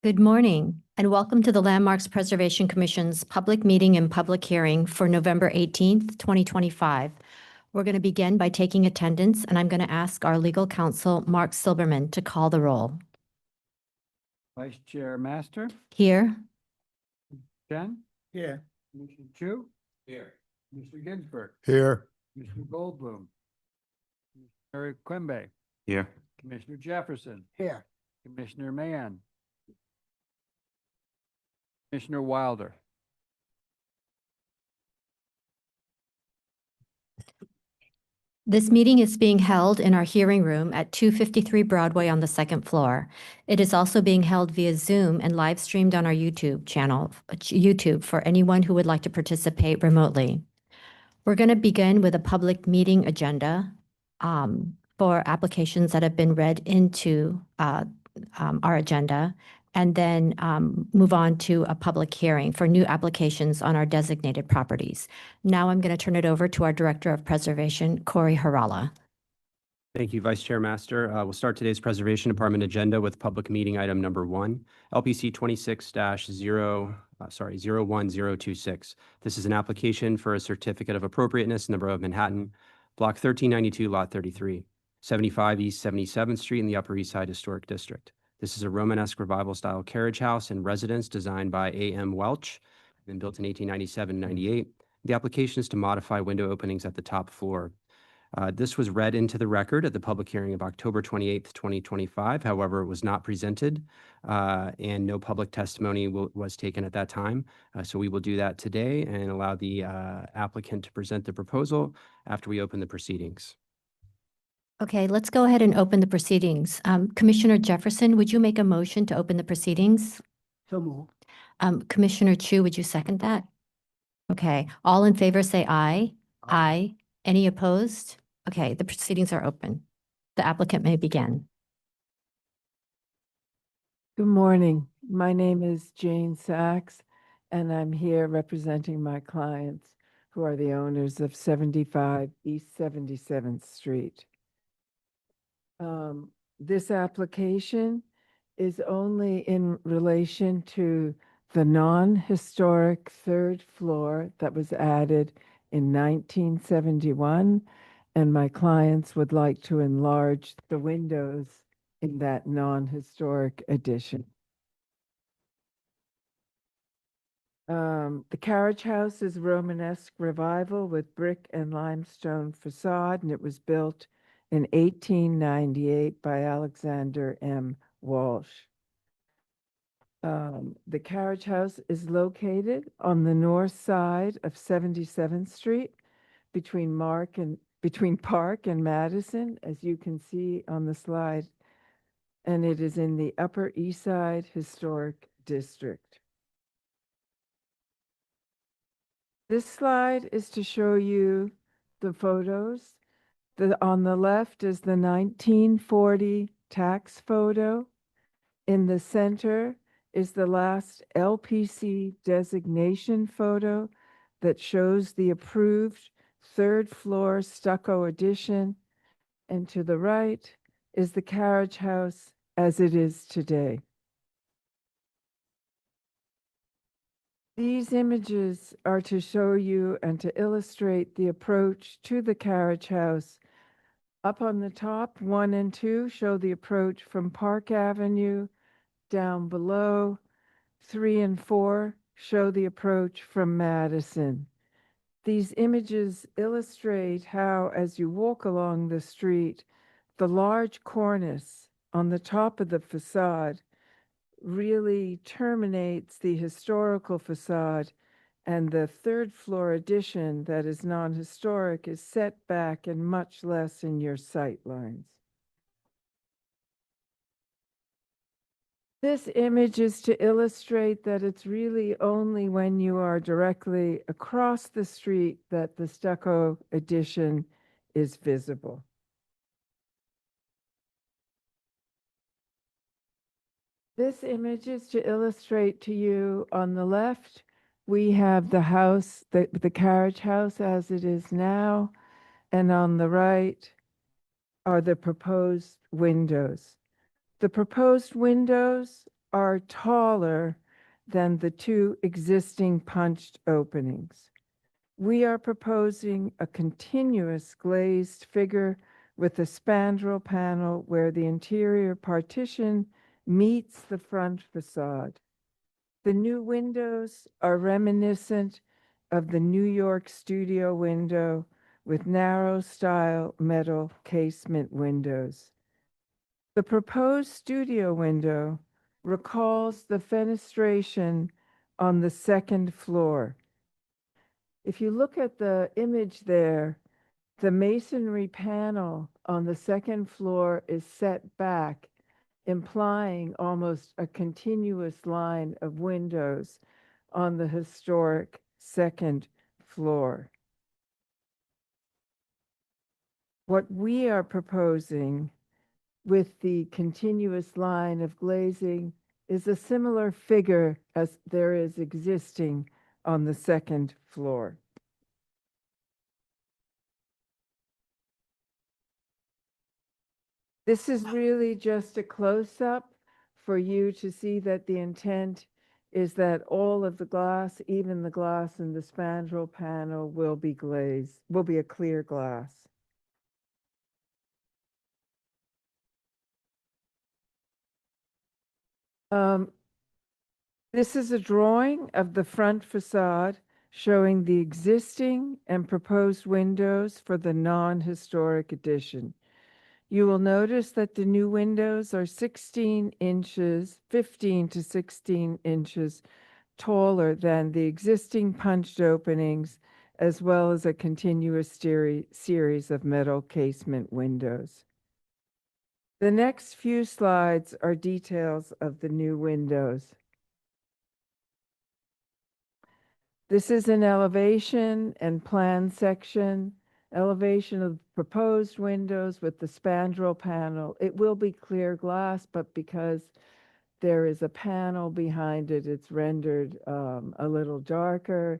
Good morning, and welcome to the Landmarks Preservation Commission's public meeting and public hearing for November 18th, 2025. We're going to begin by taking attendance, and I'm going to ask our legal counsel, Mark Silberman, to call the roll. Vice Chair Master, Here. Chen, Here. Commissioner Chu, Here. Mr. Ginsburg, Here. Mr. Goldblum, Commissioner Quimby, Here. Commissioner Jefferson, Here. Commissioner Mann, Commissioner Wilder. This meeting is being held in our hearing room at 253 Broadway on the second floor. It is also being held via Zoom and live streamed on our YouTube channel, YouTube, for anyone who would like to participate remotely. We're going to begin with a public meeting agenda for applications that have been read into our agenda, and then move on to a public hearing for new applications on our designated properties. Now I'm going to turn it over to our Director of Preservation, Corey Harala. Thank you, Vice Chair Master. We'll start today's Preservation Department agenda with public meeting item number 1, LPC 26-01026. This is an application for a certificate of appropriateness in the Borough of Manhattan, Block 1392, Lot 33, 75 East 77th Street in the Upper East Side Historic District. This is a Romanesque revival-style carriage house and residence designed by A.M. Welch and built in 1897-98. The application is to modify window openings at the top floor. This was read into the record at the public hearing of October 28th, 2025. However, it was not presented and no public testimony was taken at that time. So we will do that today and allow the applicant to present the proposal after we open the proceedings. Okay, let's go ahead and open the proceedings. Commissioner Jefferson, would you make a motion to open the proceedings? So moved. Commissioner Chu, would you second that? Okay, all in favor say aye. Aye. Any opposed? Okay, the proceedings are open. The applicant may begin. Good morning. My name is Jane Sachs, and I'm here representing my clients who are the owners of 75 East 77th Street. This application is only in relation to the non-historic third floor that was added in 1971, and my clients would like to enlarge the windows in that non-historic addition. The carriage house is Romanesque revival with brick and limestone facade, and it was built in 1898 by Alexander M. Walsh. The carriage house is located on the north side of 77th Street between Park and Madison, as you can see on the slide, and it is in the Upper East Side Historic District. This slide is to show you the photos. On the left is the 1940 tax photo. In the center is the last LPC designation photo that shows the approved third floor stucco addition. And to the right is the carriage house as it is today. These images are to show you and to illustrate the approach to the carriage house. Up on the top, 1 and 2 show the approach from Park Avenue. Down below, 3 and 4 show the approach from Madison. These images illustrate how, as you walk along the street, the large cornice on the top of the facade really terminates the historical facade, and the third floor addition that is non-historic is set back and much less in your sight lines. This image is to illustrate that it's really only when you are directly across the street that the stucco addition is visible. This image is to illustrate to you on the left, we have the house, the carriage house as it is now, and on the right are the proposed windows. The proposed windows are taller than the two existing punched openings. We are proposing a continuous glazed figure with a spandrel panel where the interior partition meets the front facade. The new windows are reminiscent of the New York studio window with narrow style metal casement windows. The proposed studio window recalls the fenestration on the second floor. If you look at the image there, the masonry panel on the second floor is set back, implying almost a continuous line of windows on the historic second floor. What we are proposing with the continuous line of glazing is a similar figure as there is existing on the second floor. This is really just a close-up for you to see that the intent is that all of the glass, even the glass in the spandrel panel, will be glazed, will be a clear glass. This is a drawing of the front facade showing the existing and proposed windows for the non-historic addition. You will notice that the new windows are 16 inches, 15 to 16 inches taller than the existing punched openings, as well as a continuous series of metal casement windows. The next few slides are details of the new windows. This is an elevation and plan section, elevation of proposed windows with the spandrel panel. It will be clear glass, but because there is a panel behind it, it's rendered a little darker.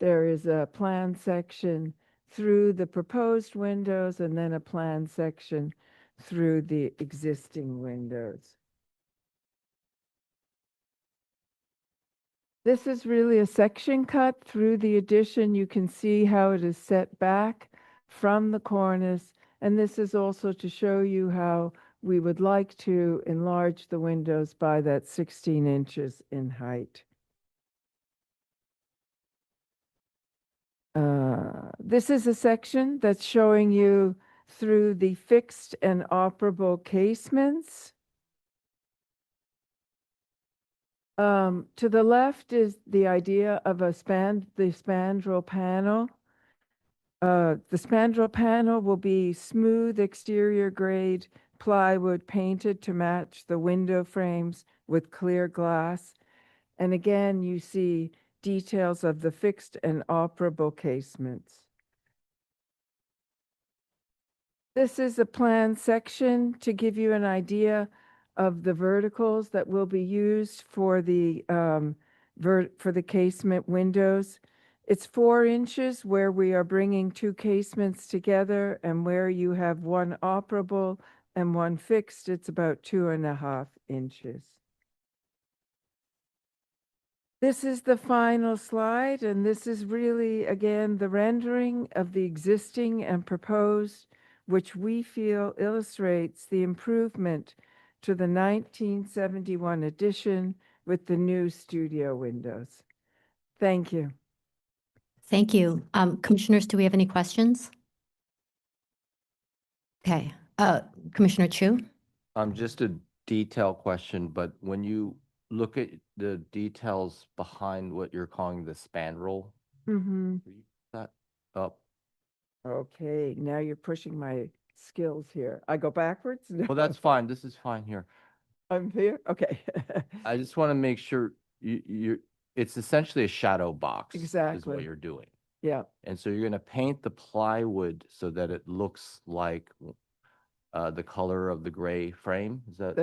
There is a plan section through the proposed windows and then a plan section through the existing windows. This is really a section cut through the addition. You can see how it is set back from the cornice, and this is also to show you how we would like to enlarge the windows by that 16 inches in height. This is a section that's showing you through the fixed and operable casements. To the left is the idea of the spandrel panel. The spandrel panel will be smooth exterior grade plywood painted to match the window frames with clear glass. And again, you see details of the fixed and operable casements. This is a plan section to give you an idea of the verticals that will be used for the casement windows. It's 4 inches where we are bringing two casements together, and where you have one operable and one fixed, it's about 2.5 inches. This is the final slide, and this is really, again, the rendering of the existing and proposed, which we feel illustrates the improvement to the 1971 addition with the new studio windows. Thank you. Thank you. Commissioners, do we have any questions? Okay, Commissioner Chu? Just a detail question, but when you look at the details behind what you're calling the spandrel, Mm-hmm. will you put that up? Okay, now you're pushing my skills here. I go backwards? No. Well, that's fine. This is fine here. I'm here? Okay. I just want to make sure it's essentially a shadow box. Is Exactly. what you're doing. Yeah, And so you're going to paint the plywood so that it looks like the color of the gray frame. Is that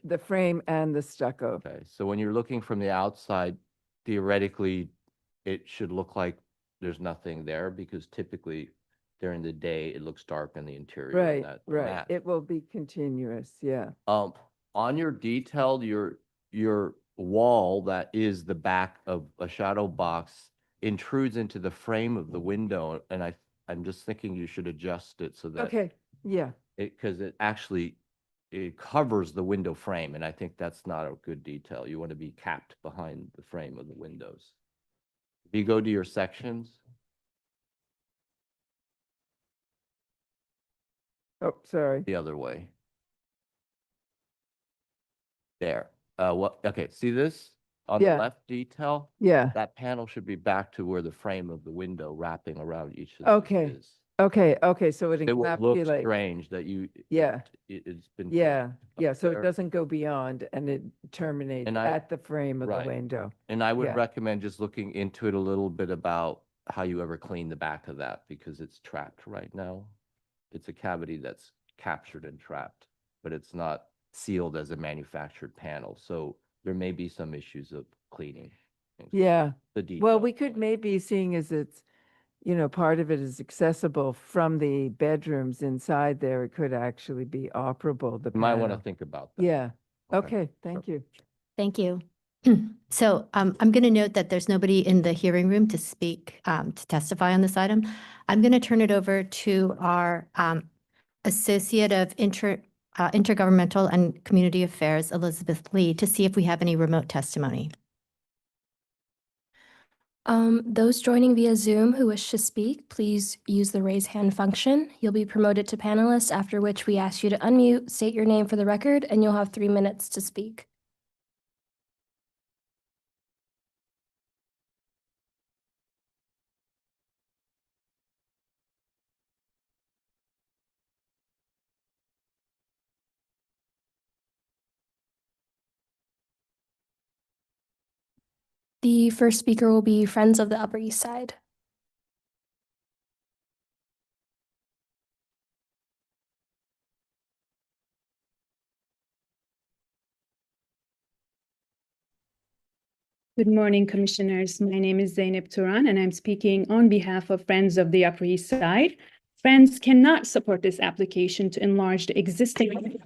the frame and the stucco. okay? So when you're looking from the outside, theoretically, it should look like there's nothing there, because typically during the day it looks dark in the interior. Right, that right. mat. It will be continuous, yeah. On your detailed, your wall that is the back of a shadow box intrudes into the frame of the window, and I'm just thinking you should adjust it so that Okay, yeah, because it actually, it covers the window frame, and I think that's not a good detail. You want to be capped behind the frame of the windows. If you go to your sections, oh, sorry. the other way. There. Okay, see this? On the Yeah. left detail, Yeah, that panel should be back to where the frame of the window wrapping around each of Okay. these is. okay, so it It will look encapsulates. strange that Yeah. it's been. Yeah, placed yeah, up so there. it doesn't go beyond and it terminates And I- at the frame of the right. window. And I would Yeah. recommend just looking into it a little bit about how you ever clean the back of that, because it's trapped right now. It's a cavity that's captured and trapped, but it's not sealed as a manufactured panel. So there may be some issues of cleaning. Yeah, The detail. well, we could maybe, seeing as it's, part of it is accessible from the bedrooms inside there, it could actually be operable, the You might want to panel. think about that. Yeah, okay, thank you. Thank you. So I'm going to note that there's nobody in the hearing room to speak, to testify on this item. I'm going to turn it over to our Associate of Intergovernmental and Community Affairs, Elizabeth Lee, to see if we have any remote testimony. Those joining via Zoom who wish to speak, please use the raise hand function. You'll be promoted to panelist, after which we ask you to unmute, state your name for the record, and you'll have 3 minutes to speak. The first speaker will be Friends of the Upper East Side. Good morning, Commissioners. My name is Zeynep Turan, and I'm speaking on behalf of Friends of the Upper East Side. Friends cannot support this application to enlarge the existing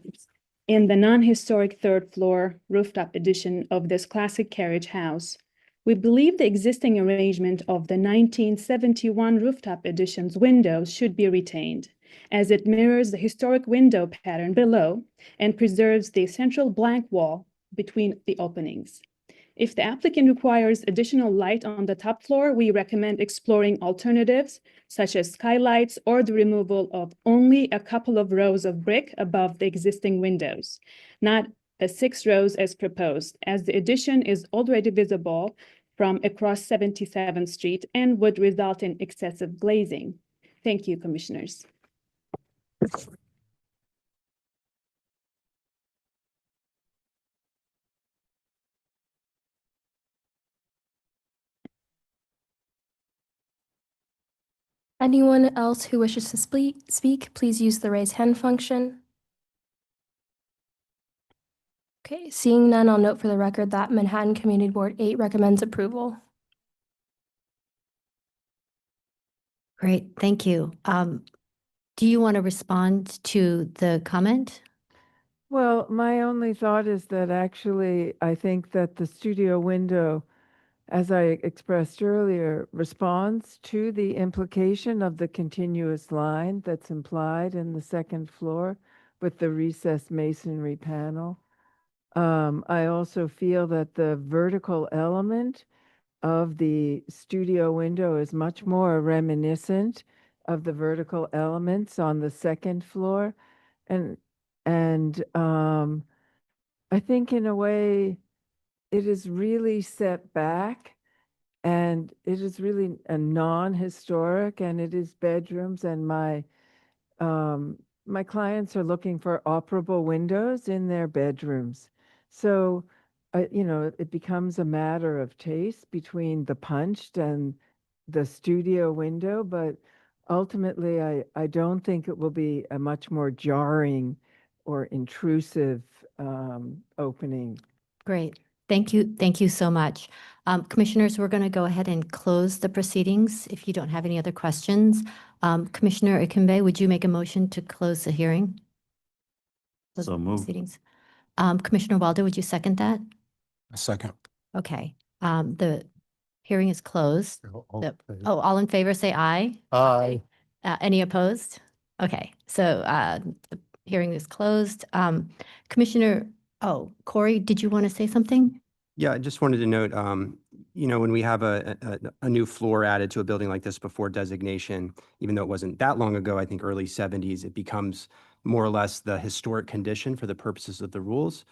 in the non-historic third floor rooftop addition of this classic carriage house. We believe the existing arrangement of the 1971 rooftop addition's windows should be retained, as it mirrors the historic window pattern below and preserves the central blank wall between the openings. If the applicant requires additional light on the top floor, we recommend exploring alternatives such as skylights or the removal of only a couple of rows of brick above the existing windows, not 6 rows as proposed, as the addition is already visible from across 77th Street and would result in excessive glazing. Thank you, Commissioners. Anyone else who wishes to speak, please use the raise hand function. Okay, seeing none, I'll note for the record that Manhattan Community Board 8 recommends approval. Great, thank you. Do you want to respond to the comment? Well, my only thought is that actually, I think that the studio window, as I expressed earlier, responds to the implication of the continuous line that's implied in the second floor with the recessed masonry panel. I also feel that the vertical element of the studio window is much more reminiscent of the vertical elements on the second floor. And I think in a way it is really set back, and it is really a non-historic, and it is bedrooms, and my clients are looking for operable windows in their bedrooms. So, it becomes a matter of taste between the punched and the studio window, but ultimately, I don't think it will be a much more jarring or intrusive opening. Great, thank you. Thank you so much. Commissioners, we're going to go ahead and close the proceedings if you don't have any other questions. Commissioner Ikembe, would you make a motion to close the hearing? Close So the moved. proceedings. Commissioner Wilder, would you second that? A second. Okay, the hearing is closed. All in favor, say aye. Aye. Any opposed? Okay, so the hearing is closed. Commissioner, Corey, did you want to say something? Yeah, I just wanted to note, when we have a new floor added to a building like this before designation, even though it wasn't that long ago, I think early 70s, it becomes more or less the historic condition for the purposes of the rules.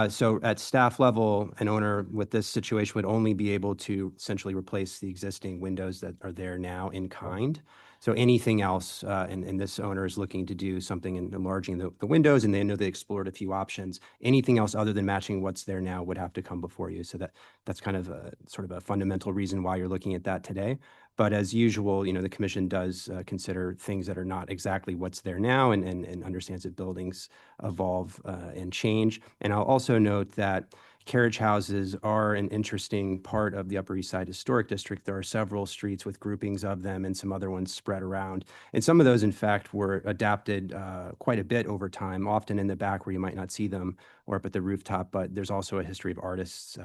So at staff level, an owner with this situation would only be able to essentially replace the existing windows that are there now in kind. So anything else, and this owner is looking to do something in enlarging the windows, and they know they explored a few options. Anything else other than matching what's there now would have to come before you. So that's kind of sort of a fundamental reason why you're looking at that today. But as usual, the commission does consider things that are not exactly what's there now and understands that buildings evolve and change. And I'll also note that carriage houses are an interesting part of the Upper East Side Historic District. There are several streets with groupings of them and some other ones spread around. And some of those, in fact, were adapted quite a bit over time, often in the back where you might not see them or up at the rooftop. But there's also a history of artists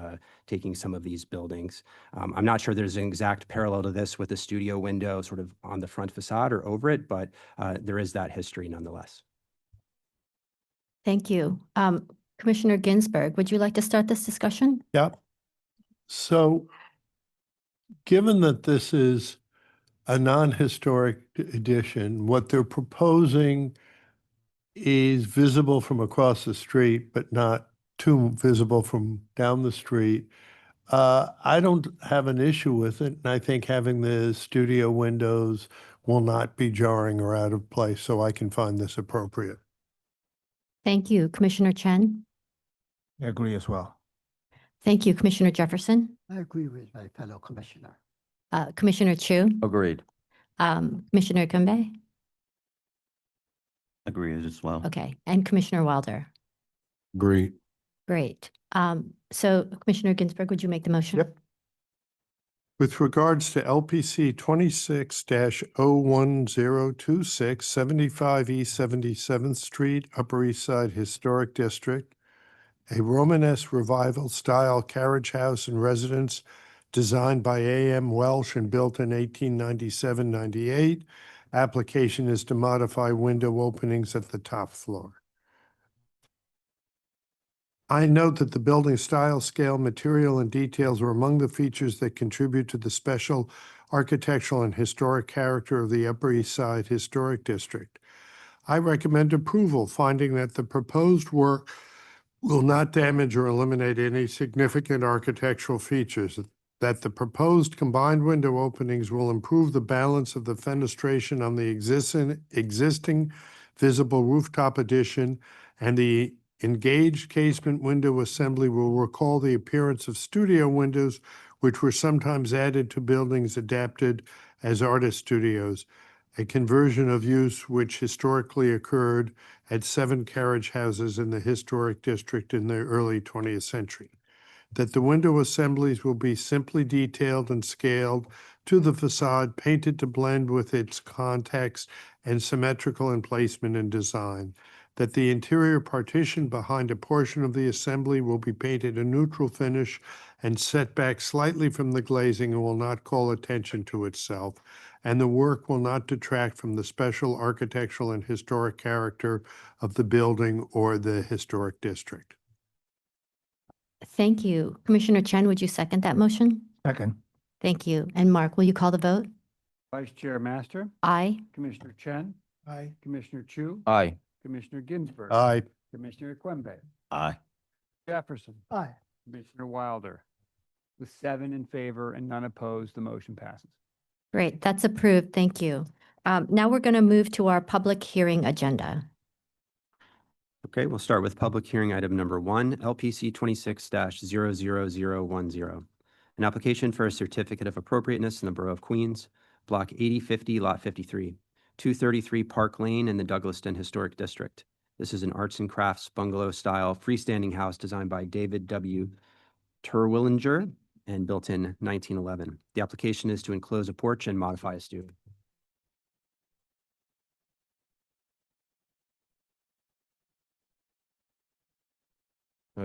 taking some of these buildings. I'm not sure there's an exact parallel to this with a studio window sort of on the front facade or over it, but there is that history nonetheless. Thank you. Commissioner Ginsburg, would you like to start this discussion? Yep. So given that this is a non-historic addition, what they're proposing is visible from across the street, but not too visible from down the street. I don't have an issue with it, and I think having the studio windows will not be jarring or out of place, so I can find this appropriate. Thank you. Commissioner Chen? I agree as well. Thank you. Commissioner Jefferson? I agree with my fellow commissioner. Commissioner Chu? Agreed. Commissioner Kumbe? Agreed as well. Okay, and Commissioner Wilder? Agree. Great. So Commissioner Ginsburg, would you make the motion? Yep. With regards to LPC 26-01026, 75 East 77th Street, Upper East Side Historic District, a Romanesque Revival style carriage house and residence designed by A.M. Welsh and built in 1897-98. Application is to modify window openings at the top floor. I note that the building style, scale, material, and details are among the features that contribute to the special architectural and historic character of the Upper East Side Historic District. I recommend approval, finding that the proposed work will not damage or eliminate any significant architectural features, that the proposed combined window openings will improve the balance of the fenestration on the existing visible rooftop addition, and the engaged casement window assembly will recall the appearance of studio windows, which were sometimes added to buildings adapted as artist studios, a conversion of use which historically occurred at 7 carriage houses in the historic district in the early 20th century. That the window assemblies will be simply detailed and scaled to the facade, painted to blend with its context, and symmetrical in placement and design. That the interior partition behind a portion of the assembly will be painted a neutral finish and set back slightly from the glazing and will not call attention to itself. And the work will not detract from the special architectural and historic character of the building or the historic district. Thank you. Commissioner Chen, would you second that motion? Second. Thank you. And Mark, will you call the vote? Vice Chair Master, Aye. Commissioner Chen, Aye. Commissioner Chu, Aye. Commissioner Ginsburg. Aye. Commissioner Quimby, Aye. Jefferson, Aye. Commissioner Wilder. With 7 in favor and none opposed, the motion passes. Great, that's approved. Thank you. Now we're going to move to our public hearing agenda. Okay, we'll start with public hearing item number 1, LPC 26-00010. An application for a certificate of appropriateness in the Borough of Queens, Block 8050, Lot 53, 233 Park Lane in the Douglaston Historic District. This is an arts and crafts bungalow-style freestanding house designed by David W. Terwillinger and built in 1911. The application is to enclose a porch and modify a stoop.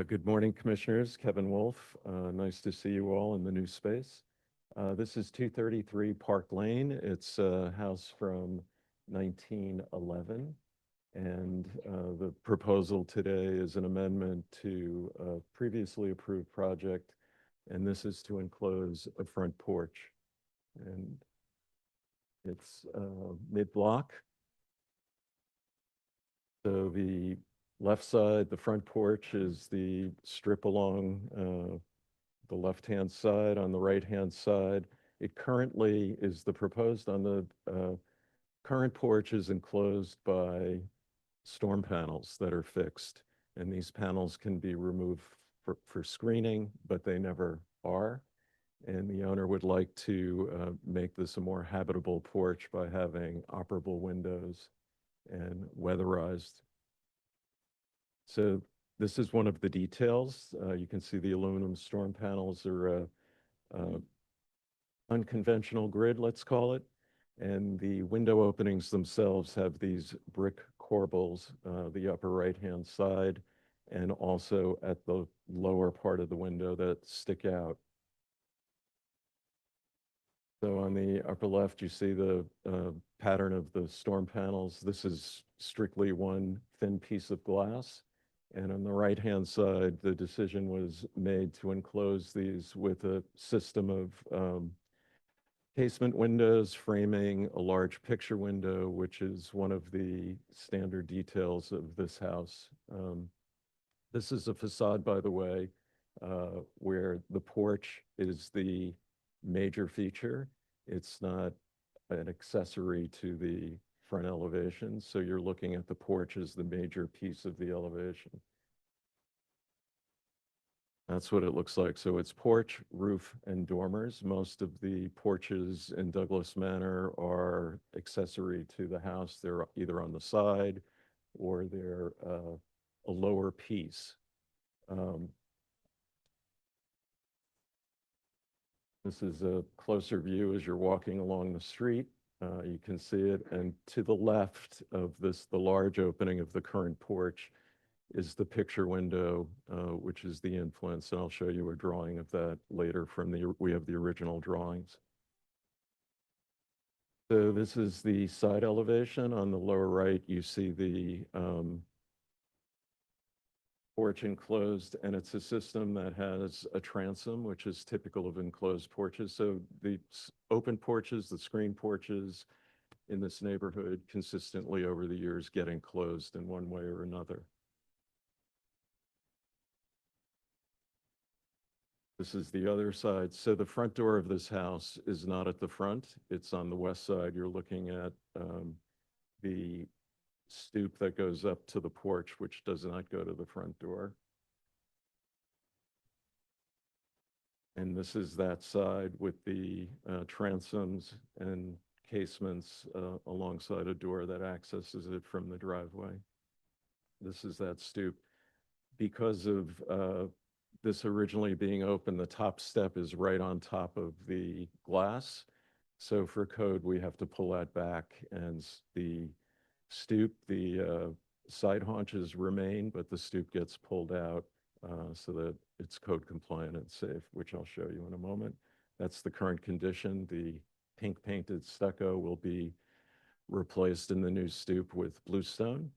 Good morning, Commissioners. Kevin Wolf. Nice to see you all in the new space. This is 233 Park Lane. It's a house from 1911. And the proposal today is an amendment to a previously approved project. And this is to enclose a front porch. And it's mid-block. So the left side, the front porch is the strip along the left-hand side. On the right-hand side, it currently is the proposed on the current porch is enclosed by storm panels that are fixed. And these panels can be removed for screening, but they never are. And the owner would like to make this a more habitable porch by having operable windows and weatherized. So this is one of the details. You can see the aluminum storm panels are unconventional grid, let's call it. And the window openings themselves have these brick corbels, the upper right-hand side, and also at the lower part of the window that stick out. So on the upper left, you see the pattern of the storm panels. This is strictly one thin piece of glass. And on the right-hand side, the decision was made to enclose these with a system of casement windows, framing a large picture window, which is one of the standard details of this house. This is a facade, by the way, where the porch is the major feature. It's not an accessory to the front elevation. So you're looking at the porch as the major piece of the elevation. That's what it looks like. So it's porch, roof, and dormers. Most of the porches in Douglas Manor are accessory to the house. They're either on the side or they're a lower piece. This is a closer view as you're walking along the street. You can see it. And to the left of this, the large opening of the current porch is the picture window, which is the influence. And I'll show you a drawing of that later we have the original drawings. So this is the side elevation. On the lower right, you see the porch enclosed, and it's a system that has a transom, which is typical of enclosed porches. So the open porches, the screen porches in this neighborhood consistently over the years get enclosed in one way or another. This is the other side. So the front door of this house is not at the front. It's on the west side. You're looking at the stoop that goes up to the porch, which does not go to the front door. And this is that side with the transoms and casements alongside a door that accesses it from the driveway. This is that stoop. Because of this originally being open, the top step is right on top of the glass. So for code, we have to pull that back, and the stoop, the side haunches remain, but the stoop gets pulled out so that it's code compliant and safe, which I'll show you in a moment. That's the current condition. The pink painted stucco will be replaced in the new stoop with bluestone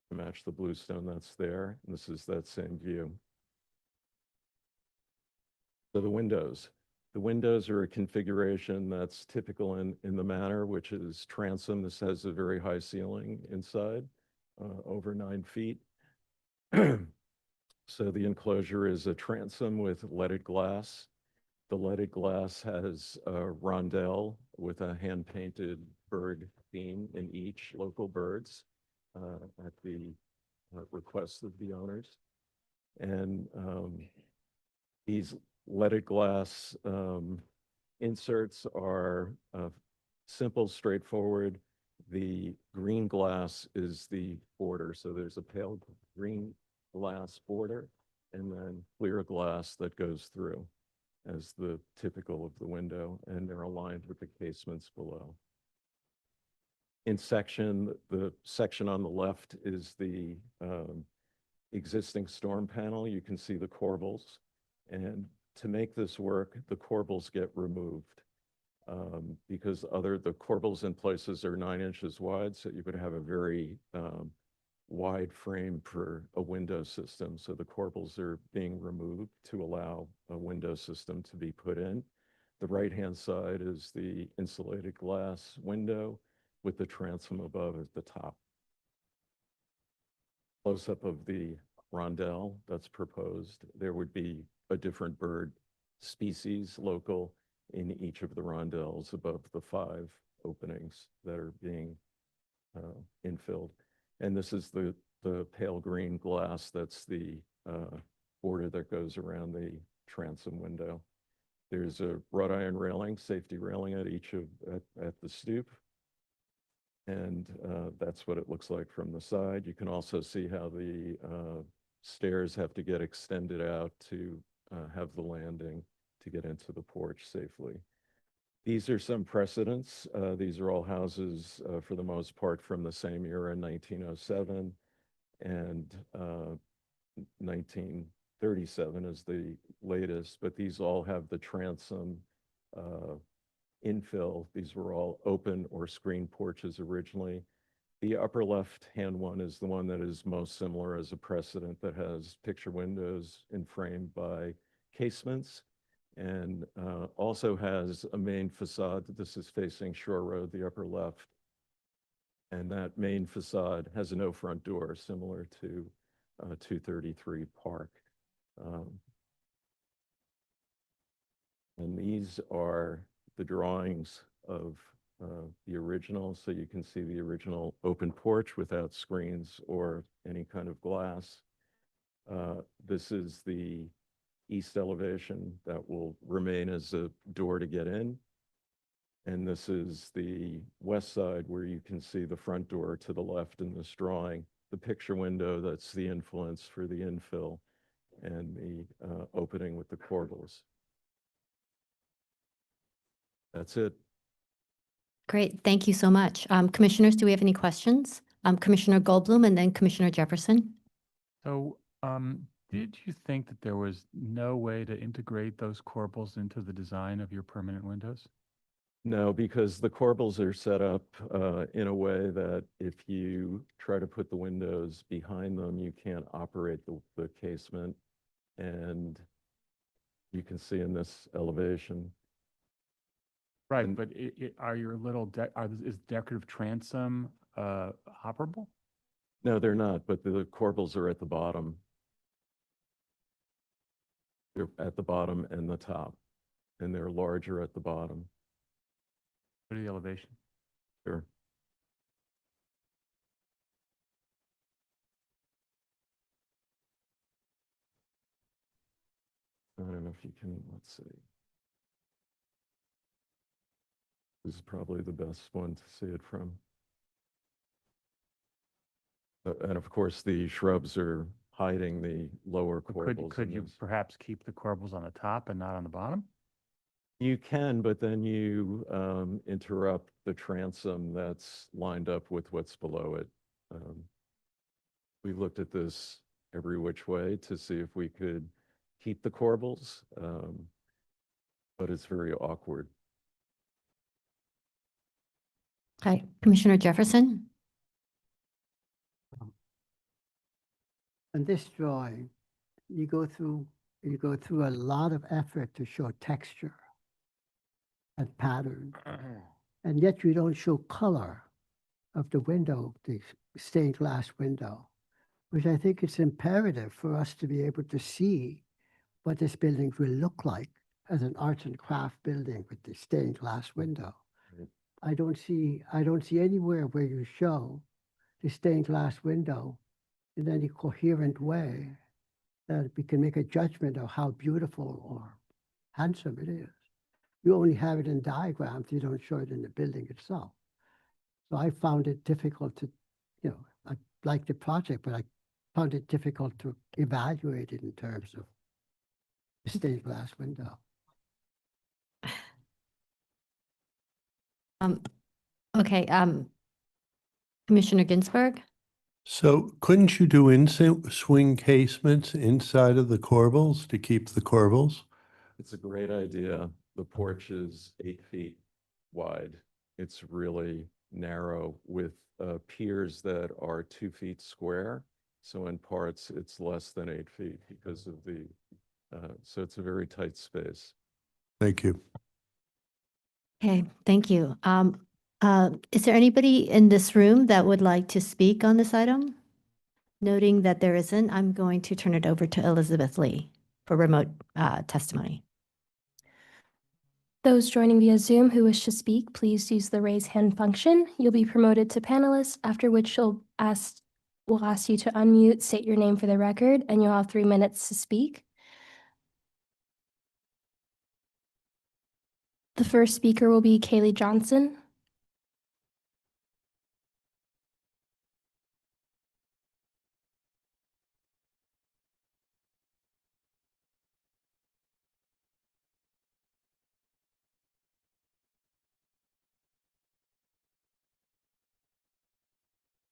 to match the bluestone that's there. And this is that same view. So the windows. The windows are a configuration that's typical in the manor, which is transom. This has a very high ceiling inside, over 9 feet. So the enclosure is a transom with leaded glass. The leaded glass has a rondelle with a hand-painted bird theme in each, local birds, at the request of the owners. And these leaded glass inserts are simple, straightforward. The green glass is the border. So there's a pale green glass border and then clear glass that goes through as the typical of the window, and they're aligned with the casements below. In section, the section on the left is the existing storm panel, you can see the corbels. And to make this work, the corbels get removed. Because the corbels in places are 9 inches wide, so you could have a very wide frame for a window system. So the corbels are being removed to allow a window system to be put in. The right-hand side is the insulated glass window with the transom above at the top. Close-up of the rondelle that's proposed. There would be a different bird species local in each of the rondelles above the 5 openings that are being infilled. And this is the pale green glass that's the border that goes around the transom window. There's a wrought iron railing, safety railing at the stoop. And that's what it looks like from the side. You can also see how the stairs have to get extended out to have the landing to get into the porch safely. These are some precedents. These are all houses, for the most part, from the same era, 1907 and 1937 is the latest, but these all have the transom infill. These were all open or screened porches originally. The upper left-hand one is the one that is most similar as a precedent, that has picture windows and framed by casements, and also has a main facade. This is facing Shore Road, the upper left. And that main facade has no front door, similar to 233 Park. And these are the drawings of the original. So you can see the original open porch without screens or any kind of glass. This is the east elevation that will remain as a door to get in. And this is the west side where you can see the front door to the left in this drawing. The picture window, that's the influence for the infill, and the opening with the corbels. That's it. Great, thank you so much. Commissioners, do we have any questions? Commissioner Goldblum and then Commissioner Jefferson. So, did you think that there was no way to integrate those corbels into the design of your permanent windows? No, because the corbels are set up in a way that if you try to put the windows behind them, you can't operate the casement. And you can see in this elevation. Right, And- but are your little is decorative transom operable? No, they're not, but the corbels are at the bottom. They're at the bottom and the top, and they're larger at the bottom. Go to the elevation. Sure. I don't know if you can, let's see. This is probably the best one to see it from. And of course, the shrubs are hiding the lower But corbels. could in you this. perhaps keep the corbels on the top and not on the bottom? You can, but then you interrupt the transom that's lined up with what's below it. We looked at this every which way to see if we could keep the corbels, but it's very awkward. Okay, Commissioner Jefferson. In this drawing, you go through a lot of effort to show texture and pattern, and yet you don't show color of the window, the stained glass window, which I think it's imperative for us to be able to see what this building will look like as an arts and craft building with the stained glass window. Right. I don't see anywhere where you show the stained glass window in any coherent way that we can make a judgment of how beautiful or handsome it is. You only have it in diagrams, you don't show it in the building itself. So I found it difficult to, I like the project, but I found it difficult to evaluate it in terms of the stained glass window. Okay, Commissioner Ginsburg. So couldn't you do swing casements inside of the corbels to keep the corbels? It's a great idea. The porch is 8 feet wide. It's really narrow with piers that are 2 feet square. So in parts, it's less than 8 feet because of so it's a very tight space. Thank you. Okay, thank you. Is there anybody in this room that would like to speak on this item? Noting that there isn't, I'm going to turn it over to Elizabeth Lee for remote testimony. Those joining via Zoom who wish to speak, please use the raise hand function. You'll be promoted to panelist, after which we'll ask you to unmute, state your name for the record, and you'll have 3 minutes to speak. The first speaker will be Kaylee Johnson.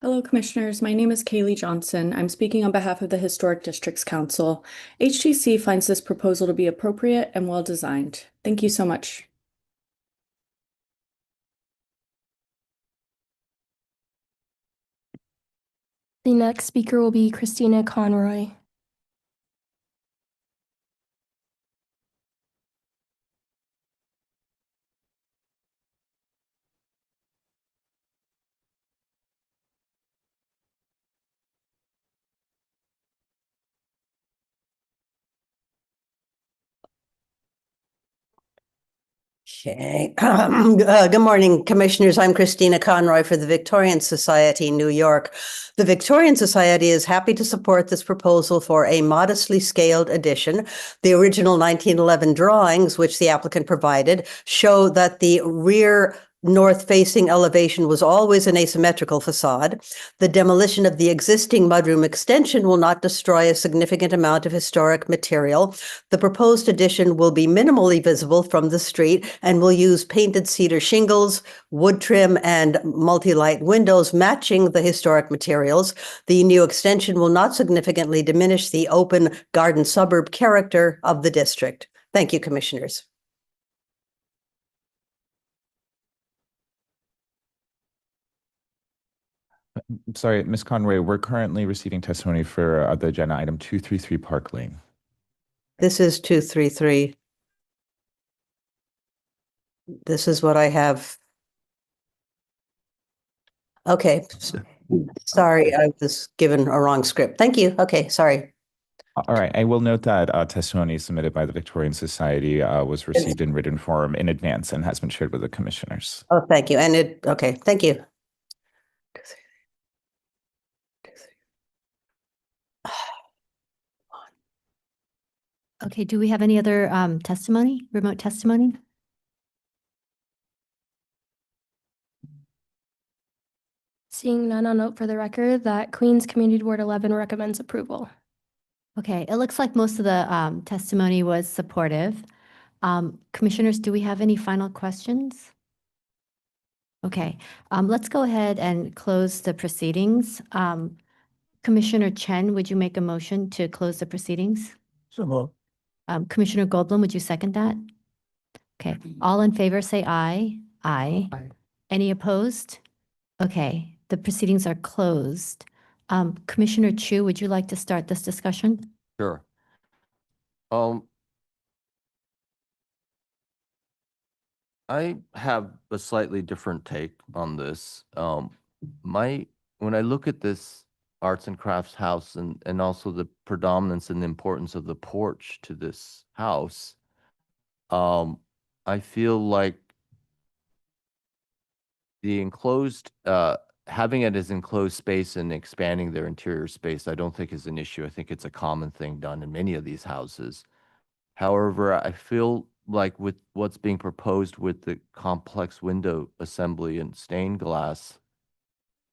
Hello, Commissioners. My name is Kaylee Johnson. I'm speaking on behalf of the Historic Districts Council. HDC finds this proposal to be appropriate and well-designed. Thank you so much. The next speaker will be Christina Conroy. Okay. Good morning, Commissioners. I'm Christina Conroy for the Victorian Society, New York. The Victorian Society is happy to support this proposal for a modestly scaled addition. The original 1911 drawings, which the applicant provided, show that the rear north-facing elevation was always an asymmetrical facade. The demolition of the existing mudroom extension will not destroy a significant amount of historic material. The proposed addition will be minimally visible from the street and will use painted cedar shingles, wood trim, and multi-light windows matching the historic materials. The new extension will not significantly diminish the open garden suburb character of the district. Thank you, Commissioners. Sorry, Ms. Conroy, we're currently receiving testimony for the agenda item 233 Park Lane. This is 233. This is what I have. Okay. Sorry, I was given a wrong script. Thank you. Okay, sorry. All right, I will note that testimony submitted by the Victorian Society was received in written form in advance and has been shared with the commissioners. Oh, thank you. And okay, thank you. Okay, do we have any other testimony, remote testimony? Seeing none, I'll note for the record that Queens Community Board 11 recommends approval. Okay, it looks like most of the testimony was supportive. Commissioners, do we have any final questions? Okay, let's go ahead and close the proceedings. Commissioner Chen, would you make a motion to close the proceedings? So, Commissioner Goldblum, would you second that? Okay, all in favor, say aye. Aye. Aye. Any opposed? Okay, the proceedings are closed. Commissioner Chu, would you like to start this discussion? Sure. I have a slightly different take on this. When I look at this arts and crafts house and also the predominance and the importance of the porch to this house, I feel like the enclosed, having it as enclosed space and expanding their interior space, I don't think is an issue. I think it's a common thing done in many of these houses. However, I feel like with what's being proposed with the complex window assembly and stained glass,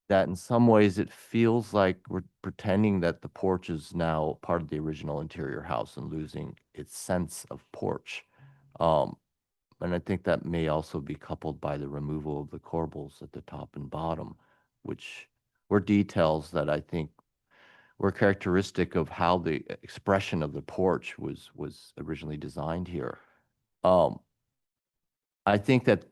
that in some ways it feels like we're pretending that the porch is now part of the original interior house and losing its sense of porch. And I think that may also be coupled by the removal of the corbels at the top and bottom, which were details that I think were characteristic of how the expression of the porch was originally designed here. I think that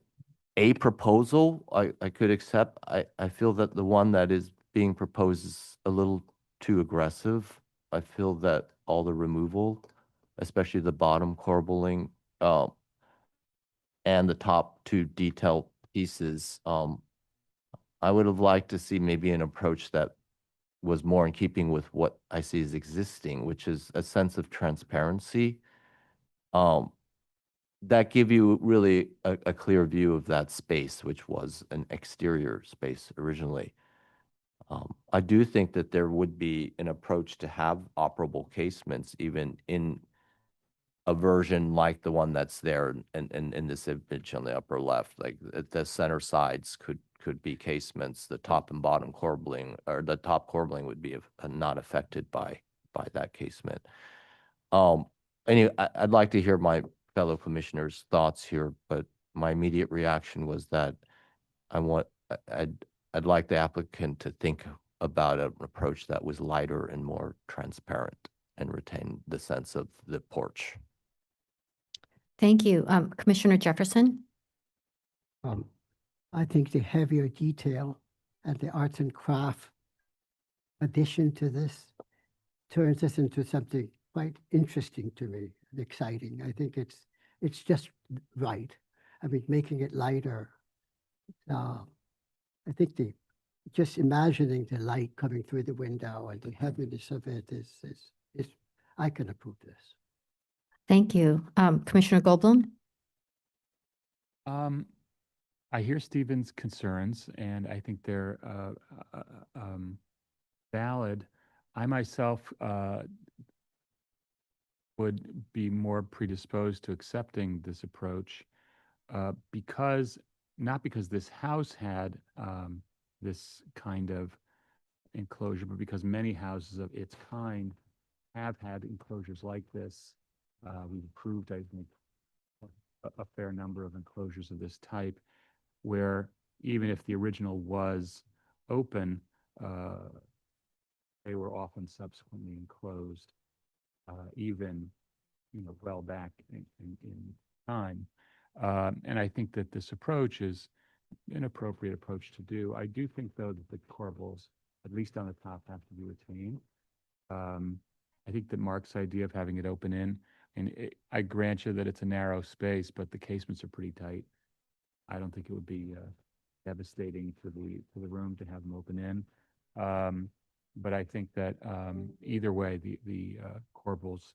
a proposal I could accept. I feel that the one that is being proposed is a little too aggressive. I feel that all the removal, especially the bottom corbelling, and the top two detail pieces, I would have liked to see maybe an approach that was more in keeping with what I see as existing, which is a sense of transparency. That give you really a clear view of that space, which was an exterior space originally. I do think that there would be an approach to have operable casements even in a version like the one that's there in this image on the upper left. Like the center sides could be casements, the top and bottom corbelling, or the top corbelling would be not affected by that casement. Anyway, I'd like to hear my fellow commissioners' thoughts here, but my immediate reaction was that I'd like the applicant to think about an approach that was lighter and more transparent and retain the sense of the porch. Thank you. Commissioner Jefferson? I think the heavier detail and the arts and craft addition to this turns this into something quite interesting to me and exciting. I think it's just right. I mean, making it lighter. I think just imagining the light coming through the window and the heaviness of it is I can approve this. Thank you. Commissioner Goldblum? I hear Stephen's concerns, and I think they're valid. I myself would be more predisposed to accepting this approach not because this house had this kind of enclosure, but because many houses of its kind have had enclosures like this. We've approved, I think, a fair number of enclosures of this type, where even if the original was open, they were often subsequently enclosed, even well back in time. And I think that this approach is an appropriate approach to do. I do think, though, that the corbels, at least on the top, have to be retained. I think that Mark's idea of having it open in, and I grant you that it's a narrow space, but the casements are pretty tight. I don't think it would be devastating to the room to have them open in. But I think that either way, the corbels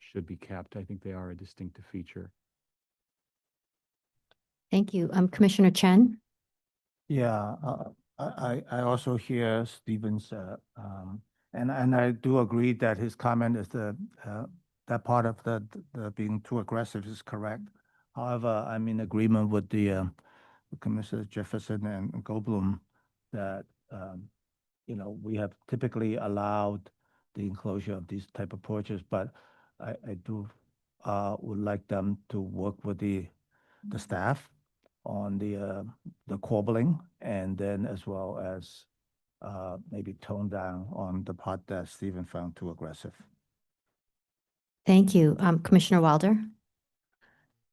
should be kept. I think they are a distinctive feature. Thank you. Commissioner Chen? Yeah, I also hear Stephen's, and I do agree that his comment is that part of the being too aggressive is correct. However, I'm in agreement with the Commissioner Jefferson and Goldblum that we have typically allowed the enclosure of these type of porches, but I do would like them to work with the staff on the corbelling, and then as well as maybe tone down on the part that Stephen found too aggressive. Thank you. Commissioner Wilder?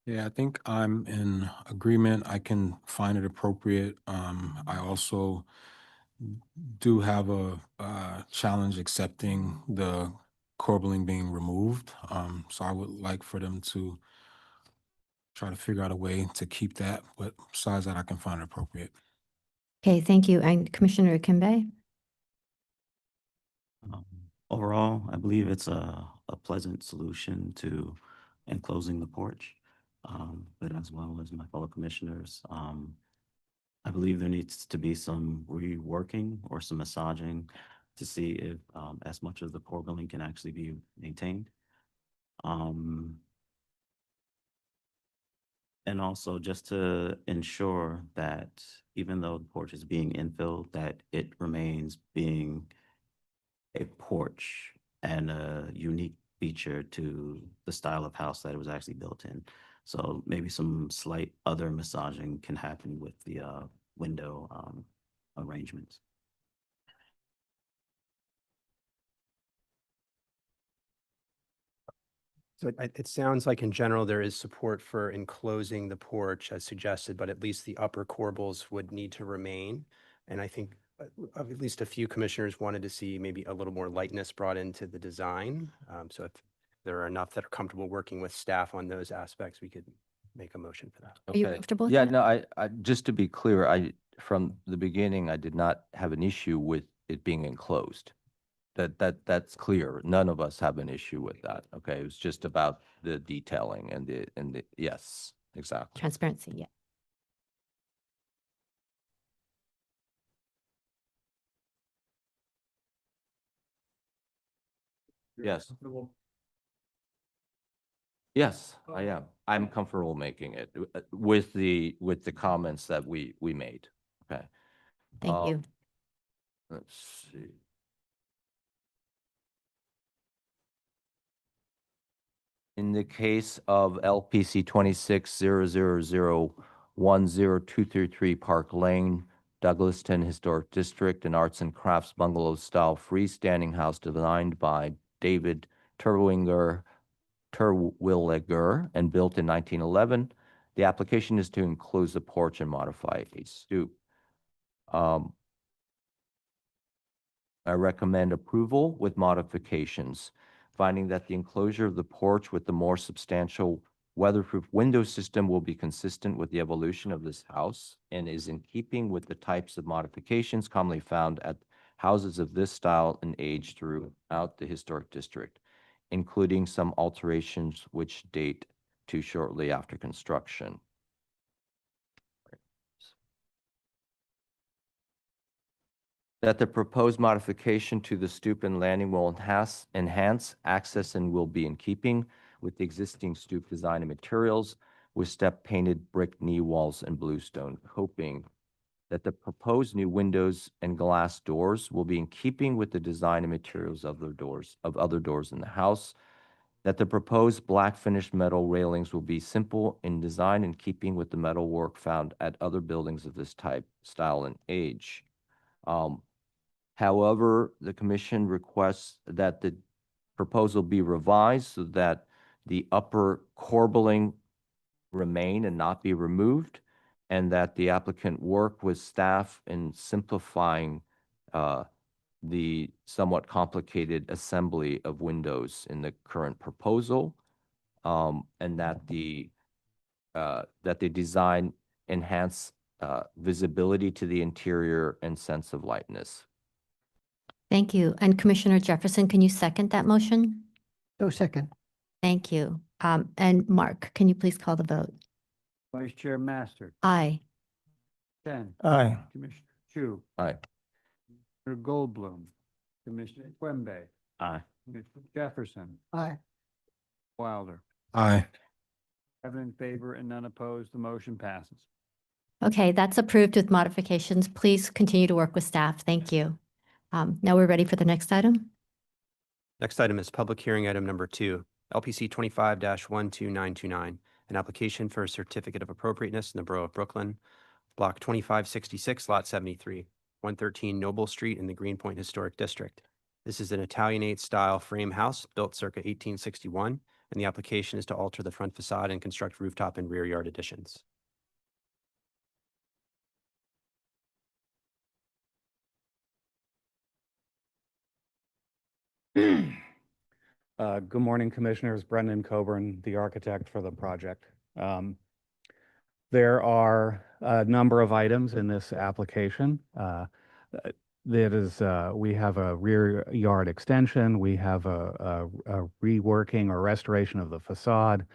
Yeah, I think I'm in agreement. I can find it appropriate. I also do have a challenge accepting the corbelling being removed. So I would like for them to try to figure out a way to keep that, but besides that, I can find it appropriate. Okay, thank you. And Commissioner Kimbe? Overall, I believe it's a pleasant solution to enclosing the porch. But as well as my fellow commissioners, I believe there needs to be some reworking or some massaging to see if as much of the corbelling can actually be maintained. And also just to ensure that even though the porch is being infilled, that it remains being a porch and a unique feature to the style of house that it was actually built in. So maybe some slight other massaging can happen with the window arrangements. So it sounds like in general, there is support for enclosing the porch as suggested, but at least the upper corbels would need to remain. And I think at least a few commissioners wanted to see maybe a little more lightness brought into the design. So if there are enough that are comfortable working with staff on those aspects, we could make a motion for that. Are you Okay. comfortable with Yeah, that? no, just to be clear, from the beginning, I did not have an issue with it being enclosed. That's clear. None of us have an issue with that. Okay, it was just about the detailing and the, yes, exactly. Transparency, yeah. Yes. Yes, I am. I'm comfortable making it with the comments that we made. Okay. Thank you. Let's see. In the case of LPC 2600010233 Park Lane, Douglaston Historic District, an arts and crafts bungalow style freestanding house designed by David Terwilliger and built in 1911. The application is to enclose a porch and modify a stoop. I recommend approval with modifications, finding that the enclosure of the porch with the more substantial weatherproof window system will be consistent with the evolution of this house and is in keeping with the types of modifications commonly found at houses of this style and age throughout the historic district, including some alterations which date to shortly after construction. That the proposed modification to the stoop and landing will enhance access and will be in keeping with the existing stoop design and materials with step painted brick knee walls and bluestone coping. That the proposed new windows and glass doors will be in keeping with the design and materials of other doors in the house. That the proposed black finished metal railings will be simple in design in keeping with the metal work found at other buildings of this type, style, and age. However, the commission requests that the proposal be revised so that the upper corbelling remain and not be removed, and that the applicant work with staff in simplifying the somewhat complicated assembly of windows in the current proposal, and that the design enhance visibility to the interior and sense of lightness. Thank you. And Commissioner Jefferson, can you second that motion? So second. Thank you. And Mark, can you please call the vote? Vice Chair Master, Aye. Chen, Aye. Commissioner Chu, Aye. Commissioner Goldblum, Commissioner Quimby, Aye. Commissioner Jefferson, Aye. Wilder. Aye. 7 in favor and none opposed. The motion passes. Okay, that's approved with modifications. Please continue to work with staff. Thank you. Now we're ready for the next item. Next item is public hearing item number 2, LPC 25-12929, an application for a certificate of appropriateness in the Borough of Brooklyn, Block 2566, Lot 73, 113 Noble Street in the Greenpoint Historic District. This is an Italianate-style frame house built circa 1861, and the application is to alter the front facade and construct rooftop and rear yard additions. Good morning, Commissioners. Brendan Coburn, the architect for the project. There are a number of items in this application. We have a rear yard extension. We have a reworking or restoration of the facade.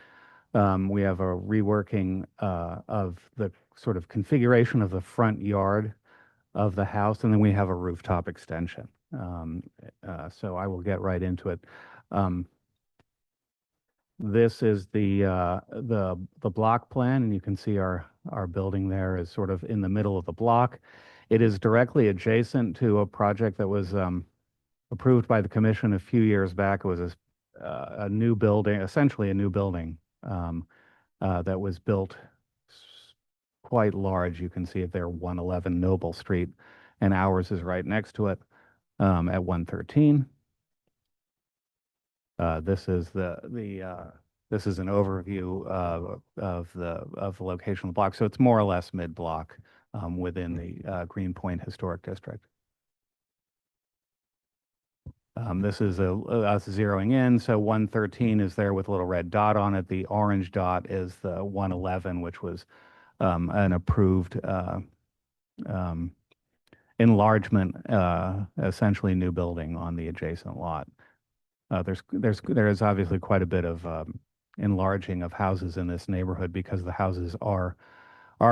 We have a reworking of the sort of configuration of the front yard of the house, and then we have a rooftop extension. So I will get right into it. This is the block plan, and you can see our building there is sort of in the middle of the block. It is directly adjacent to a project that was approved by the commission a few years back. It was a new building, essentially a new building that was built quite large. You can see it there, 111 Noble Street, and ours is right next to it at 113. This is this is an overview of the location of the block. So it's more or less mid-block within the Greenpoint Historic District. This is us zeroing in. So 113 is there with a little red dot on it. The orange dot is the 111, which was an approved enlargement, essentially new building on the adjacent lot. There is obviously quite a bit of enlarging of houses in this neighborhood because the houses are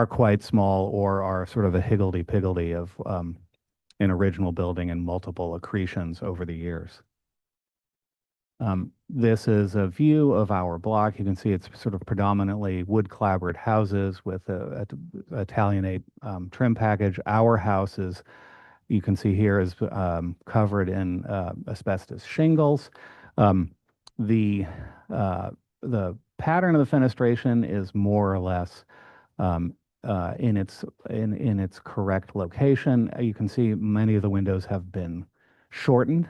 quite small or are sort of a higgledy-piggledy of an original building and multiple accretions over the years. This is a view of our block. You can see it's sort of predominantly wood clapboard houses with a Italianate trim package. Our house is, you can see here, is covered in asbestos shingles. The pattern of the fenestration is more or less in its correct location. You can see many of the windows have been shortened.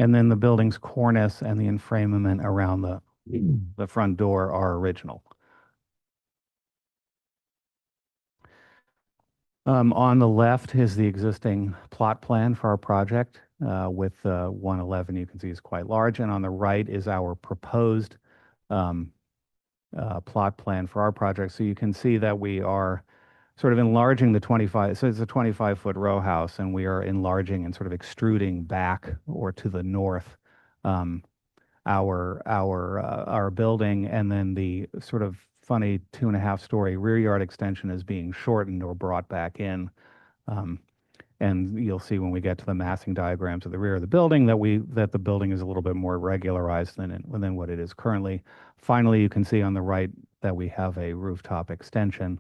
And then the building's cornice and the enframement around the front door are original. On the left is the existing plot plan for our project with 111 you can see is quite large. And on the right is our proposed plot plan for our project. So you can see that we are sort of enlarging the 25, so it's a 25-foot row house, and we are enlarging and sort of extruding back or to the north our building, and then the sort of funny 2.5-story rear yard extension is being shortened or brought back in. And you'll see when we get to the massing diagrams of the rear of the building that the building is a little bit more regularized than what it is currently. Finally, you can see on the right that we have a rooftop extension,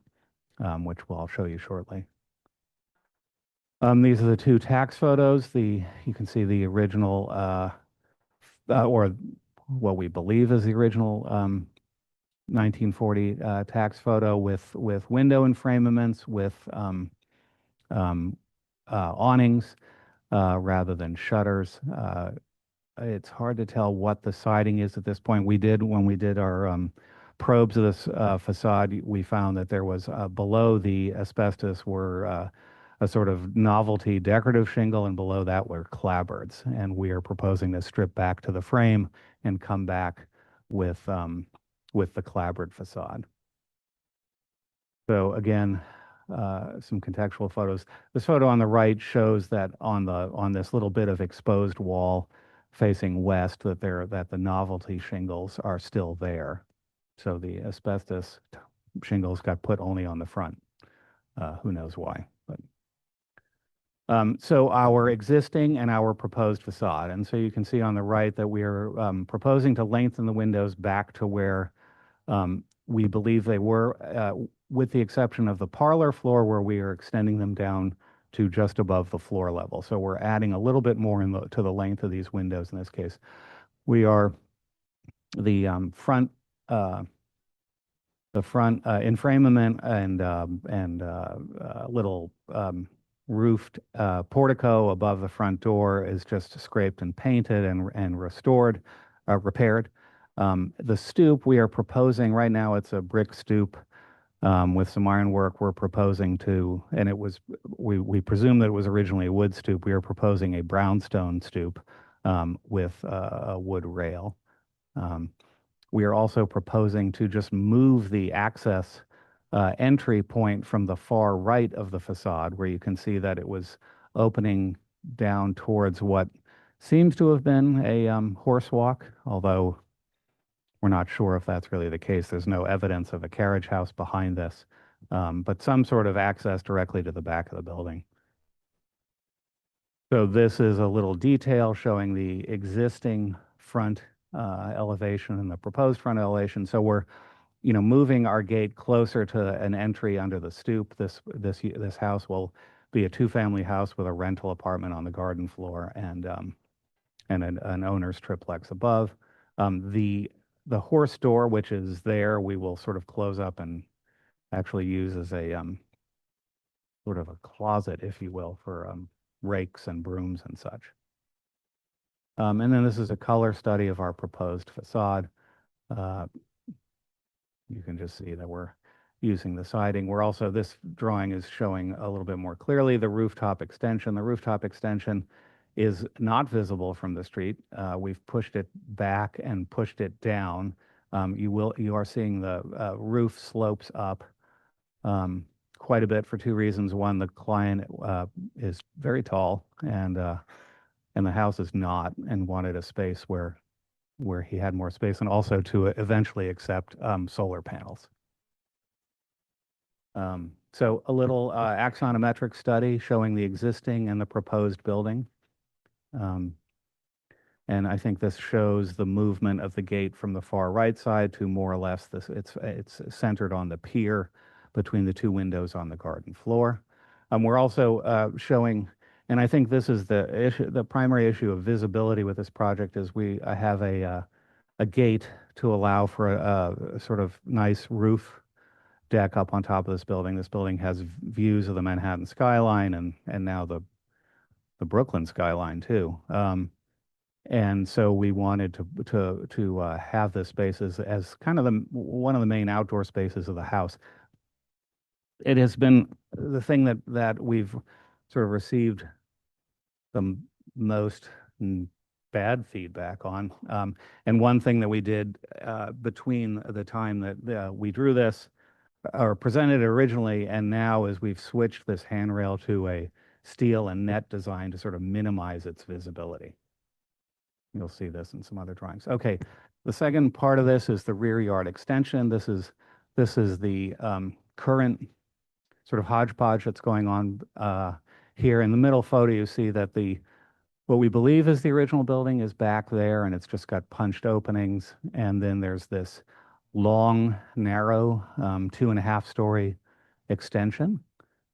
which I'll show you shortly. These are the two tax photos. You can see the original, or what we believe is the original 1940 tax photo with window enframements, with awnings rather than shutters. It's hard to tell what the siding is at this point. When we did our probes of this facade, we found that there was below the asbestos were a sort of novelty decorative shingle, and below that were clapboards. And we are proposing to strip back to the frame and come back with the clapboard facade. So again, some contextual photos. This photo on the right shows that on this little bit of exposed wall facing west, that the novelty shingles are still there. So the asbestos shingles got put only on the front. Who knows why? But so our existing and our proposed facade, and so you can see on the right that we are proposing to lengthen the windows back to where we believe they were, with the exception of the parlor floor, where we are extending them down to just above the floor level. So we're adding a little bit more to the length of these windows in this case. We are the front enframement and little roofed portico above the front door is just scraped and painted and restored, repaired. The stoop we are proposing right now, it's a brick stoop with some ironwork. We're proposing to, and we presume that it was originally a wood stoop. We are proposing a brownstone stoop with a wood rail. We are also proposing to just move the access entry point from the far right of the facade, where you can see that it was opening down towards what seems to have been a horse walk, although we're not sure if that's really the case. There's no evidence of a carriage house behind this, but some sort of access directly to the back of the building. So this is a little detail showing the existing front elevation and the proposed front elevation. So we're, moving our gate closer to an entry under the stoop. This house will be a 2-family house with a rental apartment on the garden floor and an owner's triplex above. The horse door, which is there, we will sort of close up and actually use as a sort of a closet, if you will, for rakes and brooms and such. And then this is a color study of our proposed facade. You can just see that we're using the siding. We're also, this drawing is showing a little bit more clearly the rooftop extension. The rooftop extension is not visible from the street. We've pushed it back and pushed it down. You are seeing the roof slopes up quite a bit for two reasons. One, the client is very tall, and the house is not, and wanted a space where he had more space, and also to eventually accept solar panels. So a little axonometric study showing the existing and the proposed building. And I think this shows the movement of the gate from the far right side to more or less this. It's centered on the pier between the two windows on the garden floor. We're also showing, and I think this is the issue, the primary issue of visibility with this project is we have a gate to allow for a sort of nice roof deck up on top of this building. This building has views of the Manhattan skyline and now the Brooklyn skyline too. And so we wanted to have this space as kind of one of the main outdoor spaces of the house. It has been the thing that we've sort of received the most bad feedback on. And one thing that we did between the time that we drew this or presented it originally and now is we've switched this handrail to a steel and net design to sort of minimize its visibility. You'll see this in some other drawings. Okay, the second part of this is the rear yard extension. This is the current sort of hodgepodge that's going on here. In the middle photo, you see that what we believe is the original building is back there, and it's just got punched openings. And then there's this long, narrow 2.5-story extension.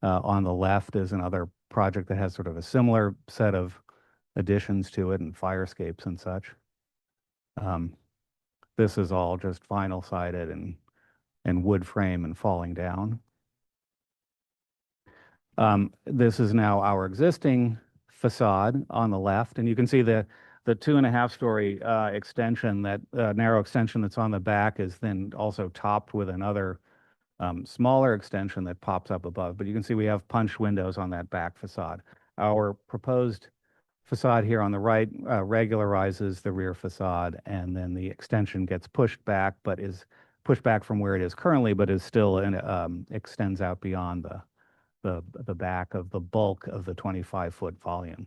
On the left is another project that has sort of a similar set of additions to it and firescapes and such. This is all just vinyl sided and wood frame and falling down. This is now our existing facade on the left, and you can see the 2.5-story extension, that narrow extension that's on the back is then also topped with another smaller extension that pops up above. But you can see we have punch windows on that back facade. Our proposed facade here on the right regularizes the rear facade, and then the extension gets pushed back, but is pushed back from where it is currently, but is still extends out beyond the back of the bulk of the 25-foot volume.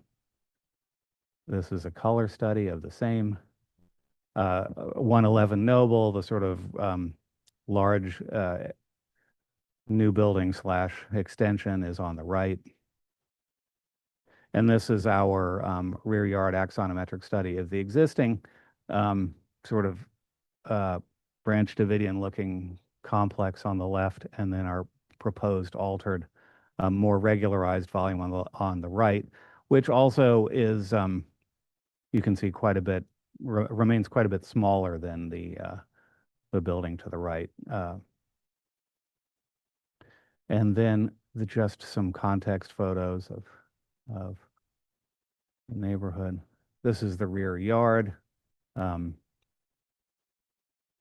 This is a color study of the same 111 Noble, the sort of large new building / extension is on the right. And this is our rear yard axonometric study of the existing sort of Branch Davidian looking complex on the left, and then our proposed altered, more regularized volume on the right, which also is, you can see quite a bit, remains quite a bit smaller than the building to the right. And then just some context photos of the neighborhood. This is the rear yard.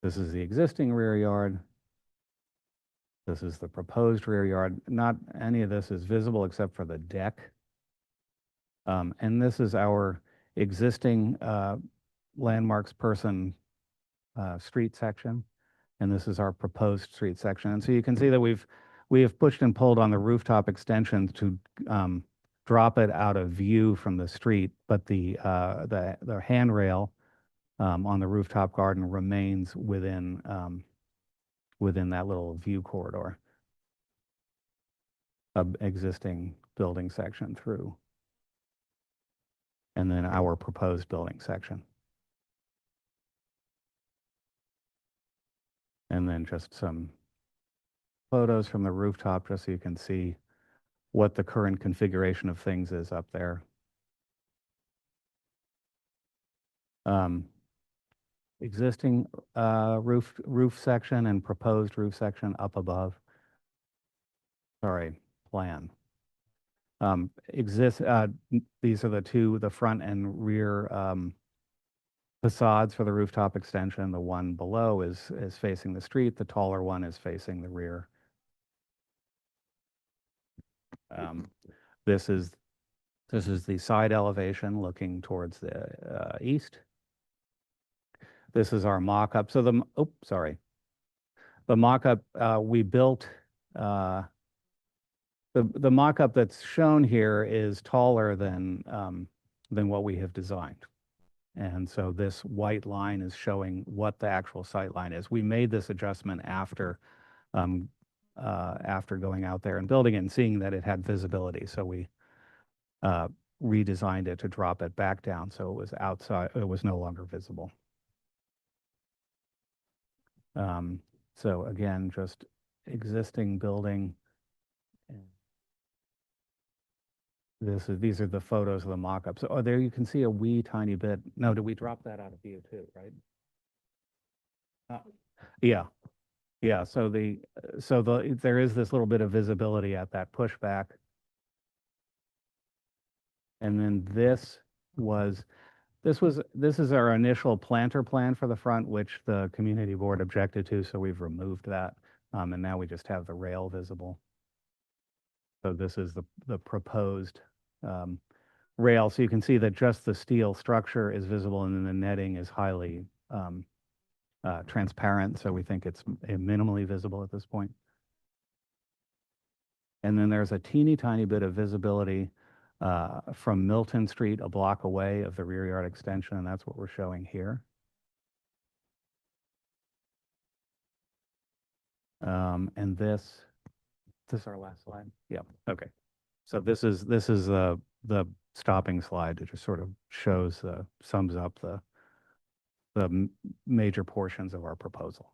This is the existing rear yard. This is the proposed rear yard. Not any of this is visible except for the deck. And this is our existing landmarks person street section. And this is our proposed street section. And so you can see that we have pushed and pulled on the rooftop extension to drop it out of view from the street, but the handrail on the rooftop garden remains within that little view corridor of existing building section through, and then our proposed building section. And then just some photos from the rooftop just so you can see what the current configuration of things is up there. Existing roof section and proposed roof section up above. Sorry, plan. These are the front and rear facades for the rooftop extension. The one below is facing the street. The taller one is facing the rear. This is the side elevation looking towards the east. This is our mock-up. So the mock-up we built. The mock-up that's shown here is taller than what we have designed. And so this white line is showing what the actual sight line is. We made this adjustment after going out there and building it and seeing that it had visibility. So we redesigned it to drop it back down so it was outside, it was no longer visible. So again, just existing building. These are the photos of the mock-ups. Oh, there you can see a wee tiny bit. No, did we drop that out of view too, right? Yeah. Yeah, so there is this little bit of visibility at that pushback. And then this is our initial planter plan for the front, which the community board objected to, so we've removed that. And now we just have the rail visible. So this is the proposed rail. So you can see that just the steel structure is visible and then the netting is highly transparent. So we think it's minimally visible at this point. And then there's a teeny tiny bit of visibility from Milton Street, a block away of the rear yard extension, and that's what we're showing here. And this is our last slide. Yeah. Okay. So this is the stopping slide. It just sort of shows sums up the major portions of our proposal.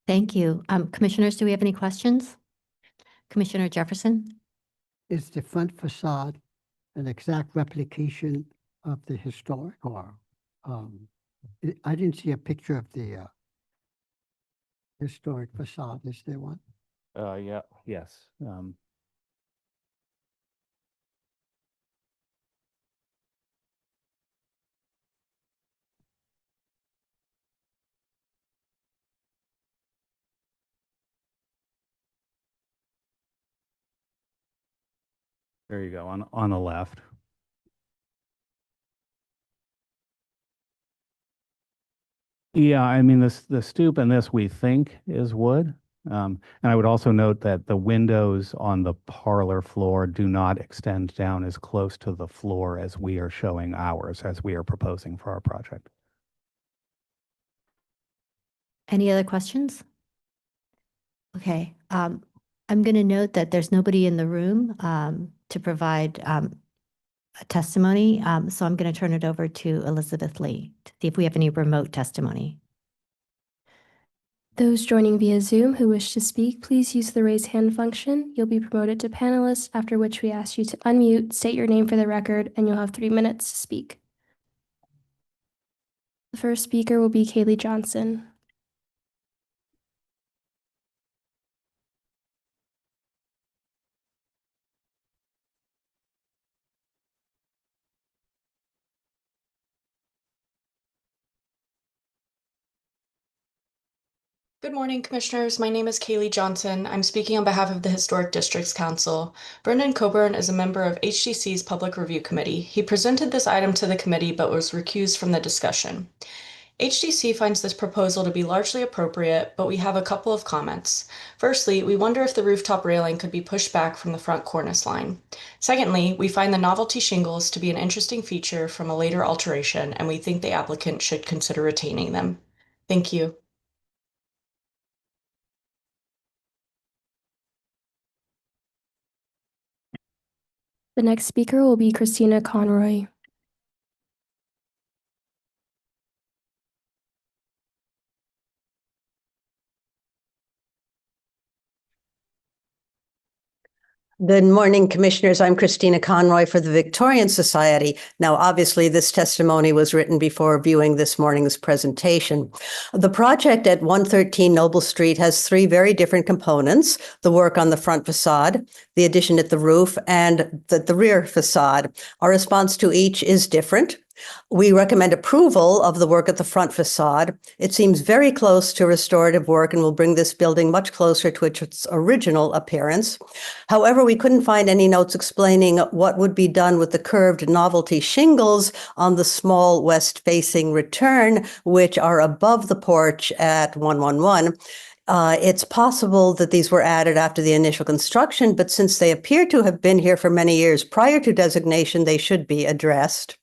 Thank you. Commissioners, do we have any questions? Commissioner Jefferson? Is the front facade an exact replication of the historic, or I didn't see a picture of the historic facade. Is there one? Yeah. Yes. There you go, on the left. Yeah, I mean, the stoop in this we think is wood. And I would also note that the windows on the parlor floor do not extend down as close to the floor as we are showing ours, as we are proposing for our project. Any other questions? Okay, I'm going to note that there's nobody in the room to provide a testimony, so I'm going to turn it over to Elizabeth Lee to see if we have any remote testimony. Those joining via Zoom who wish to speak, please use the raise hand function. You'll be promoted to panelist, after which we ask you to unmute, state your name for the record, and you'll have 3 minutes to speak. The first speaker will be Kaylee Johnson. Good morning, Commissioners. My name is Kaylee Johnson. I'm speaking on behalf of the Historic Districts Council. Brendan Coburn is a member of HDC's Public Review Committee. He presented this item to the committee but was recused from the discussion. HDC finds this proposal to be largely appropriate, but we have a couple of comments. Firstly, we wonder if the rooftop railing could be pushed back from the front cornice line. Secondly, we find the novelty shingles to be an interesting feature from a later alteration, and we think the applicant should consider retaining them. Thank you. The next speaker will be Christina Conroy. Good morning, Commissioners. I'm Christina Conroy for the Victorian Society. Now, obviously, this testimony was written before viewing this morning's presentation. The project at 113 Noble Street has 3 very different components: the work on the front facade, the addition at the roof, and the rear facade. Our response to each is different. We recommend approval of the work at the front facade. It seems very close to restorative work and will bring this building much closer to its original appearance. However, we couldn't find any notes explaining what would be done with the curved novelty shingles on the small west-facing return, which are above the porch at 111. It's possible that these were added after the initial construction, but since they appear to have been here for many years prior to designation, they should be addressed.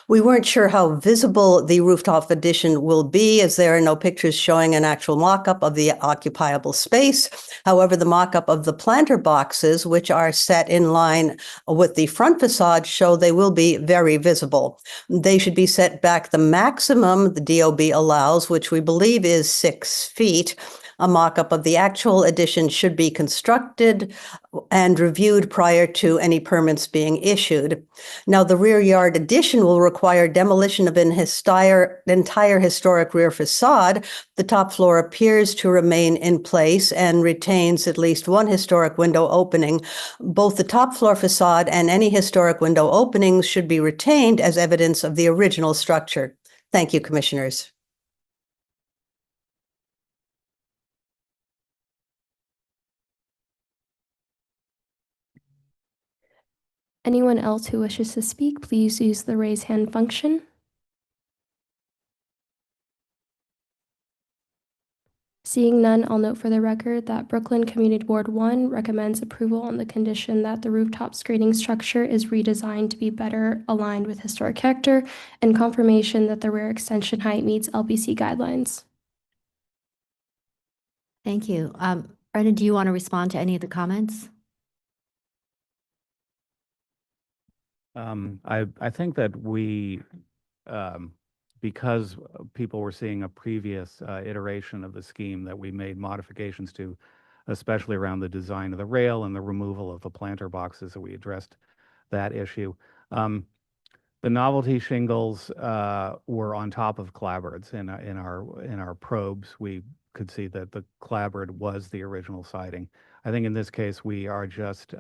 We weren't sure how visible the rooftop addition will be, as there are no pictures showing an actual mock-up of the occupiable space. However, the mock-up of the planter boxes, which are set in line with the front facade, show they will be very visible. They should be set back the maximum the DOB allows, which we believe is 6 feet. A mock-up of the actual addition should be constructed and reviewed prior to any permits being issued. Now, the rear yard addition will require demolition of an entire historic rear facade. The top floor appears to remain in place and retains at least one historic window opening. Both the top floor facade and any historic window openings should be retained as evidence of the original structure. Thank you, Commissioners. Anyone else who wishes to speak, please use the raise hand function. Seeing none, I'll note for the record that Brooklyn Community Board 1 recommends approval on the condition that the rooftop screening structure is redesigned to be better aligned with historic character, and confirmation that the rear extension height meets LPC guidelines. Thank you. Brendan, do you want to respond to any of the comments? I think that we, because people were seeing a previous iteration of the scheme, that we made modifications to, especially around the design of the rail and the removal of the planter boxes, so we addressed that issue. The novelty shingles were on top of clapboards. In our probes, we could see that the clapboard was the original siding. I think in this case, we're just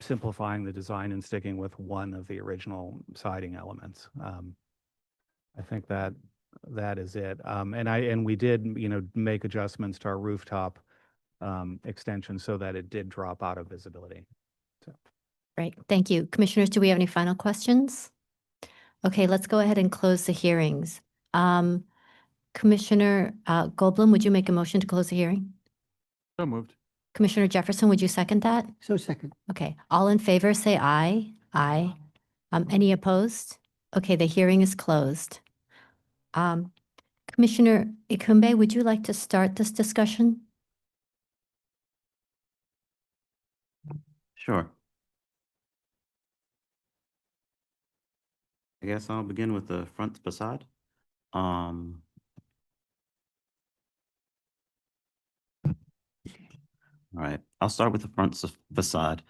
simplifying the design and sticking with one of the original siding elements. I think that is it. And we did, make adjustments to our rooftop extension so that it did drop out of visibility. So. Great, thank you. Commissioners, do we have any final questions? Okay, let's go ahead and close the hearings. Commissioner Goldblum, would you make a motion to close the hearing? So moved. Commissioner Jefferson, would you second that? So second. Okay, all in favor, say aye. Aye. Any opposed? Okay, the hearing is closed. Commissioner Ikumbe, would you like to start this discussion? Sure. I guess I'll begin with the front facade. All right, I'll start with the front facade.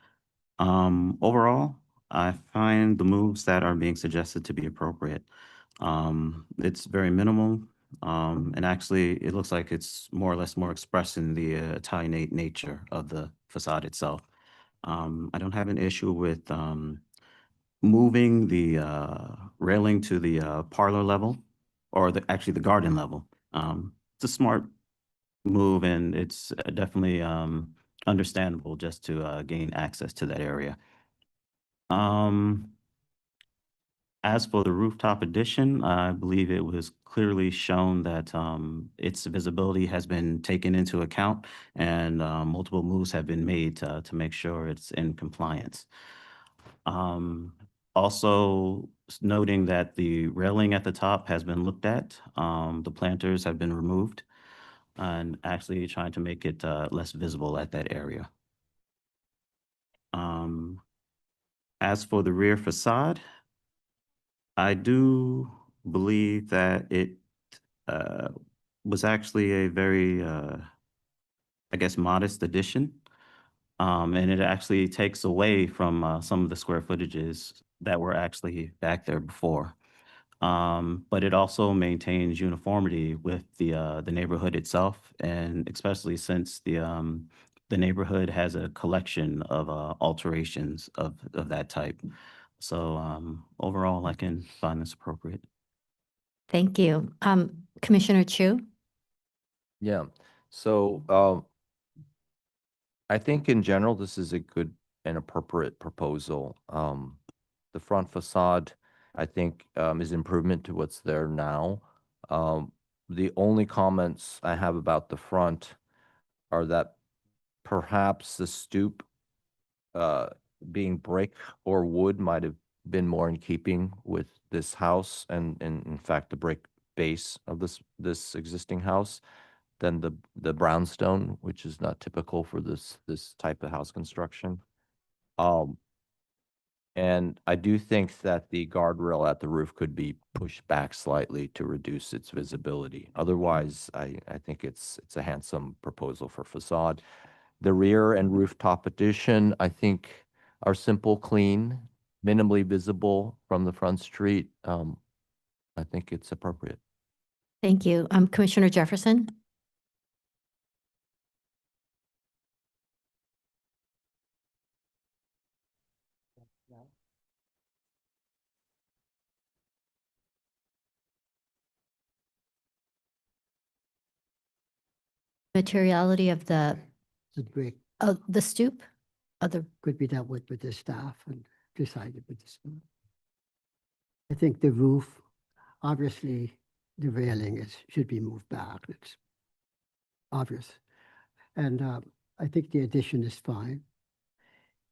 Overall, I find the moves that are being suggested to be appropriate. It's very minimal, and actually it looks like it's more or less more expressed in the Italianate nature of the facade itself. I don't have an issue with moving the railing to the parlor level, or actually the garden level. It's a smart move, and it's definitely understandable just to gain access to that area. As for the rooftop addition, I believe it was clearly shown that its visibility has been taken into account, and multiple moves have been made to make sure it's in compliance. Also noting that the railing at the top has been looked at. The planters have been removed, and actually trying to make it less visible at that area. As for the rear facade, I do believe that it was actually a very, I guess, modest addition. And it actually takes away from some of the square footages that were actually back there before. But it also maintains uniformity with the neighborhood itself, and especially since the neighborhood has a collection of alterations of that type. So overall, I can find this appropriate. Thank you. Commissioner Chu? Yeah, so I think in general, this is a good and appropriate proposal. The front facade, I think, is improvement to what's there now. The only comments I have about the front are that perhaps the stoop being brick or wood might have been more in keeping with this house and in fact the brick base of this existing house than the brownstone, which is not typical for this type of house construction. And I do think that the guardrail at the roof could be pushed back slightly to reduce its visibility. Otherwise, I think it's a handsome proposal for facade. The rear and rooftop addition, I think, are simple, clean, minimally visible from the front street. I think it's appropriate. Thank you. Commissioner Jefferson? Materiality of the brick stoop of the, could be dealt with the staff and decided with the staff. I think the roof, obviously, the railing should be moved back. It's obvious. And I think the addition is fine.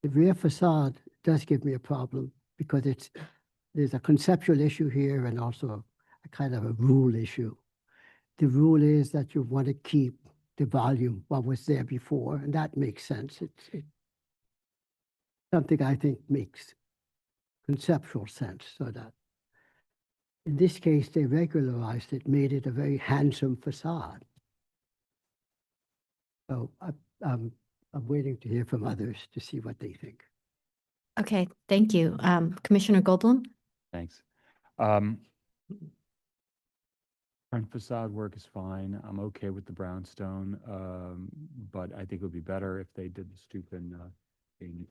The rear facade does give me a problem because there's a conceptual issue here and also a kind of a rule issue. The rule is that you want to keep the volume what was there before, and that makes sense. It's something I think makes conceptual sense, so that in this case, they regularized it, made it a very handsome facade. So I'm waiting to hear from others to see what they think. okay, thank you. Commissioner Goldblum? Thanks. Front facade work is fine. I'm okay with the brownstone, but I think it would be better if they did the stoop and being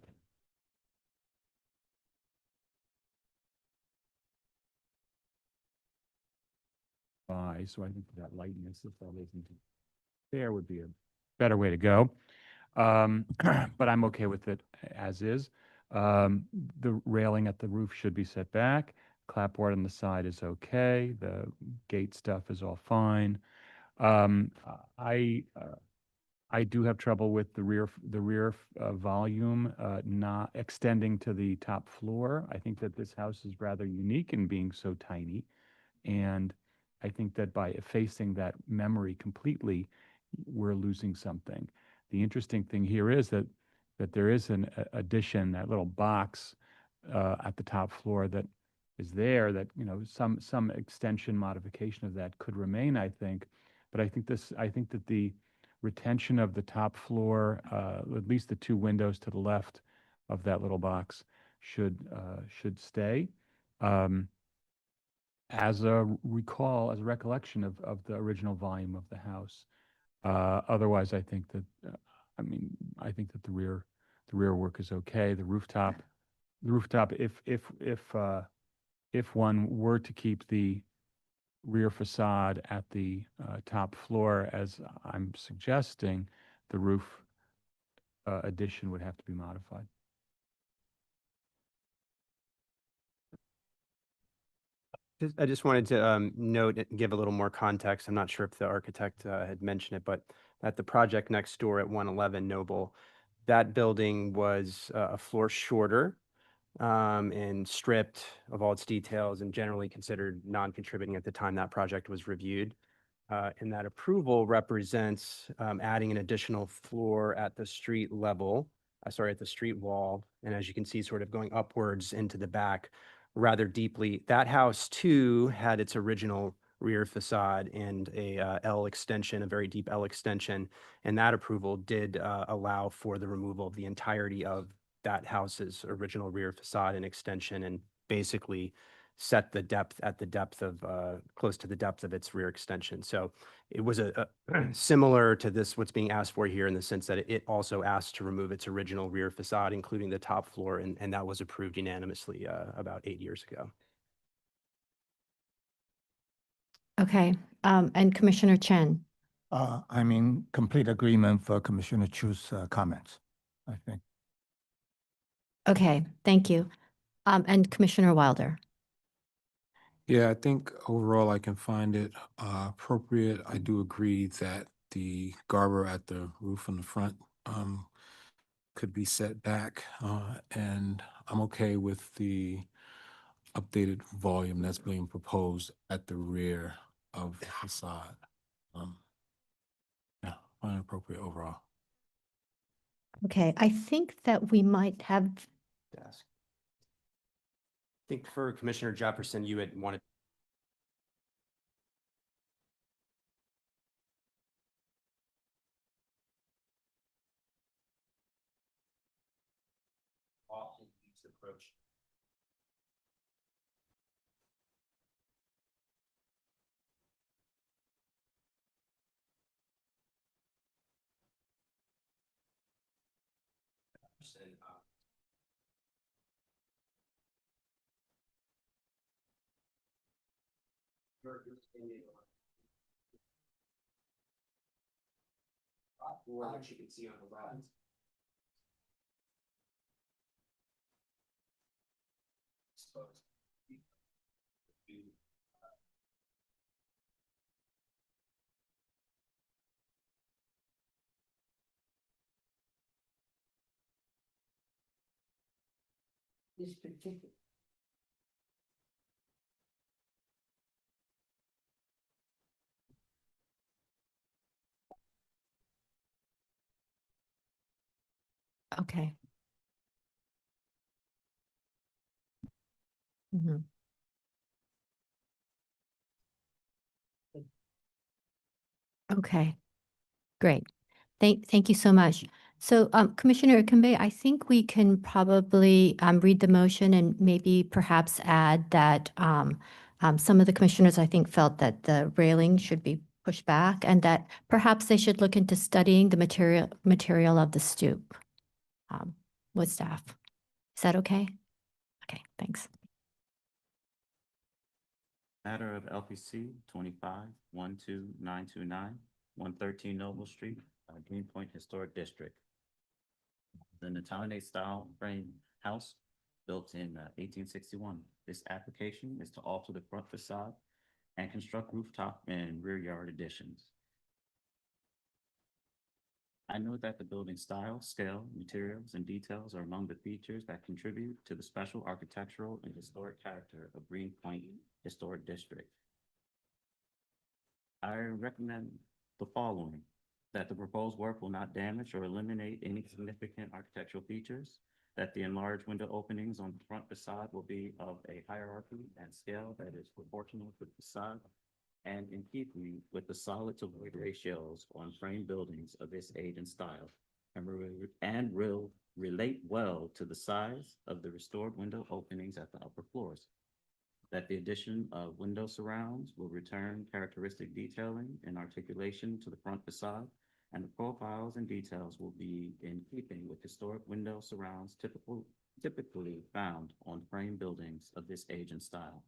by. So I think that lightness, if that isn't there, would be a better way to go. But I'm okay with it as is. The railing at the roof should be set back. Clapboard on the side is okay. The gate stuff is all fine. I do have trouble with the rear volume not extending to the top floor. I think that this house is rather unique in being so tiny, and I think that by effacing that memory completely, we're losing something. The interesting thing here is that there is an addition, that little box at the top floor that is there, that, you know, some extension modification of that could remain, I think. But I think that the retention of the top floor, at least the two windows to the left of that little box, should stay. As a recollection of the original volume of the house. Otherwise, I think that I think that the rear work is okay. The rooftop, if one were to keep the rear facade at the top floor, as I'm suggesting, the roof addition would have to be modified. I just wanted to note and give a little more context. I'm not sure if the architect had mentioned it, but at the project next door at 111 Noble, that building was a floor shorter and stripped of all its details and generally considered non-contributing at the time that project was reviewed. And that approval represents adding an additional floor at the street level, at the street wall. And as you can see, sort of going upwards into the back rather deeply. That house too had its original rear facade and a L extension, a very deep L extension. And that approval did allow for the removal of the entirety of that house's original rear facade and extension, and basically set the depth at the depth of, close to the depth of its rear extension. So it was a similar to this, what's being asked for here in the sense that it also asked to remove its original rear facade, including the top floor, and that was approved unanimously about 8 years ago. Okay, and Commissioner Chen. I'm in complete agreement for Commissioner Chu's comments, I think. Okay, thank you. And Commissioner Wilder. Yeah, I think overall I can find it appropriate. I do agree that the garber at the roof in the front could be set back, and I'm okay with the updated volume that's being proposed at the rear of the facade. Yeah, find it appropriate overall. Okay, I think that we might have, Desk. I think for Commissioner Jefferson, you had wanted. Approach. As you can see on the right. This particular. okay. Mhm. Okay, great. Thank you so much. So, Commissioner Akinbe, I think we can probably read the motion and maybe perhaps add that some of the commissioners, I think, felt that the railing should be pushed back and that perhaps they should look into studying the material of the stoop with staff. Is that okay? Okay, thanks. Matter of LPC 25-12929, 113 Noble Street, Greenpoint Historic District. The Italianate style frame house built in 1861. This application is to alter the front facade and construct rooftop and rear yard additions. I know that the building style, scale, materials, and details are among the features that contribute to the special architectural and historic character of Greenpoint Historic District. I recommend the following: that the proposed work will not damage or eliminate any significant architectural features, that the enlarged window openings on the front facade will be of a hierarchy and scale that is proportional to the facade and in keeping with the solid to void ratios on frame buildings of this age and style, and will relate well to the size of the restored window openings at the upper floors. That the addition of window surrounds will return characteristic detailing and articulation to the front facade, and the profiles and details will be in keeping with historic window surrounds typically found on frame buildings of this age and style.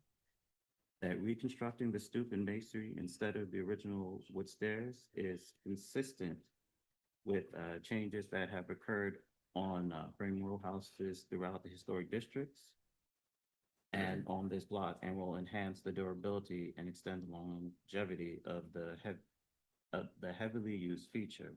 That reconstructing the stoop and masonry instead of the original wood stairs is consistent with changes that have occurred on frame row houses throughout the historic districts and on this block, and will enhance the durability and extend the longevity of the heavily used feature.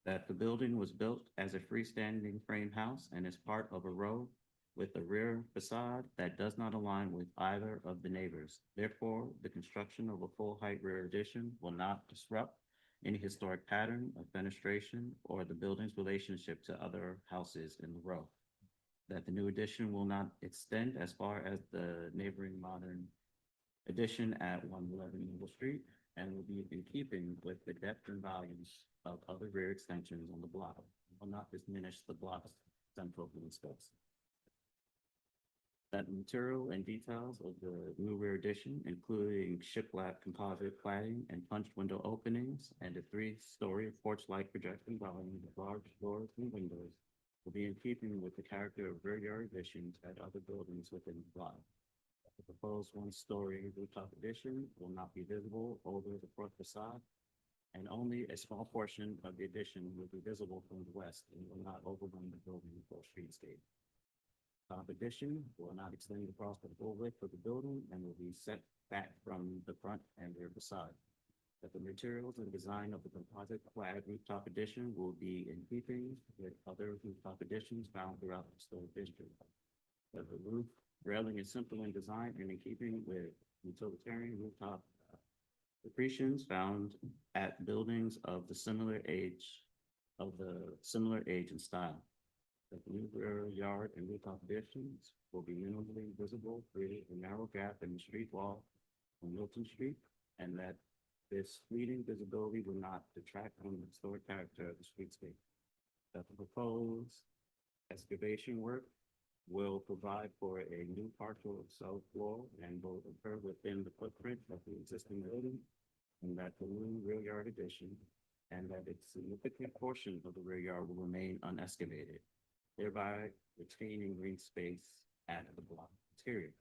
That the building was built as a freestanding frame house and is part of a row with a rear facade that does not align with either of the neighbors. Therefore, the construction of a full height rear addition will not disrupt any historic pattern of fenestration or the building's relationship to other houses in the row. That the new addition will not extend as far as the neighboring modern addition at 111 Noble Street and will be in keeping with the depth and volumes of other rear extensions on the block. Will not diminish the block's central living space. That the material and details of the new rear addition, including shiplap composite cladding and punched window openings, and a 3-story porch-like projection dwelling with large doors and windows, will be in keeping with the character of rear yard additions at other buildings within the block. The proposed 1-story rooftop addition will not be visible over the front facade, and only a small portion of the addition will be visible from the west and will not overrun the building or streetscape. Top addition will not extend across the full width of the building and will be set back from the front and rear facade. That the materials and design of the composite clad rooftop addition will be in keeping with other rooftop additions found throughout the historic district. That the roof railing is simple in design and in keeping with utilitarian rooftop accretions found at buildings of the similar age and style. That the new rear yard and rooftop additions will be minimally visible, creating a narrow gap in the street wall on Milton Street, and that this fleeting visibility will not detract from the historic character of the streetscape. That the proposed excavation work will provide for a new partial south floor and will occur within the footprint of the existing building, and that the new rear yard addition and that its significant portion of the rear yard will remain unexcavated, thereby retaining green space at the block interior.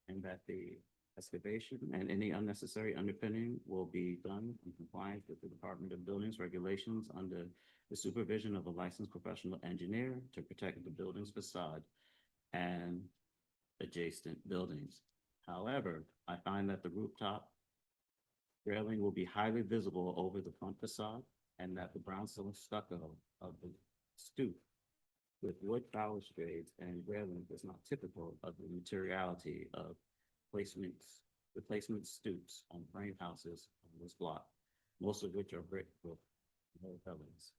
And that the excavation and any unnecessary underpinning will be done in compliance with the Department of Buildings regulations under the supervision of a licensed professional engineer to protect the building's facade and adjacent buildings. However, I find that the rooftop railing will be highly visible over the front facade, and that the brownstone stucco of the stoop with wood balustrades and railing is not typical of the materiality of replacement stoops on frame houses on this block, most of which are brick with no railings.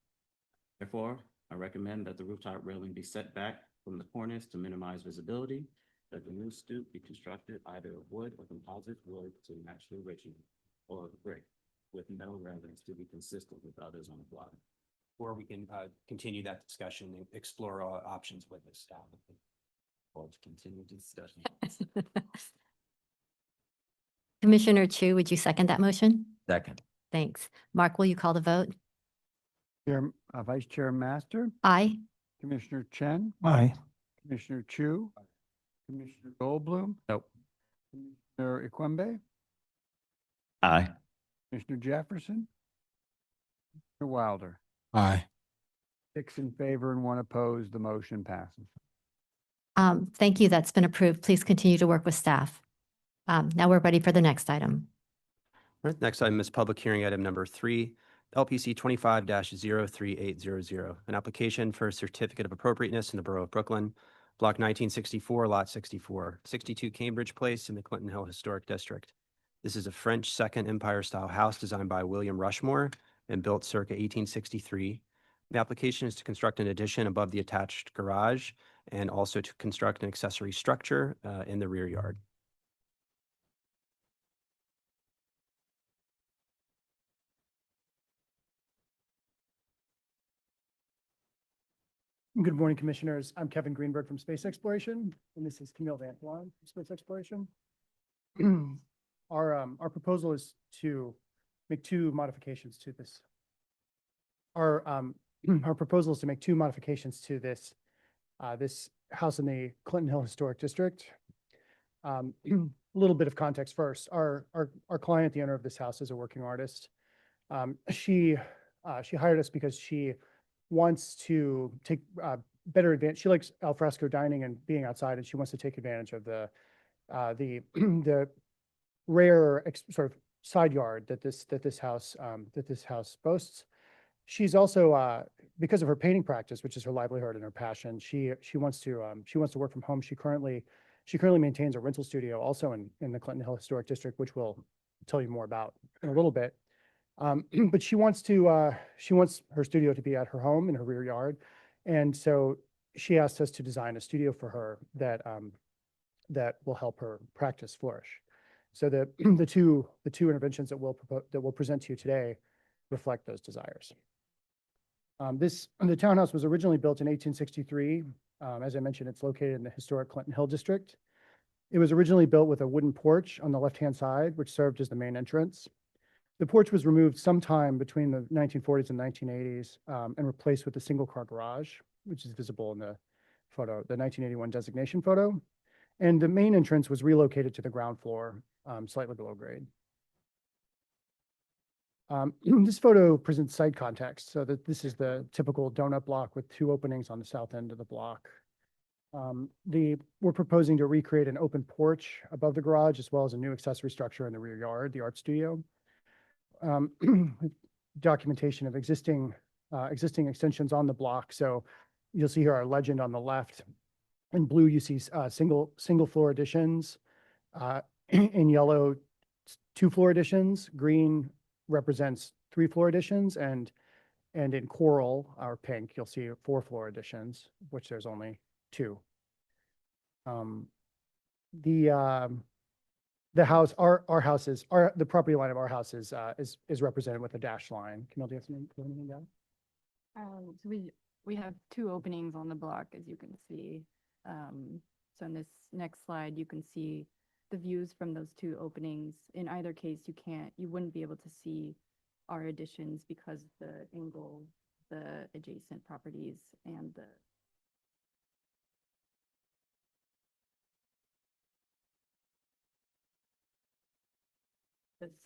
Therefore, I recommend that the rooftop railing be set back from the cornice to minimize visibility, that the new stoop be constructed either of wood or composite wood to match the original, or brick with no railings to be consistent with others on the block. Or we can continue that discussion and explore all options with this staff. Or to continue the discussion. Commissioner Chu, would you second that motion? Second. Thanks. Mark, will you call the vote? Vice Chair Master, Aye. Commissioner Chen, Aye. Commissioner Chu, Commissioner Goldblum, Nope. Commissioner Ikwembe, Aye. Commissioner Jefferson, Commissioner Wilder. Aye. 6 in favor and 1 opposed. The motion passes. Thank you. That's been approved. Please continue to work with staff. Now we're ready for the next item. All right, next item is public hearing item number 3, LPC 25-03800, an application for a certificate of appropriateness in the Borough of Brooklyn, Block 1964, Lot 64, 62 Cambridge Place in the Clinton Hill Historic District. This is a French Second Empire-style house designed by William Rushmore and built circa 1863. The application is to construct an addition above the attached garage and also to construct an accessory structure in the rear yard. Good morning, Commissioners. I'm Kevin Greenberg from Space Exploration, and this is Camille Van Duan from Space Exploration. Our proposal is to make 2 modifications to this. Our proposal is to make 2 modifications to this this house in the Clinton Hill Historic District. A little bit of context first. Our client, the owner of this house, is a working artist. She hired us because she wants to take better advantage. She likes al fresco dining and being outside, and she wants to take advantage of the rare sort of side yard that this house boasts. She's also because of her painting practice, which is her livelihood and her passion. She wants to work from home. She currently maintains a rental studio also in the Clinton Hill Historic District, which we'll tell you more about in a little bit. But she wants her studio to be at her home in her rear yard. And so she asked us to design a studio for her that will help her practice flourish. So the two interventions that we'll present to you today reflect those desires. The townhouse was originally built in 1863 As I mentioned, it's located in the historic Clinton Hill District. It was originally built with a wooden porch on the left-hand side, which served as the main entrance. The porch was removed sometime between the 1940s and 1980s and replaced with a single-car garage, which is visible in the photo, the 1981 designation photo. And the main entrance was relocated to the ground floor, slightly below grade. This photo presents site context, so that this is the typical donut block with two openings on the south end of the block. We're proposing to recreate an open porch above the garage, as well as a new accessory structure in the rear yard, the art studio. Documentation of existing extensions on the block. So you'll see here our legend on the left. In blue, you see single floor additions. In yellow, 2-floor additions. Green represents 3-floor additions, and in coral or pink, you'll see 4-floor additions, which there's only 2. The house, our house is, the property line of our house is represented with a dashed line. Camille, do you have anything down? So we have 2 openings on the block, as you can see. So in this next slide, you can see the views from those 2 openings. In either case, you wouldn't be able to see our additions because the angle, the adjacent properties, and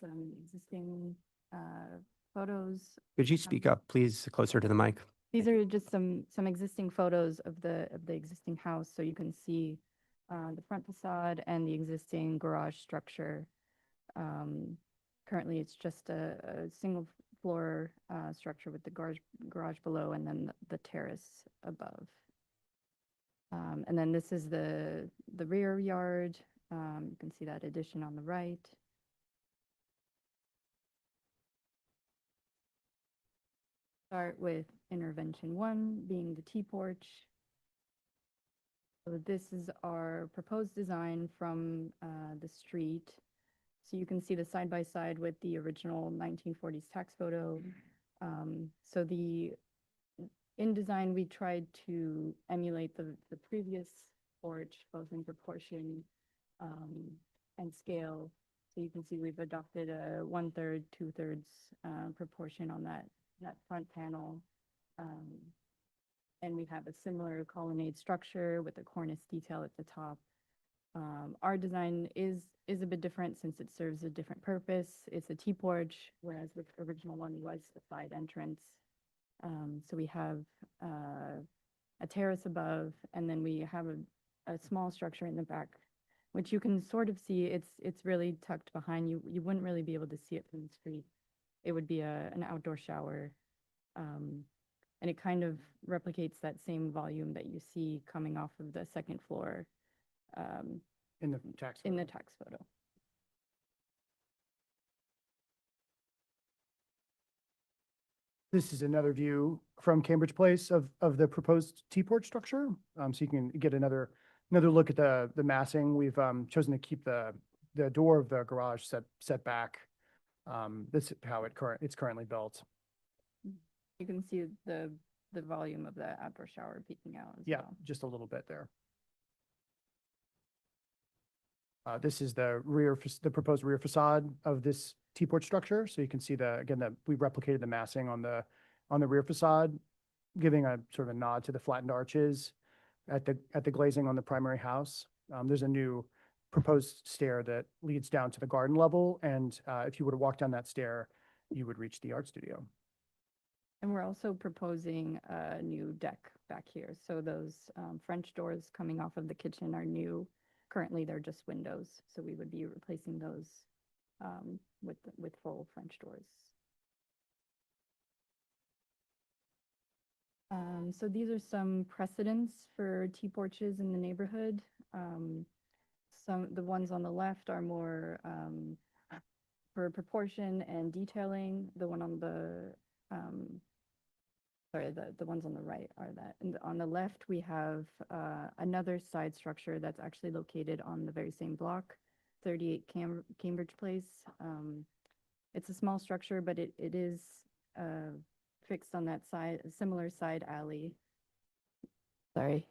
some existing photos. Could you speak up, please, closer to the mic? These are just some existing photos of the existing house, so you can see the front facade and the existing garage structure. Currently, it's just a single floor structure with the garage below, and then the terrace above. And then this is the rear yard. You can see that addition on the right. Start with intervention 1 being the T-porch. So this is our proposed design from the street. So you can see the side-by-side with the original 1940s tax photo. So in design, we tried to emulate the previous porch, both in proportion and scale. So you can see we've adopted a 1/3, 2/3 proportion on that front panel. And we have a similar colonnade structure with a cornice detail at the top. Our design is a bit different since it serves a different purpose. It's a T-porch, whereas the original one was a side entrance. So we have a terrace above, and then we have a small structure in the back, which you can sort of see. It's really tucked behind you. You wouldn't really be able to see it from the street. It would be an outdoor shower. And it kind of replicates that same volume that you see coming off of the second floor In the tax photo. This is another view from Cambridge Place of the proposed T-porch structure. So you can get another look at the massing. We've chosen to keep the door of the garage set back. This is how it's currently built. You can see the volume of the outdoor shower peeking out as Yeah, well. just a little bit there. This is the proposed rear facade of this T-porch structure. So you can see we've replicated the massing on the rear facade, giving a sort of a nod to the flattened arches at the glazing on the primary house. There's a new proposed stair that leads down to the garden level, and if you were to walk down that stair, you would reach the art studio. And we're also proposing a new deck back here. So those French doors coming off of the kitchen are new. Currently, they're just windows. So we would be replacing those with full French doors. So these are some precedents for T-porches in the neighborhood. The ones on the left are more for proportion and detailing. The one on the the ones on the right are that. And on the left, we have another side structure that's actually located on the very same block, 38 Cambridge Place. It's a small structure, but it is fixed on that side, a similar side alley. Sorry.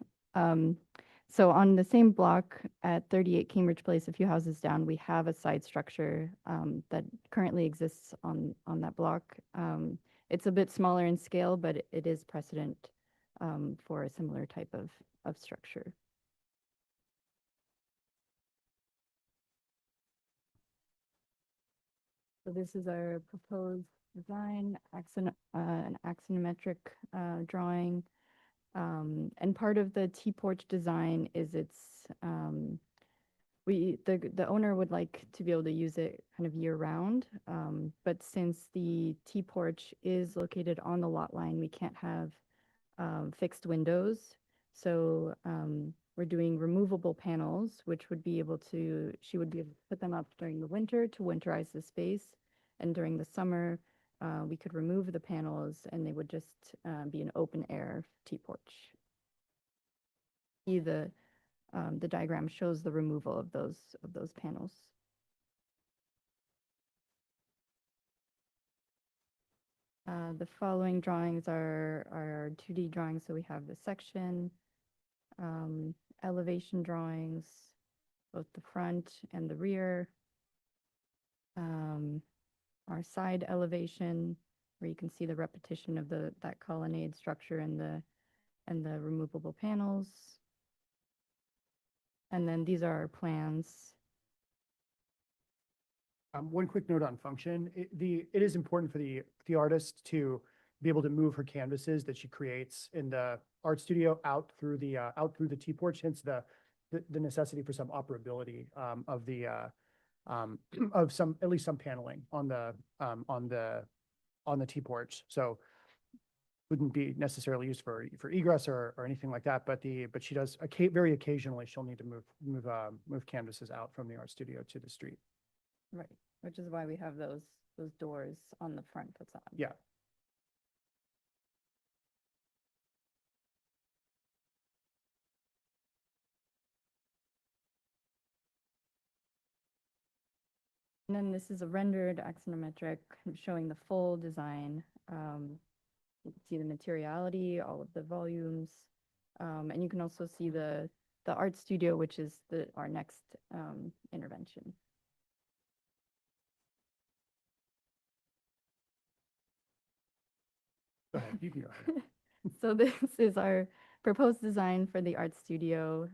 So on the same block at 38 Cambridge Place, a few houses down, we have a side structure that currently exists on that block. It's a bit smaller in scale, but it is precedent for a similar type of structure. So this is our proposed design, an axonometric drawing. And part of the T-porch design is the owner would like to be able to use it kind of year round. But since the T-porch is located on the lot line, we can't have fixed windows. So we're doing removable panels, which would be able to, she would be able to put them up during the winter to winterize the space. And during the summer, we could remove the panels and they would just be an open air T-porch. The diagram shows the removal of those panels. The following drawings are our 2D drawings. So we have the section, elevation drawings, both the front and the rear, our side elevation, where you can see the repetition of that colonnade structure and the removable panels. And then these are our plans. One quick note on function. It is important for the artist to be able to move her canvases that she creates in the art studio out through the T-porch, hence the necessity for some operability of some, at least some paneling on the T-porch. So wouldn't be necessarily used for egress or anything like that, but she does very occasionally she'll need to move canvases out from the art studio to the street. Right, which is why we have those doors on the front facade. Yeah. And then this is a rendered axonometric showing the full design. You can see the materiality, all of the volumes, and you can also see the art studio, which is our next intervention. Go ahead, you can go ahead. So this is our proposed design for the art studio.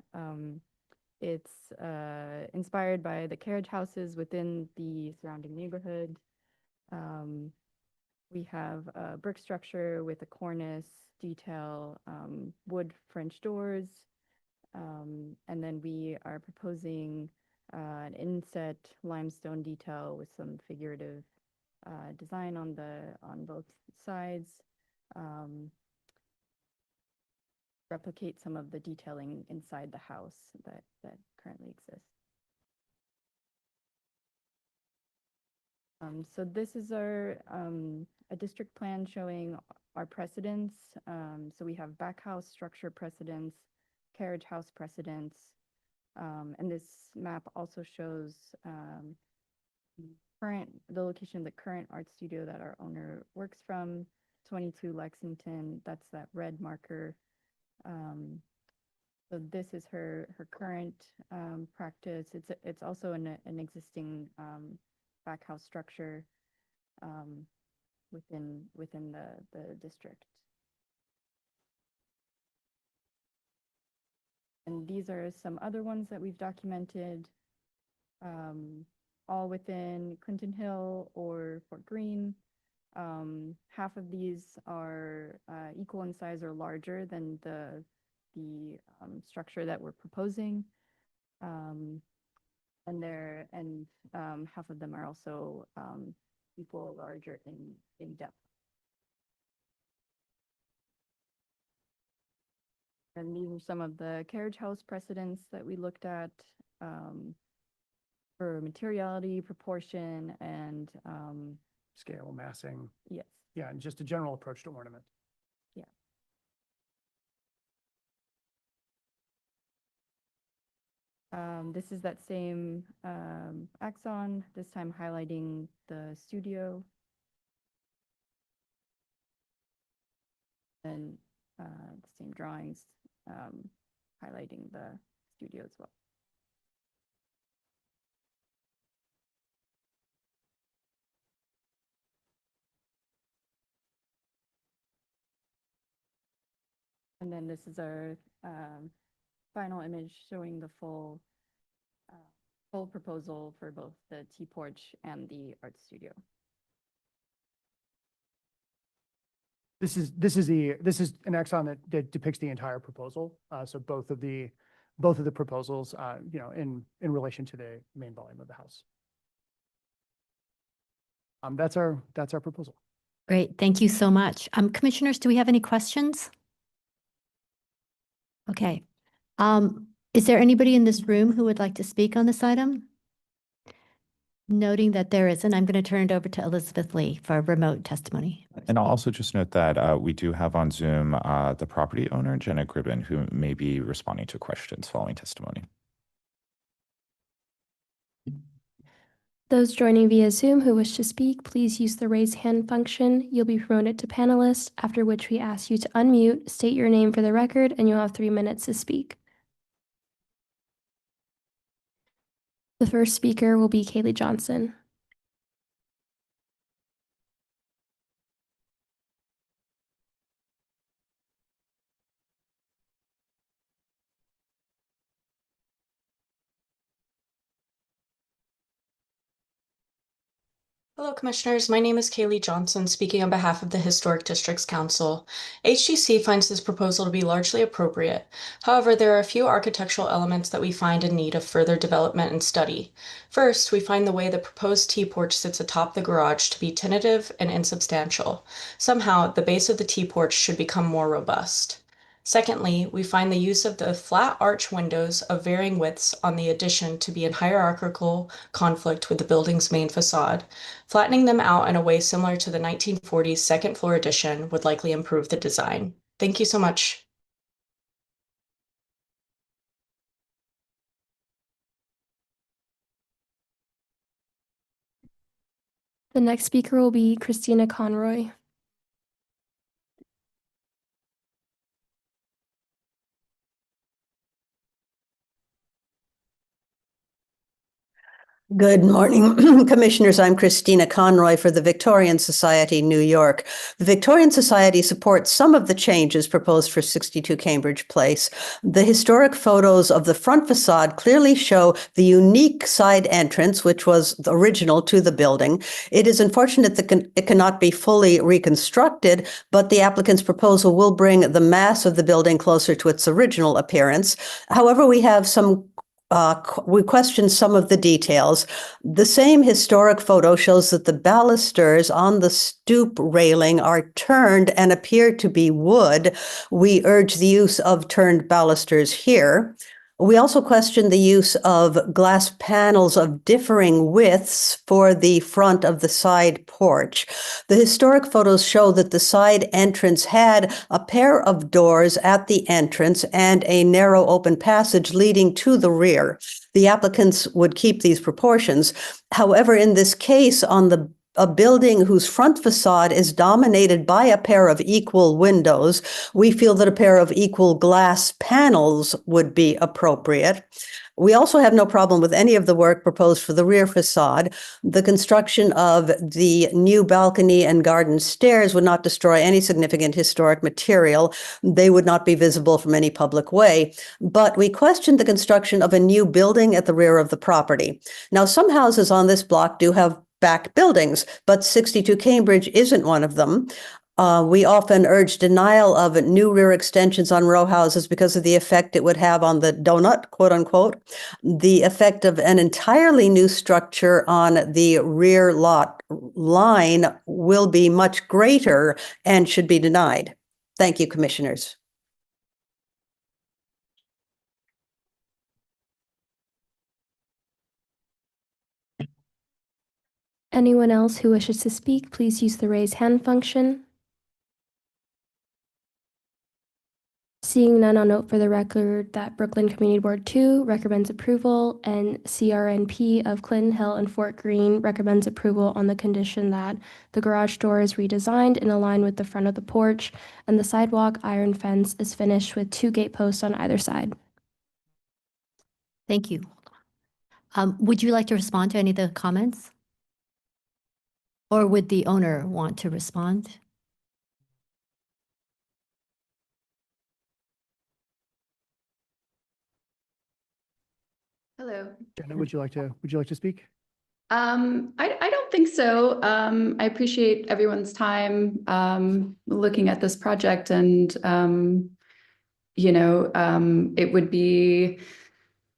It's inspired by the carriage houses within the surrounding neighborhood. We have a brick structure with a cornice, detail, wood French doors. And then we are proposing an inset limestone detail with some figurative design on both sides. Replicate some of the detailing inside the house that currently exists. So this is a district plan showing our precedents. So we have back house structure precedents, carriage house precedents, and this map also shows the location of the current art studio that our owner works from, 22 Lexington. That's that red marker. So this is her current practice. It's also an existing back house structure within the district. And these are some other ones that we've documented, all within Clinton Hill or Fort Greene. Half of these are equal in size or larger than the structure that we're proposing. And half of them are also equal or larger in depth. And these are some of the carriage house precedents that we looked at for materiality, proportion, and Scale, massing. yes. Yeah, and just a general approach to ornament. Yeah. This is that same axon, this time highlighting the studio. And the same drawings highlighting the studio as well. And then this is our final image showing the full proposal for both the T-porch and the art studio. This is an Exxon that depicts the entire proposal. So both of the proposals, in relation to the main volume of the house. That's our proposal. Great, thank you so much. Commissioners, do we have any questions? Okay. Is there anybody in this room who would like to speak on this item? Noting that there isn't, I'm going to turn it over to Elizabeth Lee for remote testimony. And I'll also just note that we do have on Zoom the property owner, Jenna Gribben, who may be responding to questions following testimony. Those joining via Zoom who wish to speak, please use the raise hand function. You'll be promoted to panelist, after which we ask you to unmute, state your name for the record, and you'll have 3 minutes to speak. The first speaker will be Kaylee Johnson. Hello, Commissioners. My name is Kaylee Johnson, speaking on behalf of the Historic Districts Council. HGC finds this proposal to be largely appropriate. However, there are a few architectural elements that we find in need of further development and study. First, we find the way the proposed T-porch sits atop the garage to be tentative and insubstantial. Somehow, the base of the T-porch should become more robust. Secondly, we find the use of the flat arch windows of varying widths on the addition to be in hierarchical conflict with the building's main facade. Flattening them out in a way similar to the 1940s second floor addition would likely improve the design. Thank you so much. The next speaker will be Christina Conroy. Good morning, Commissioners. I'm Christina Conroy for the Victorian Society, New York. The Victorian Society supports some of the changes proposed for 62 Cambridge Place. The historic photos of the front facade clearly show the unique side entrance, which was original to the building. It is unfortunate that it cannot be fully reconstructed, but the applicant's proposal will bring the mass of the building closer to its original appearance. However, we question some of the details. The same historic photo shows that the balusters on the stoop railing are turned and appear to be wood. We urge the use of turned balusters here. We also question the use of glass panels of differing widths for the front of the side porch. The historic photos show that the side entrance had a pair of doors at the entrance and a narrow open passage leading to the rear. The applicants would keep these proportions. However, in this case, on a building whose front facade is dominated by a pair of equal windows, we feel that a pair of equal glass panels would be appropriate. We also have no problem with any of the work proposed for the rear facade. The construction of the new balcony and garden stairs would not destroy any significant historic material. They would not be visible from any public way. But we question the construction of a new building at the rear of the property. Now, some houses on this block do have back buildings, but 62 Cambridge isn't one of them. We often urge denial of new rear extensions on row houses because of the effect it would have on the donut, quote unquote. The effect of an entirely new structure on the rear lot line will be much greater and should be denied. Thank you, Commissioners. Anyone else who wishes to speak, please use the raise hand function. Seeing none, I'll note for the record that Brooklyn Community Board 2 recommends approval and CRNP of Clinton Hill and Fort Greene recommends approval on the condition that the garage door is redesigned in line with the front of the porch and the sidewalk iron fence is finished with 2 gate posts on either side. Thank you. Would you like to respond to any of the comments? Or would the owner want to respond? Hello. Jenna, would you like to speak? I don't think so. I appreciate everyone's time looking at this project, and it would be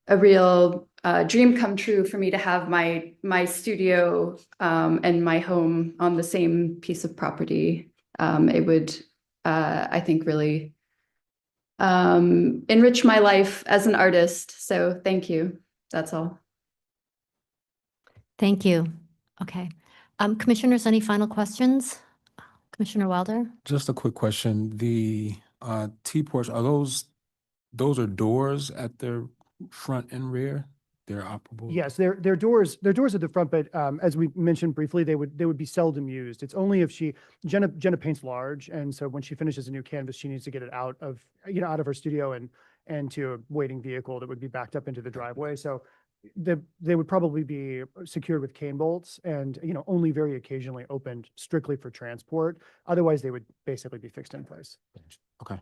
a real dream come true for me to have my studio and my home on the same piece of property. It would, I think, really enrich my life as an artist. So thank you. That's all. Thank you. Okay. Commissioners, any final questions? Commissioner Wilder? Just a quick question. The T-porch, those are doors at their front and rear? They're operable? Yes, they're doors at the front, but as we mentioned briefly, they would be seldom used. It's only if Jenna paints large, and so when she finishes a new canvas, she needs to get it out of her studio and to a waiting vehicle that would be backed up into the driveway. So they would probably be secured with cane bolts and only very occasionally opened strictly for transport. Otherwise, they would basically be fixed in place. Okay.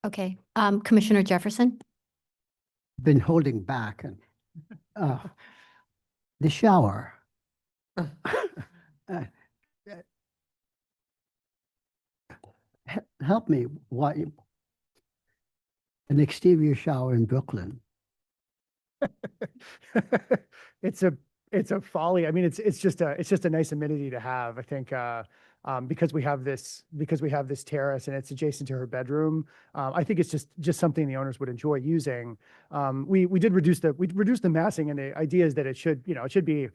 Okay. Commissioner Jefferson? Been holding back and the shower. Help me, why an exterior shower in Brooklyn? It's a folly. I mean, it's just a nice amenity to have. I think because we have this terrace and it's adjacent to her bedroom. I think it's just something the owners would enjoy using. We did reduce the massing, and the idea is that it should be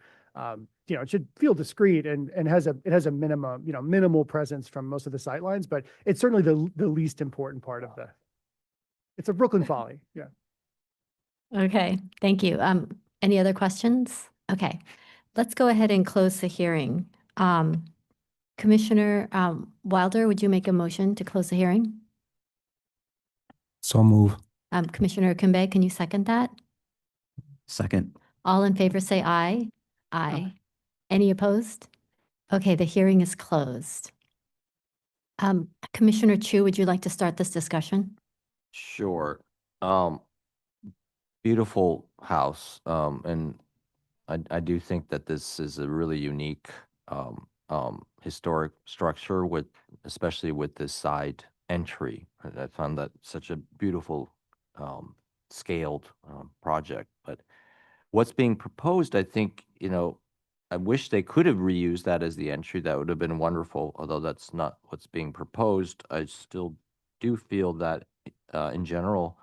it should feel discreet and it has a minimal presence from most of the sight lines, but it's certainly the least important part of it's a Brooklyn folly. Yeah. Okay, thank you. Any other questions? Okay, let's go ahead and close the hearing. Commissioner Wilder, would you make a motion to close the hearing? So move. Commissioner Kimbe, can you second that? Second. All in favor say aye. Aye. Any opposed? Okay, the hearing is closed. Commissioner Chu, would you like to start this discussion? Sure. Beautiful house. And I do think that this is a really unique historic structure especially with this side entry. I found that such a beautiful scaled project. But what's being proposed, I think, I wish they could have reused that as the entry. That would have been wonderful, although that's not what's being proposed. I still do feel that in general,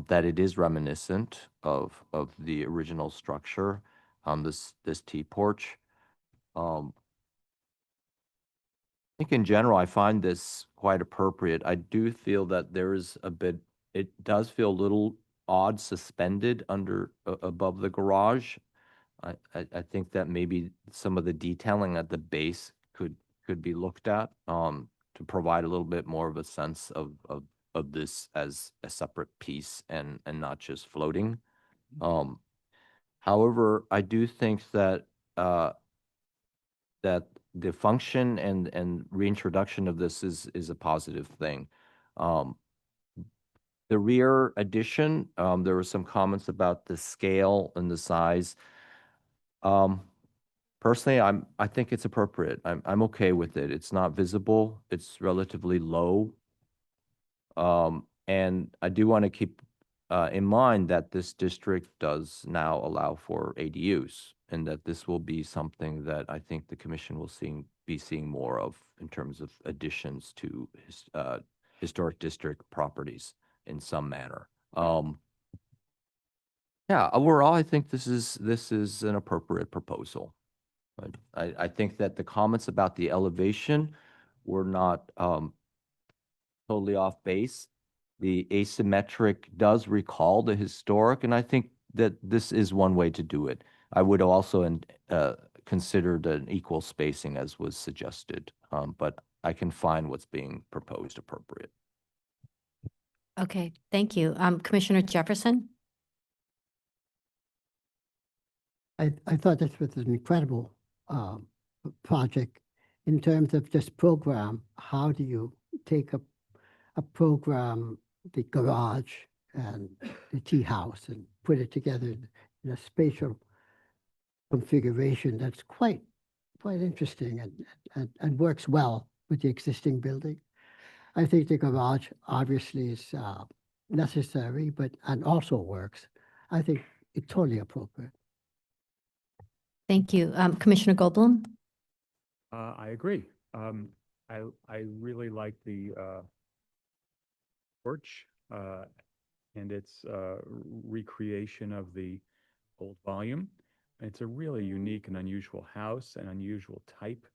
that it is reminiscent of the original structure, this T-porch. I think in general, I find this quite appropriate. I do feel that it does feel a little odd suspended above the garage. I think that maybe some of the detailing at the base could be looked at to provide a little bit more of a sense of this as a separate piece and not just floating. However, I do think that that the function and reintroduction of this is a positive thing. The rear addition, there were some comments about the scale and the size. Personally, I think it's appropriate. I'm okay with it. It's not visible. It's relatively low. And I do want to keep in mind that this district does now allow for ADUs, and that this will be something that I think the commission will be seeing more of in terms of additions to historic district properties in some manner. Yeah, overall, I think this is an appropriate proposal. But I think that the comments about the elevation were not totally off base. The asymmetric does recall the historic, and I think that this is one way to do it. I would also consider an equal spacing as was suggested, but I can find what's being proposed appropriate. Okay, thank you. Commissioner Jefferson? I thought this was an incredible project in terms of just program. How do you take a program, the garage and the tea house, and put it together in a spatial configuration that's quite interesting and works well with the existing building. I think the garage obviously is necessary, and also works. I think it's totally appropriate. Thank you. Commissioner Goldblum? I agree. I really like the porch and its recreation of the old volume. It's a really unique and unusual house, an unusual type.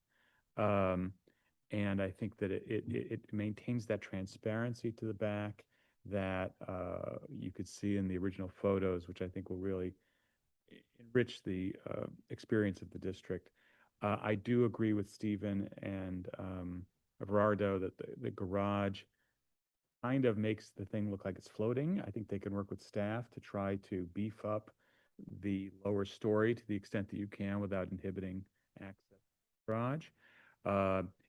And I think that it maintains that transparency to the back that you could see in the original photos, which I think will really enrich the experience of the district. I do agree with Stephen and Everardo that the garage kind of makes the thing look like it's floating. I think they can work with staff to try to beef up the lower story to the extent that you can without inhibiting access to the garage.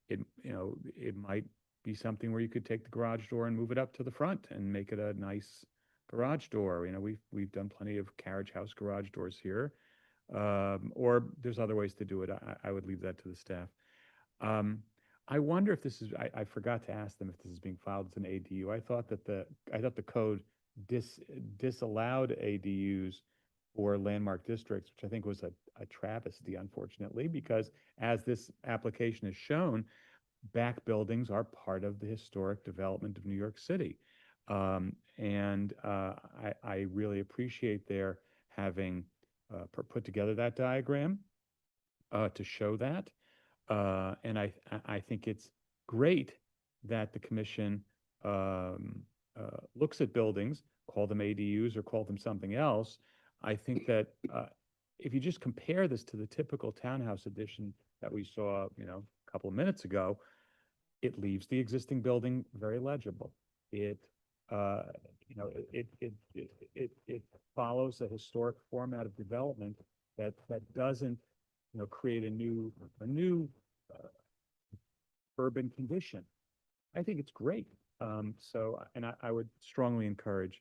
It might be something where you could take the garage door and move it up to the front and make it a nice garage door. We've done plenty of carriage house garage doors here, or there's other ways to do it. I would leave that to the staff. I wonder if this is. I forgot to ask them if this is being filed as an ADU. I thought the code disallowed ADUs for landmark districts, which I think was a travesty, unfortunately, because as this application has shown, back buildings are part of the historic development of New York City. And I really appreciate their having put together that diagram to show that. And I think it's great that the commission looks at buildings, call them ADUs or call them something else. I think that if you just compare this to the typical townhouse addition that we saw, a couple of minutes ago, it leaves the existing building very legible. It follows a historic format of development that doesn't, create a new urban condition. I think it's great. And I would strongly encourage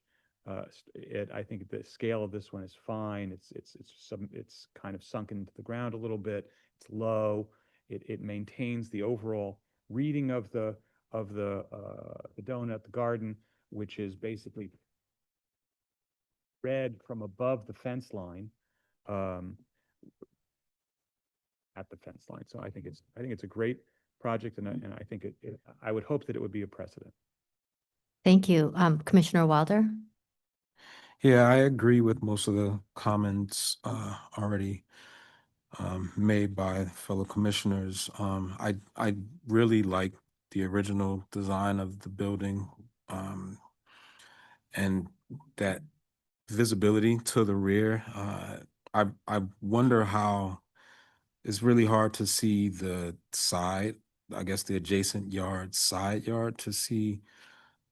it. I think the scale of this one is fine. It's kind of sunken into the ground a little bit. It's low. It maintains the overall reading of the donut, the garden, which is basically read from above the fence line, at the fence line. So I think it's a great project, and I think I would hope that it would be a precedent. Thank you. Commissioner Wilder? Yeah, I agree with most of the comments already made by fellow commissioners. I really like the original design of the building, and that visibility to the rear. I wonder how it's really hard to see the side, I guess the adjacent yard, side yard, to see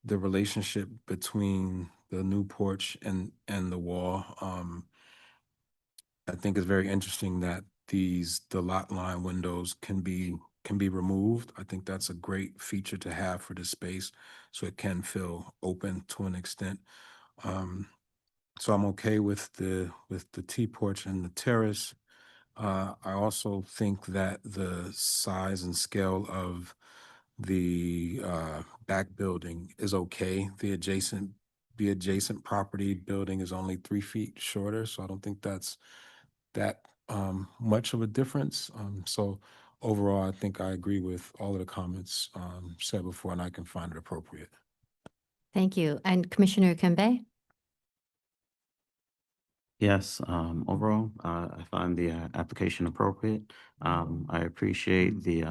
the relationship between the new porch and the wall. I think it's very interesting that the lot line windows can be removed. I think that's a great feature to have for the space, so it can feel open to an extent. So I'm okay with the T porch and the terrace. I also think that the size and scale of the back building is okay. The adjacent property building is only 3 feet shorter, so I don't think that's that much of a difference. So overall, I think I agree with all of the comments said before, and I can find it appropriate. Thank you. And Commissioner Kembe? Yes, overall, I find the application appropriate. I appreciate the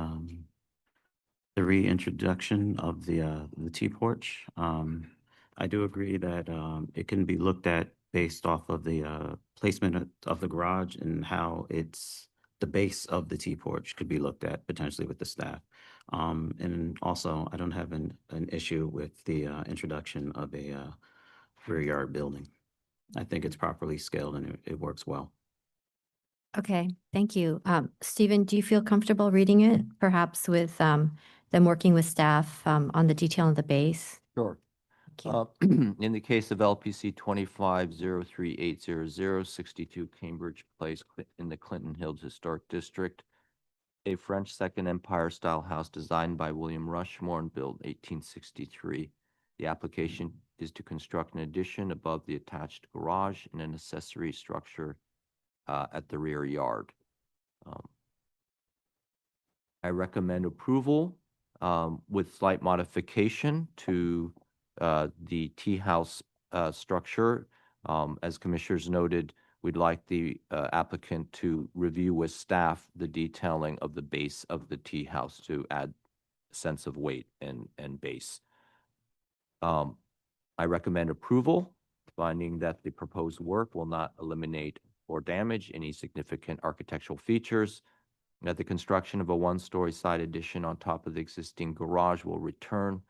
reintroduction of the T porch. I do agree that it can be looked at based off of the placement of the garage and how the base of the T porch could be looked at potentially with the staff. And also, I don't have an issue with the introduction of a rear yard building. I think it's properly scaled and it works well. Okay, thank you. Stephen, do you feel comfortable reading it, perhaps with them working with staff on the detail of the base? Sure. In the case of LPC 25038000, 62 Cambridge Place in the Clinton Hills Historic District, a French Second Empire style house designed by William Rushmore and built 1863. The application is to construct an addition above the attached garage and an accessory structure at the rear yard. I recommend approval with slight modification to the tea house structure. As commissioners noted, we'd like the applicant to review with staff the detailing of the base of the tea house to add a sense of weight and base. I recommend approval, finding that the proposed work will not eliminate or damage any significant architectural features, that the construction of a one-story side addition on top of the existing garage will return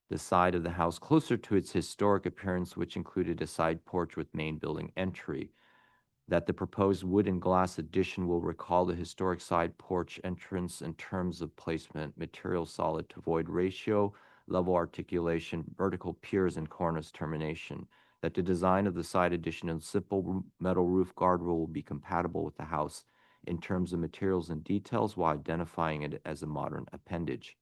the side of the house closer to its historic appearance, which included a side porch with main building entry, that the proposed wood and glass addition will recall the historic side porch entrance in terms of placement, material solid to void ratio, level articulation, vertical piers, and cornice termination, that the design of the side addition and simple metal roof guardrail will be compatible with the house in terms of materials and details while identifying it as a modern appendage.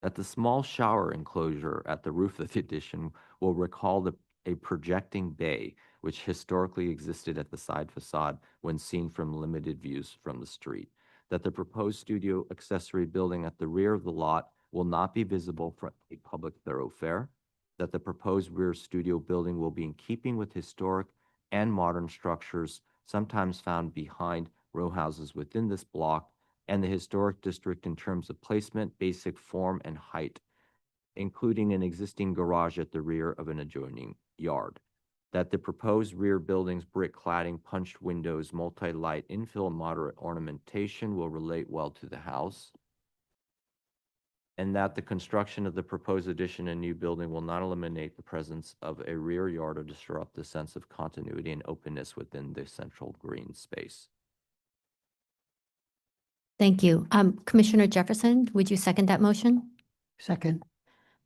That the small shower enclosure at the roof of the addition will recall a projecting bay, which historically existed at the side facade when seen from limited views from the street. That the proposed studio accessory building at the rear of the lot will not be visible from a public thoroughfare. That the proposed rear studio building will be in keeping with historic and modern structures sometimes found behind row houses within this block and the historic district in terms of placement, basic form, and height, including an existing garage at the rear of an adjoining yard. That the proposed rear building's brick cladding, punched windows, multi-light infill, and moderate ornamentation will relate well to the house. And that the construction of the proposed addition and new building will not eliminate the presence of a rear yard or disrupt the sense of continuity and openness within the central green space. Thank you. Commissioner Jefferson, would you second that motion? Second.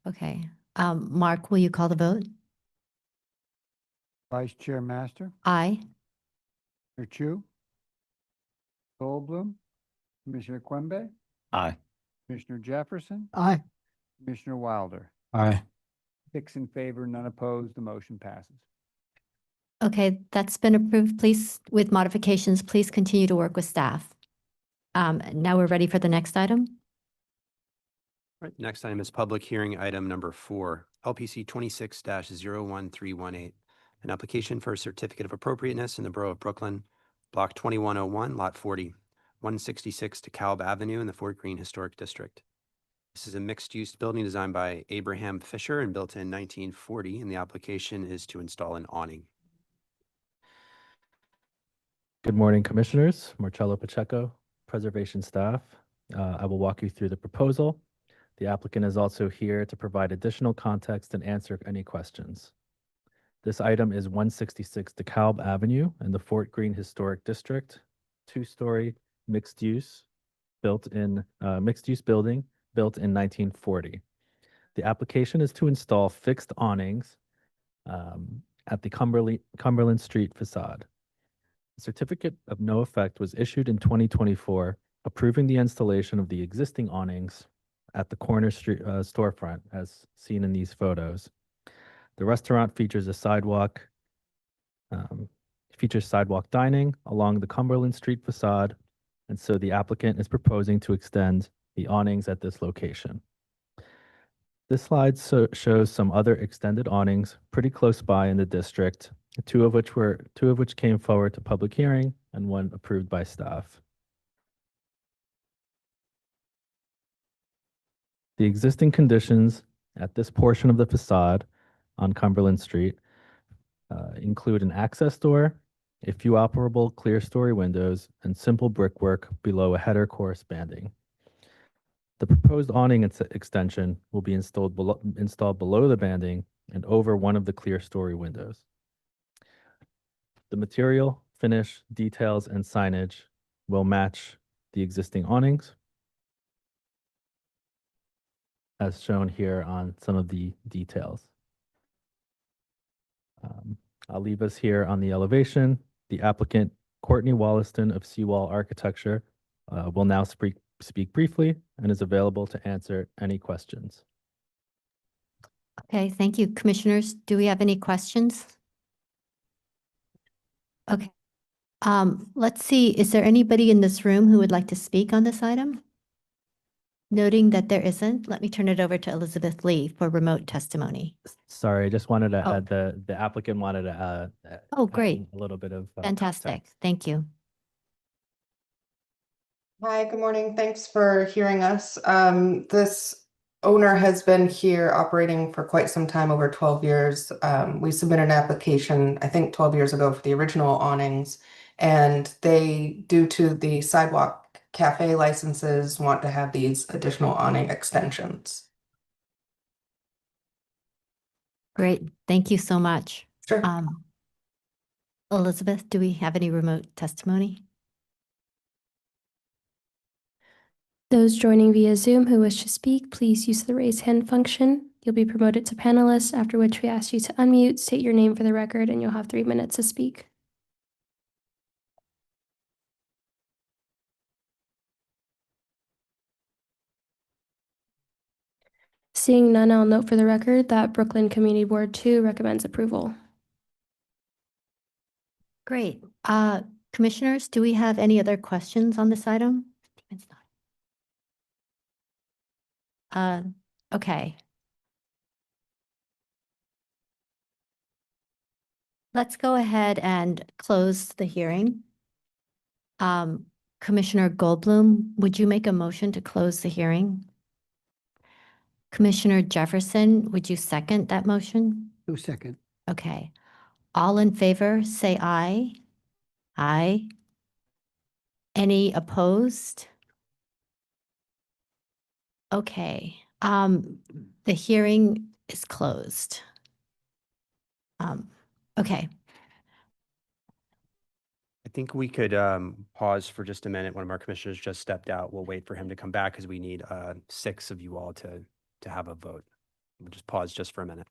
Okay. Mark, will you call the vote? Vice Chair Master, Aye. Commissioner Chu, Goldblum, Commissioner Quimby, Aye. Commissioner Jefferson, Aye. Commissioner Wilder. Aye. 6 in favor, none opposed, the motion passes. Okay, that's been approved. Please, with modifications, please continue to work with staff. Now we're ready for the next item. Right, next item is public hearing item number 4, LPC 26-01318, an application for a certificate of appropriateness in the Borough of Brooklyn, Block 2101, Lot 40, 166 Dekalb Avenue in the Fort Greene Historic District. This is a mixed-use building designed by Abraham Fisher and built in 1940, and the application is to install an awning. Good morning, Commissioners. Marcello Pacheco, Preservation Staff. I will walk you through the proposal. The applicant is also here to provide additional context and answer any questions. This item is 166 DeKalb Avenue in the Fort Greene Historic District, two-story mixed-use building built in 1940. The application is to install fixed awnings at the Cumberland Street facade. A certificate of no effect was issued in 2024, approving the installation of the existing awnings at the corner street storefront, as seen in these photos. The restaurant features a sidewalk, dining along the Cumberland Street facade, and so the applicant is proposing to extend the awnings at this location. This slide shows some other extended awnings pretty close by in the district, two of which came forward to public hearing and one approved by staff. The existing conditions at this portion of the facade on Cumberland Street include an access door, a few operable clear-story windows, and simple brickwork below a header corresponding. The proposed awning extension will be installed below the banding and over one of the clear-story windows. The material finish, details, and signage will match the existing awnings, as shown here on some of the details. I'll leave us here on the elevation. The applicant, Courtney Wollaston of Seawall Architecture, will now speak briefly and is available to answer any questions. Okay, thank you. Commissioners, do we have any questions? Okay. Let's see, is there anybody in this room who would like to speak on this item? Noting that there isn't, let me turn it over to Elizabeth Lee for remote testimony. Sorry, I just wanted to Oh. add the applicant wanted to Oh, add great. a little bit of Fantastic. context. Thank you. Hi, good morning. Thanks for hearing us. This owner has been here operating for quite some time, over 12 years. We submitted an application, I think 12 years ago, for the original awnings, and they, due to the sidewalk cafe licenses, want to have these additional awning extensions. Great. Thank you so much. Sure. Elizabeth, do we have any remote testimony? Those joining via Zoom who wish to speak, please use the raise hand function. You'll be promoted to panelist, after which we ask you to unmute, state your name for the record, and you'll have 3 minutes to speak. Seeing none, I'll note for the record that Brooklyn Community Board 2 recommends approval. Great. Commissioners, do we have any other questions on this item? Okay. Let's go ahead and close the hearing. Commissioner Goldblum, would you make a motion to close the hearing? Commissioner Jefferson, would you second that motion? No second. Okay. All in favor, say aye. Aye. Any opposed? Okay. The hearing is closed. Okay. I think we could pause for just a minute. One of our commissioners just stepped out. We'll wait for him to come back because we need 6 of you all to have a vote. We'll just pause just for a minute.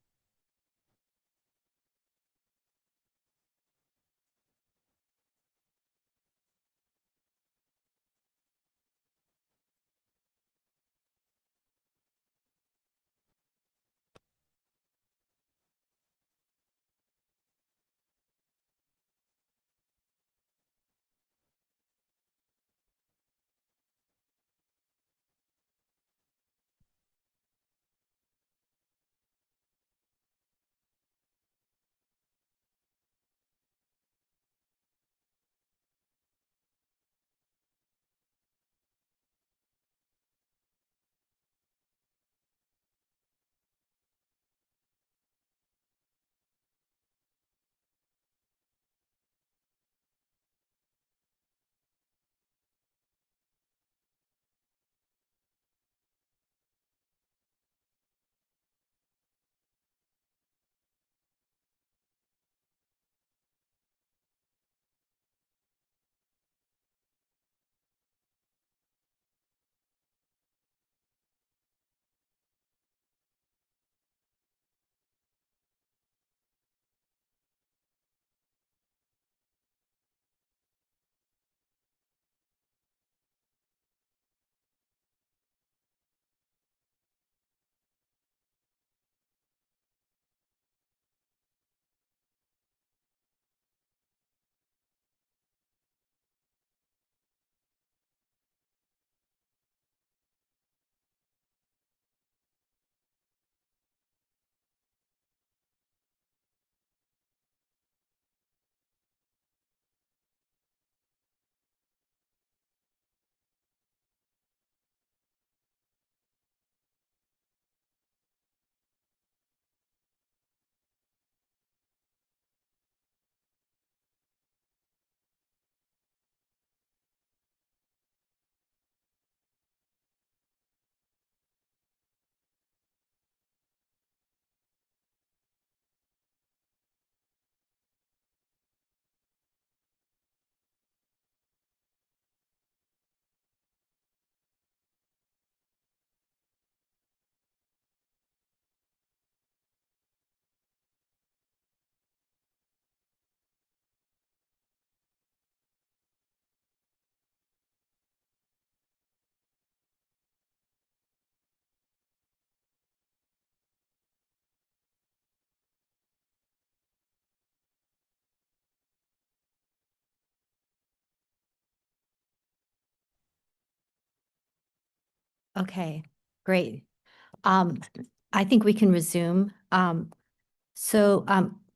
Okay, great. I think we can resume.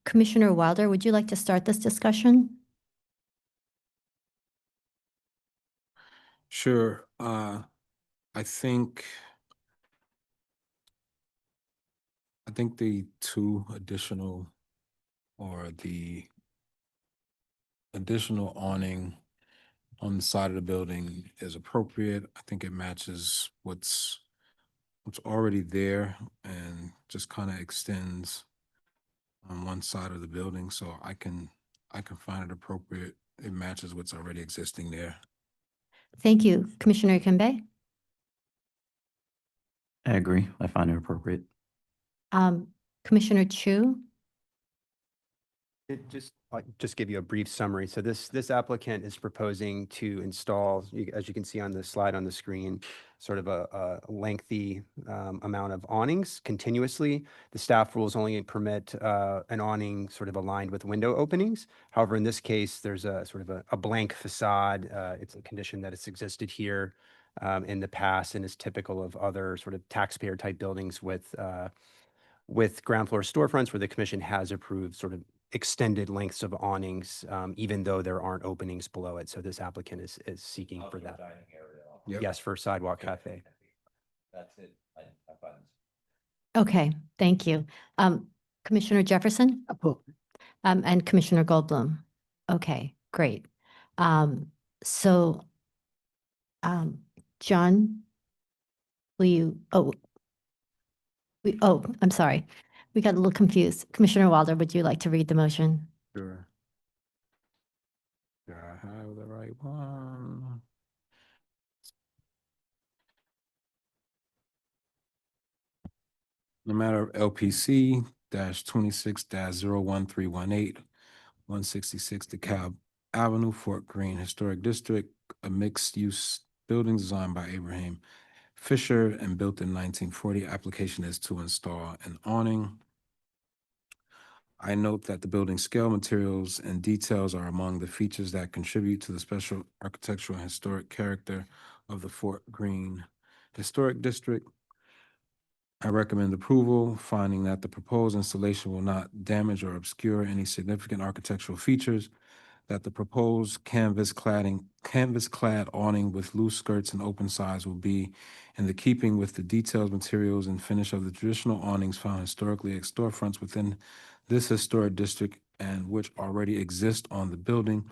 Commissioner Wilder, would you like to start this discussion? Sure. I think the two additional or the additional awning on the side of the building is appropriate. I think it matches what's already there and just kind of extends on one side of the building. So I can find it appropriate. It matches what's already existing there. Thank you. Commissioner Kimbe? I agree. I find it appropriate. Commissioner Chu? I'll just give you a brief summary. So this applicant is proposing to install, as you can see on the slide on the screen, sort of a lengthy amount of awnings continuously. The staff rules only permit an awning sort of aligned with window openings. However, in this case, there's a sort of a blank facade. It's a condition that has existed here in the past and is typical of other sort of taxpayer type buildings with ground floor storefronts where the commission has approved sort of extended lengths of awnings, even though there aren't openings below it. So this applicant is seeking for that. Yep. Yes, for sidewalk cafe. That's it. I find this. Okay, thank you. Commissioner Jefferson? And Commissioner Goldblum? Okay, great. John, will you, I'm sorry. We got a little confused. Commissioner Wilder, would you like to read the motion? Sure. Do I have the right one? No matter of LPC -26-01318, 166 DeKalb Avenue, Fort Greene Historic District, a mixed-use building designed by Abraham Fisher and built in 1940. Application is to install an awning. I note that the building scale, materials, and details are among the features that contribute to the special architectural and historic character of the Fort Greene Historic District. I recommend approval, finding that the proposed installation will not damage or obscure any significant architectural features, that the proposed canvas-clad awning with loose skirts and open sides will be in the keeping with the details, materials, and finish of the traditional awnings found historically at storefronts within this historic district and which already exist on the building,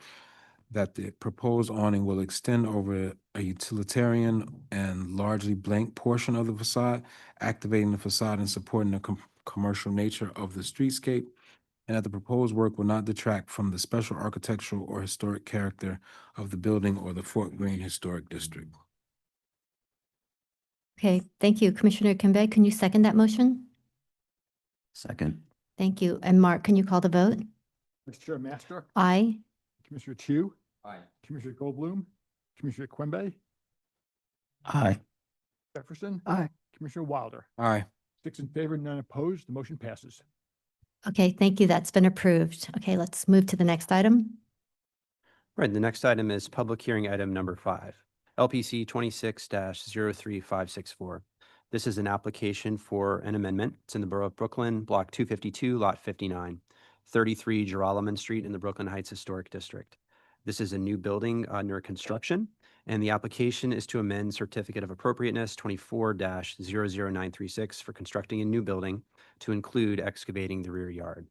that the proposed awning will extend over a utilitarian and largely blank portion of the facade, activating the facade and supporting the commercial nature of the streetscape, and that the proposed work will not detract from the special architectural or historic character of the building or the Fort Greene Historic District. Okay, thank you. Commissioner Kimbe, can you second that motion? Second. Thank you. And Mark, can you call the vote? Mr. Master, Aye. Commissioner Chu, Aye. Commissioner Goldblum, Commissioner Quimby, Aye. Jefferson, Aye. Commissioner Wilder. Aye. 6 in favor, none opposed. The motion passes. Okay, thank you. That's been approved. Okay, let's move to the next item. Right, the next item is public hearing item number 5, LPC 26-03564. This is an application for an amendment. It's in the borough of Brooklyn, block 252, lot 59, 33 Joralemon Street in the Brooklyn Heights Historic District. This is a new building under construction, and the application is to amend Certificate of Appropriateness 24-00936 for constructing a new building to include excavating the rear yard.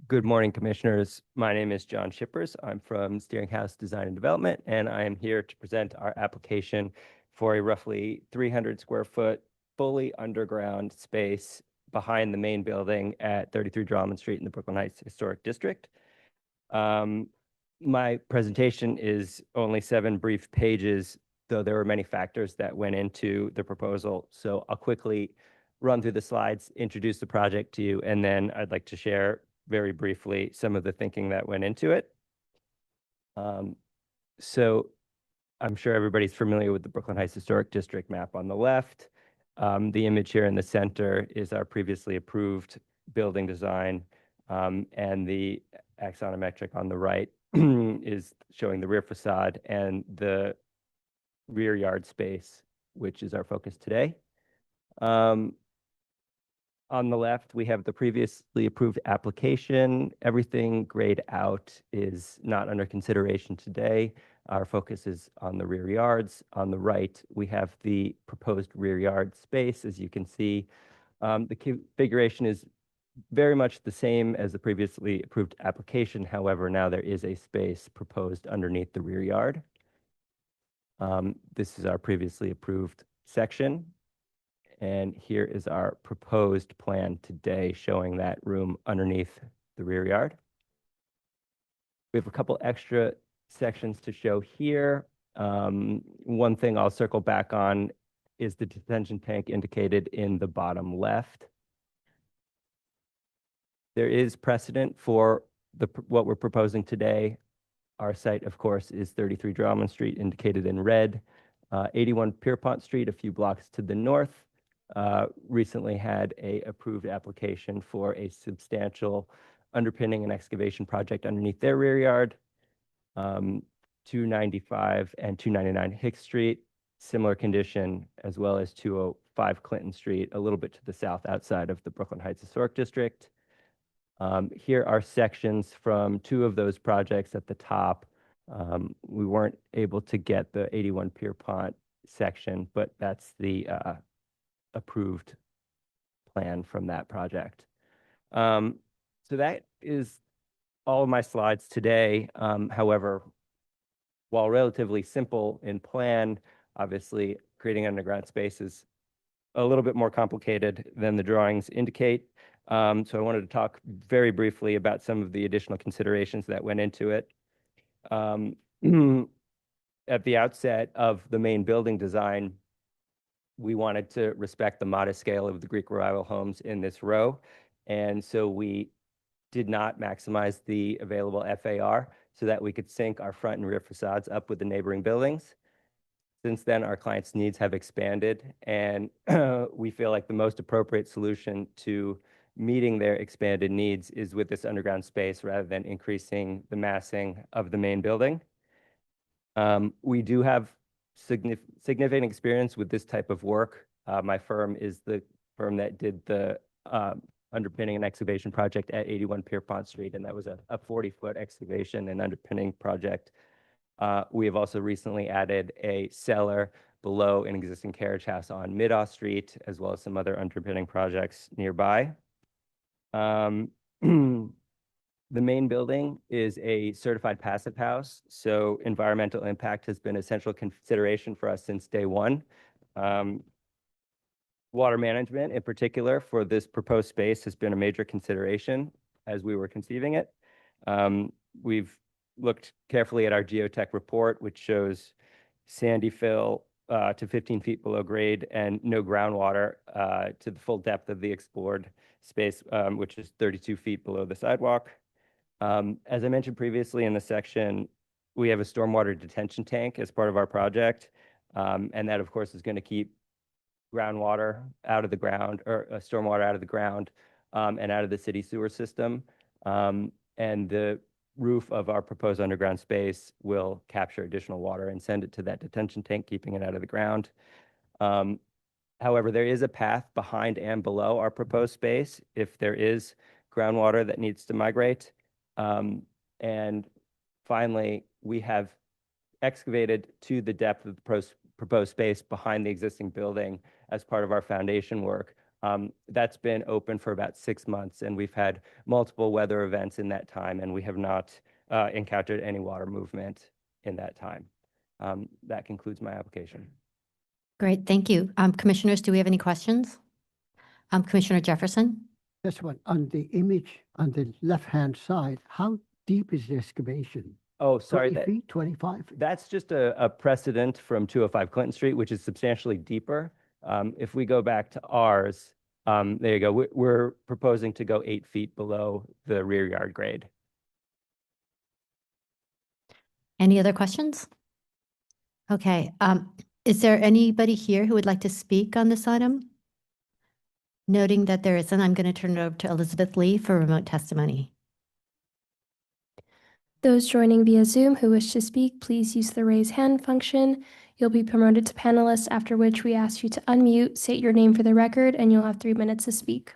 Good morning, Commissioners. My name is John Shippers. I'm from Steeringhouse Design and Development, and I am here to present our application for a roughly 300 square foot, fully underground space behind the main building at 33 Joralemon Street in the Brooklyn Heights Historic District. My presentation is only 7 brief pages, though there were many factors that went into the proposal. So I'll quickly run through the slides, introduce the project to you, and then I'd like to share very briefly some of the thinking that went into it. So I'm sure everybody's familiar with the Brooklyn Heights Historic District map on the left. The image here in the center is our previously approved building design, and the axonometric on the right is showing the rear facade and the rear yard space, which is our focus today. On the left, we have the previously approved application. Everything grayed out is not under consideration today. Our focus is on the rear yards. On the right, we have the proposed rear yard space. As you can see, the configuration is very much the same as the previously approved application. However, now there is a space proposed underneath the rear yard. This is our previously approved section. And here is our proposed plan today showing that room underneath the rear yard. We have a couple extra sections to show here. One thing I'll circle back on is the detention tank indicated in the bottom left. There is precedent for what we're proposing today. Our site, of course, is 33 Joralemon Street, indicated in red. 81 Pierpont Street, a few blocks to the north, recently had a approved application for a substantial underpinning and excavation project underneath their rear yard. 295 and 299 Hicks Street, similar condition, as well as 205 Clinton Street, a little bit to the south outside of the Brooklyn Heights Historic District. Here are sections from two of those projects at the top. We weren't able to get the 81 Pierpont section, but that's the approved plan from that project. So that is all of my slides today. However, while relatively simple in plan, obviously creating underground space is a little bit more complicated than the drawings indicate. So I wanted to talk very briefly about some of the additional considerations that went into it. At the outset of the main building design, we wanted to respect the modest scale of the Greek Revival homes in this row. And so we did not maximize the available FAR so that we could sync our front and rear facades up with the neighboring buildings. Since then, our clients' needs have expanded, and we feel like the most appropriate solution to meeting their expanded needs is with this underground space rather than increasing the massing of the main building. We do have significant experience with this type of work. My firm is the firm that did the underpinning and excavation project at 81 Pierpont Street, and that was a 40-foot excavation and underpinning project. We have also recently added a cellar below an existing carriage house on Middaugh Street, as well as some other underpinning projects nearby. The main building is a certified passive house, so environmental impact has been a central consideration for us since day one. Water management, in particular, for this proposed space has been a major consideration as we were conceiving it. We've looked carefully at our geotech report, which shows sandy fill to 15 feet below grade and no groundwater to the full depth of the explored space, which is 32 feet below the sidewalk. As I mentioned previously in the section, we have a stormwater detention tank as part of our project, and that, of course, is going to keep groundwater out of the ground, or stormwater out of the ground, and out of the city sewer system. And the roof of our proposed underground space will capture additional water and send it to that detention tank, keeping it out of the ground. However, there is a path behind and below our proposed space if there is groundwater that needs to migrate. And finally, we have excavated to the depth of the proposed space behind the existing building as part of our foundation work. That's been open for about 6 months, and we've had multiple weather events in that time, and we have not encountered any water movement in that time. That concludes my application. Great, thank you. Commissioners, do we have any questions? Commissioner Jefferson? This one, on the image on the left-hand side, how deep is the excavation? Oh, sorry. 20 feet, 25? That's just a precedent from 205 Clinton Street, which is substantially deeper. If we go back to ours, there you go. We're proposing to go 8 feet below the rear yard grade. Any other questions? Okay, is there anybody here who would like to speak on this item? Noting that there isn't, I'm going to turn it over to Elizabeth Lee for remote testimony. Those joining via Zoom who wish to speak, please use the raise hand function. You'll be promoted to panelist, after which we ask you to unmute, state your name for the record, and you'll have 3 minutes to speak.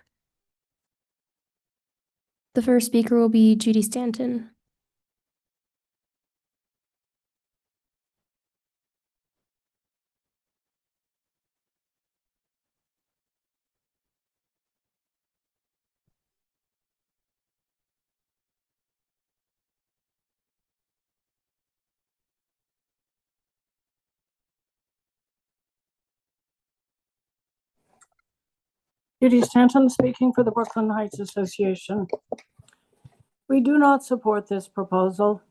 The first speaker will be Judy Stanton. Judy Stanton speaking for the Brooklyn Heights Association. We do not support this proposal.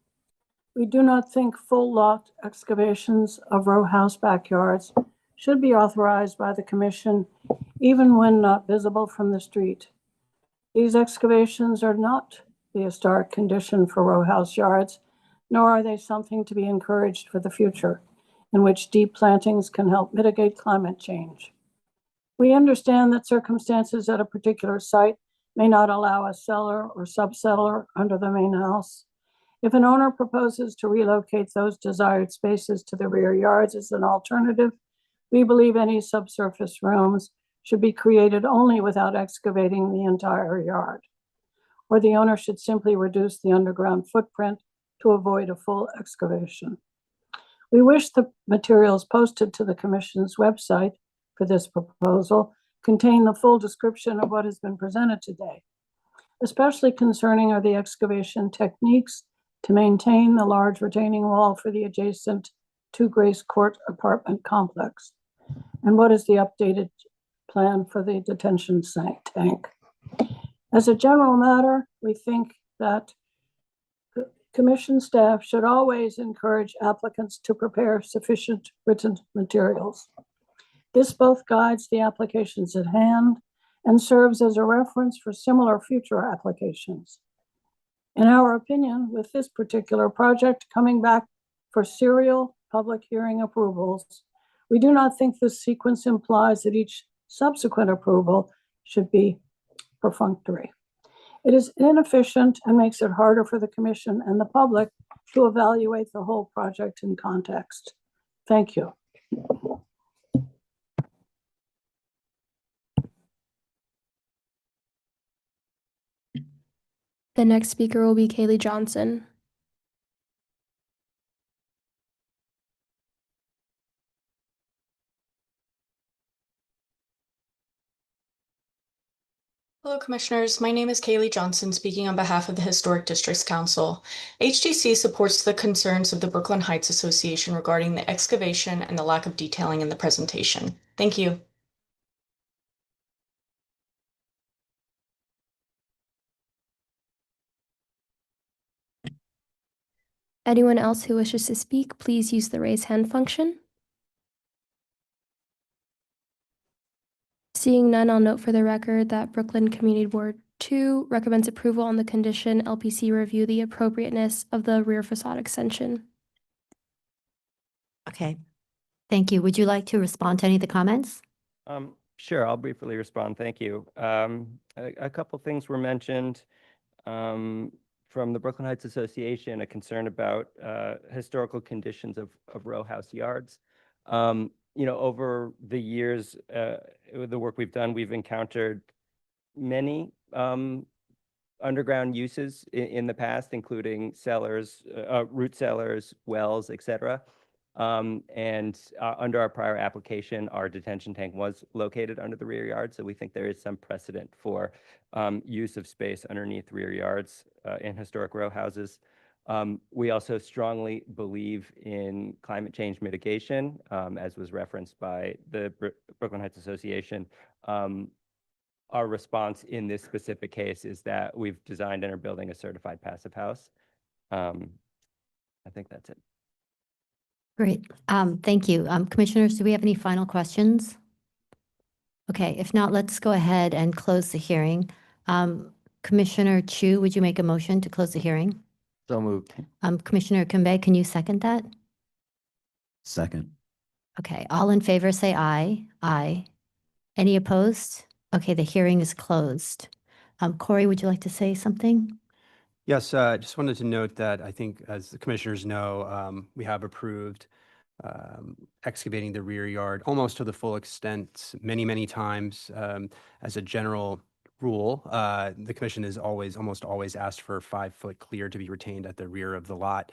We do not think full lot excavations of row house backyards should be authorized by the commission, even when not visible from the street. These excavations are not the historic condition for row house yards, nor are they something to be encouraged for the future, in which deep plantings can help mitigate climate change. We understand that circumstances at a particular site may not allow a cellar or subcellar under the main house. If an owner proposes to relocate those desired spaces to the rear yards as an alternative, we believe any subsurface rooms should be created only without excavating the entire yard. Or the owner should simply reduce the underground footprint to avoid a full excavation. We wish the materials posted to the Commission's website for this proposal contain the full description of what has been presented today. Especially concerning are the excavation techniques to maintain the large retaining wall for the adjacent to Grace Court apartment complex. And what is the updated plan for the detention tank? As a general matter, we think that the Commission staff should always encourage applicants to prepare sufficient written materials. This both guides the applications at hand and serves as a reference for similar future applications. In our opinion, with this particular project coming back for serial public hearing approvals, we do not think this sequence implies that each subsequent approval should be perfunctory. It is inefficient and makes it harder for the Commission and the public to evaluate the whole project in context. Thank you. The next speaker will be Kaylee Johnson. Hello, Commissioners. My name is Kaylee Johnson, speaking on behalf of the Historic Districts Council. HDC supports the concerns of the Brooklyn Heights Association regarding the excavation and the lack of detailing in the presentation. Thank you. Anyone else who wishes to speak, please use the raise hand function. Seeing none, I'll note for the record that Brooklyn Community Board 2 recommends approval on the condition LPC review the appropriateness of the rear facade extension. Okay, thank you. Would you like to respond to any of the comments? Sure, I'll briefly respond. Thank you. A couple things were mentioned from the Brooklyn Heights Association, a concern about historical conditions of row house yards. Over the years, the work we've done, we've encountered many underground uses in the past, including cellars, root cellars, wells, etc. Under our prior application, our detention tank was located under the rear yard, so we think there is some precedent for use of space underneath rear yards in historic row houses. We also strongly believe in climate change mitigation, as was referenced by the Brooklyn Heights Association. Our response in this specific case is that we've designed and are building a certified passive house. I think that's it. Great. Thank you. Commissioners, do we have any final questions? Okay, if not, let's go ahead and close the hearing. Commissioner Chu, would you make a motion to close the hearing? So moved. Commissioner Kimbe, can you second that? Second. Okay, all in favor say aye. Aye. Any opposed? Okay, the hearing is closed. Corey, would you like to say something? Yes, just wanted to note that I think, as the commissioners know, we have approved excavating the rear yard almost to the full extent many times. As a general rule, the commission is almost always asked for 5-foot clear to be retained at the rear of the lot,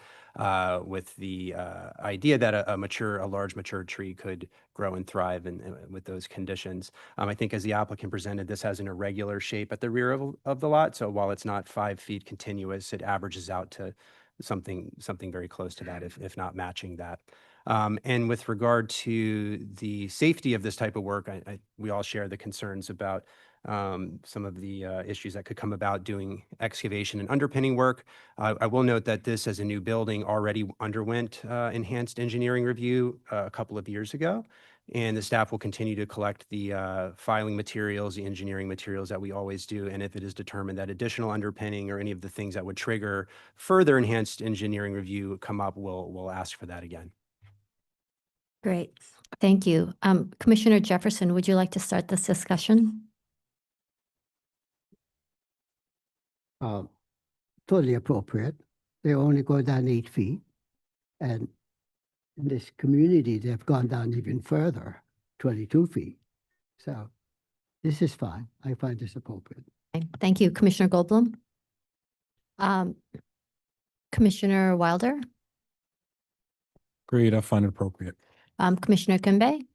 with the idea that a large mature tree could grow and thrive with those conditions. I think as the applicant presented, this has an irregular shape at the rear of the lot. So while it's not 5 feet continuous, it averages out to something very close to that, if not matching that. And with regard to the safety of this type of work, we all share the concerns about some of the issues that could come about doing excavation and underpinning work. I will note that this, as a new building, already underwent enhanced engineering review a couple of years ago. And the staff will continue to collect the filing materials, the engineering materials that we always do. And if it is determined that additional underpinning or any of the things that would trigger further enhanced engineering review come up, we'll ask for that again. Great. Thank you. Commissioner Jefferson, would you like to start this discussion? Totally appropriate. They only go down 8 feet. And in this community, they've gone down even further, 22 feet. So this is fine. I find this appropriate. Okay, thank you. Commissioner Goldblum? Commissioner Wilder? Agreed, I find it appropriate. Commissioner Kimbe?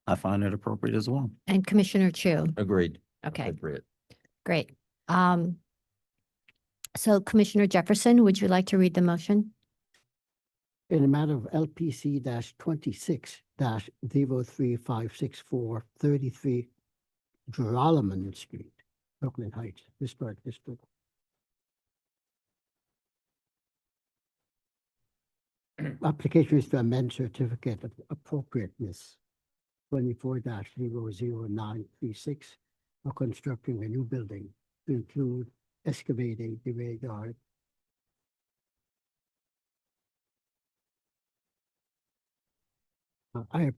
I find it appropriate as well. And Commissioner Chu? Agreed. Okay, Appropriate. great. So Commissioner Jefferson, would you like to read the motion? In the matter of LPC 26-0356433 Joralemon Street, Brooklyn Heights, Historic District. Application is to amend certificate of appropriateness 24-00936 for constructing a new building to include excavating the rear yard. I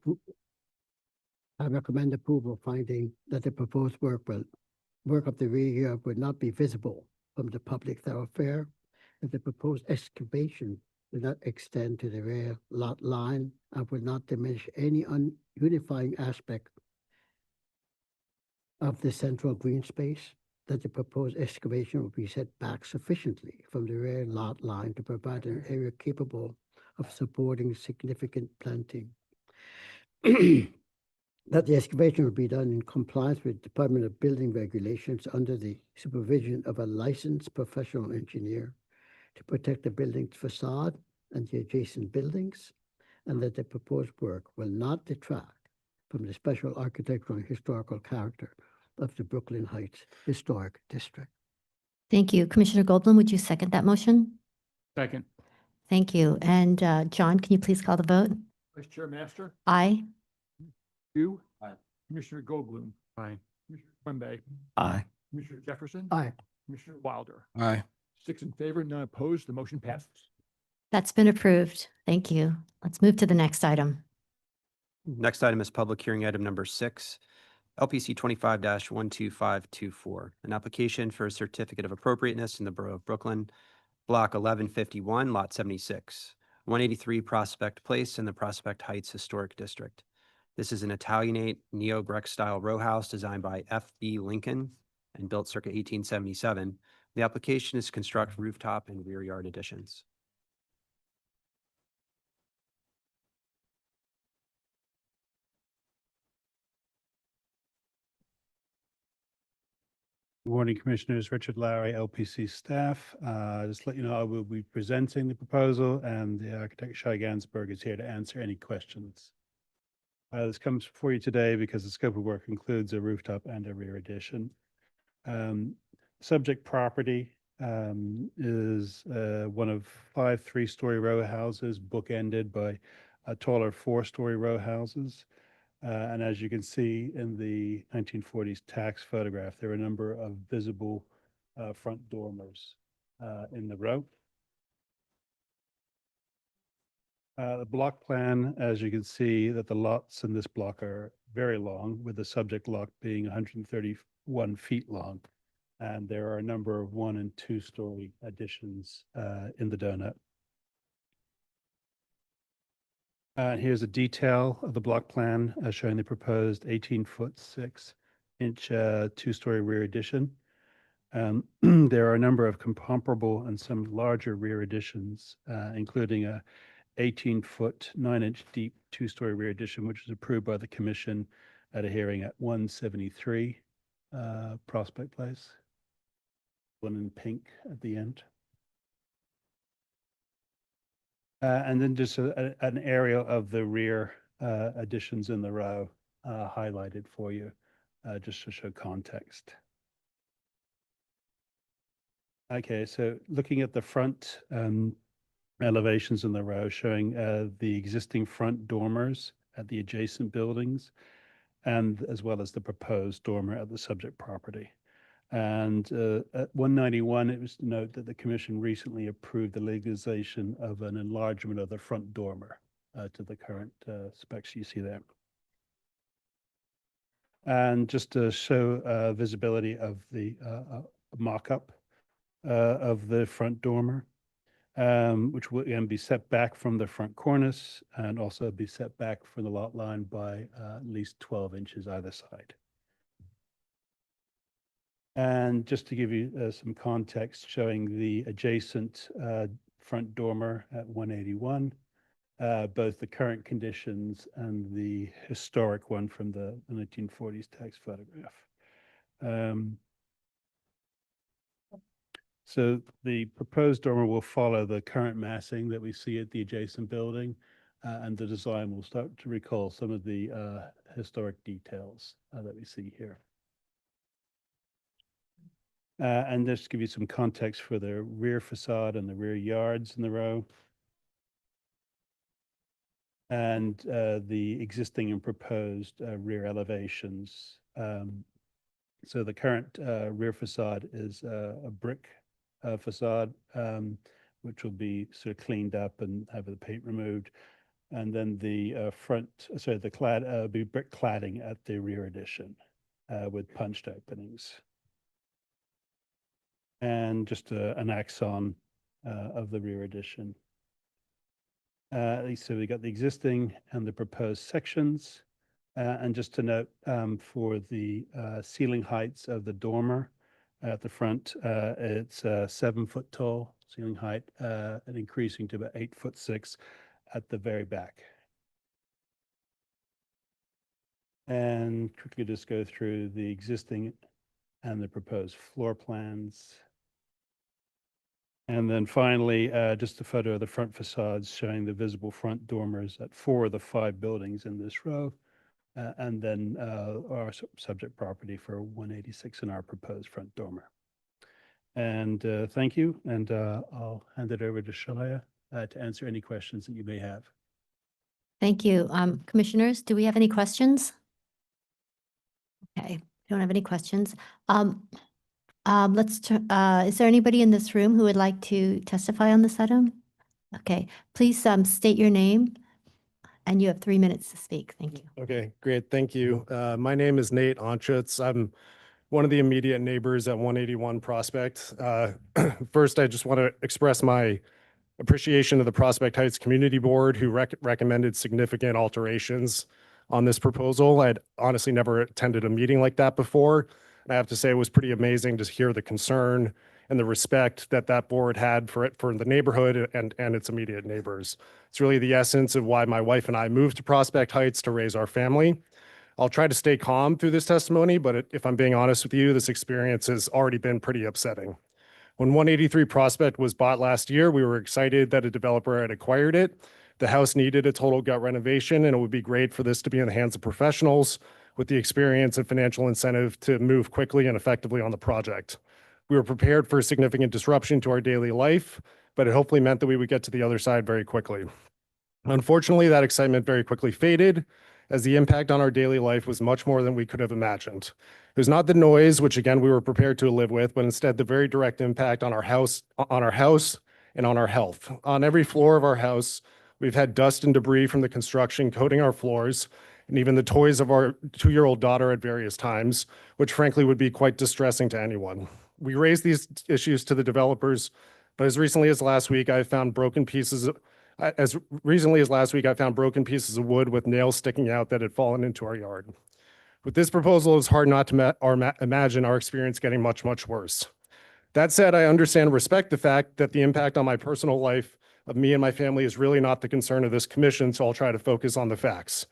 recommend approval, finding that the proposed work of the rear yard would not be visible from the public thoroughfare, that the proposed excavation would not extend to the rear lot line and would not diminish any unifying aspect of the central green space, that the proposed excavation will be set back sufficiently from the rear lot line to provide an area capable of supporting significant planting. That the excavation will be done in compliance with Department of Building regulations under the supervision of a licensed professional engineer to protect the building's facade and the adjacent buildings, and that the proposed work will not detract from the special architectural and historical character of the Brooklyn Heights Historic District. Thank you. Commissioner Goldblum, would you second that motion? Second. Thank you. And John, can you please call the vote? Vice Chair Master? Aye. You? Aye. Commissioner Goldblum? Aye. Commissioner Quimby? Aye. Commissioner Jefferson? Aye. Commissioner Wilder? Aye. 6 in favor, none opposed. The motion passes. That's been approved. Thank you. Let's move to the next item. Next item is public hearing item number 6, LPC 25-12524, an application for a certificate of appropriateness in the Borough of Brooklyn, Block 1151, Lot 76, 183 Prospect Place in the Prospect Heights Historic District. This is an Italianate neo-Breck style row house designed by F.B. Lincoln and built circa 1877. The application is to construct rooftop and rear yard additions. Good morning, Commissioners. Richard Lowry, LPC staff. Just to let you know, I will be presenting the proposal, and the architect Shai Gansberg is here to answer any questions. This comes before you today because the scope of work includes a rooftop and a rear addition. Subject property is one of 5 3-story row houses bookended by taller 4-story row houses. And as you can see in the 1940s tax photograph, there are a number of visible front dormers in the row. The block plan, as you can see, that the lots in this block are very long, with the subject lot being 131 feet long. And there are a number of 1- and 2-story additions in the donut. Here's a detail of the block plan showing the proposed 18-foot 6-inch 2-story rear addition. There are a number of comparable and some larger rear additions, including a 18-foot 9-inch deep 2-story rear addition, which was approved by the commission at a hearing at 173 Prospect Place. One in pink at the end. And then just an area of the rear additions in the row highlighted for you, just to show context. Okay, so looking at the front elevations in the row showing the existing front dormers at the adjacent buildings, and as well as the proposed dormer at the subject property. And at 191, it was to note that the commission recently approved the legalization of an enlargement of the front dormer to the current specs you see there. And just to show visibility of the mock-up of the front dormer, which will again be set back from the front cornice and also be set back from the lot line by at least 12 inches either side. And just to give you some context, showing the adjacent front dormer at 181, both the current conditions and the historic one from the 1940s tax photograph. So the proposed dormer will follow the current massing that we see at the adjacent building, and the design will start to recall some of the historic details that we see here. And just to give you some context for the rear facade and the rear yards in the row. And the existing and proposed rear elevations. So the current rear facade is a brick facade, which will be sort of cleaned up and have the paint removed. And then the the clad will be brick cladding at the rear addition with punched openings. And just an axon of the rear addition. So we got the existing and the proposed sections. And just to note, for the ceiling heights of the dormer at the front, it's 7 foot tall ceiling height and increasing to about 8'6" at the very back. And quickly just go through the existing and the proposed floor plans. And then finally, just a photo of the front facades showing the visible front dormers at 4 of the 5 buildings in this row. And then our subject property for 186 in our proposed front dormer. And thank you. And I'll hand it over to Shalaya to answer any questions that you may have. Thank you. Commissioners, do we have any questions? Okay, don't have any questions. Is there anybody in this room who would like to testify on this item? Okay, please state your name, and you have 3 minutes to speak. Thank you. Okay, great. Thank you. My name is Nate Onchitz. I'm one of the immediate neighbors at 181 Prospect. First, I just want to express my appreciation of the Prospect Heights Community Board, who recommended significant alterations on this proposal. I'd honestly never attended a meeting like that before. I have to say it was pretty amazing to hear the concern and the respect that that board had for the neighborhood and its immediate neighbors. It's really the essence of why my wife and I moved to Prospect Heights to raise our family. I'll try to stay calm through this testimony, but if I'm being honest with you, this experience has already been pretty upsetting. When 183 Prospect was bought last year, we were excited that a developer had acquired it. The house needed a total gut renovation, and it would be great for this to be in the hands of professionals with the experience and financial incentive to move quickly and effectively on the project. We were prepared for a significant disruption to our daily life, but it hopefully meant that we would get to the other side very quickly. Unfortunately, that excitement very quickly faded, as the impact on our daily life was much more than we could have imagined. It was not the noise, which again we were prepared to live with, but instead the very direct impact on our house and on our health. On every floor of our house, we've had dust and debris from the construction coating our floors, and even the toys of our 2-year-old daughter at various times, which frankly would be quite distressing to anyone. We raised these issues to the developers, but as recently as last week, I found broken pieces of wood with nails sticking out that had fallen into our yard. With this proposal, it's hard not to imagine our experience getting much, much worse. That said, I understand and respect the fact that the impact on my personal life of me and my family is really not the concern of this commission, so I'll try to focus on the facts.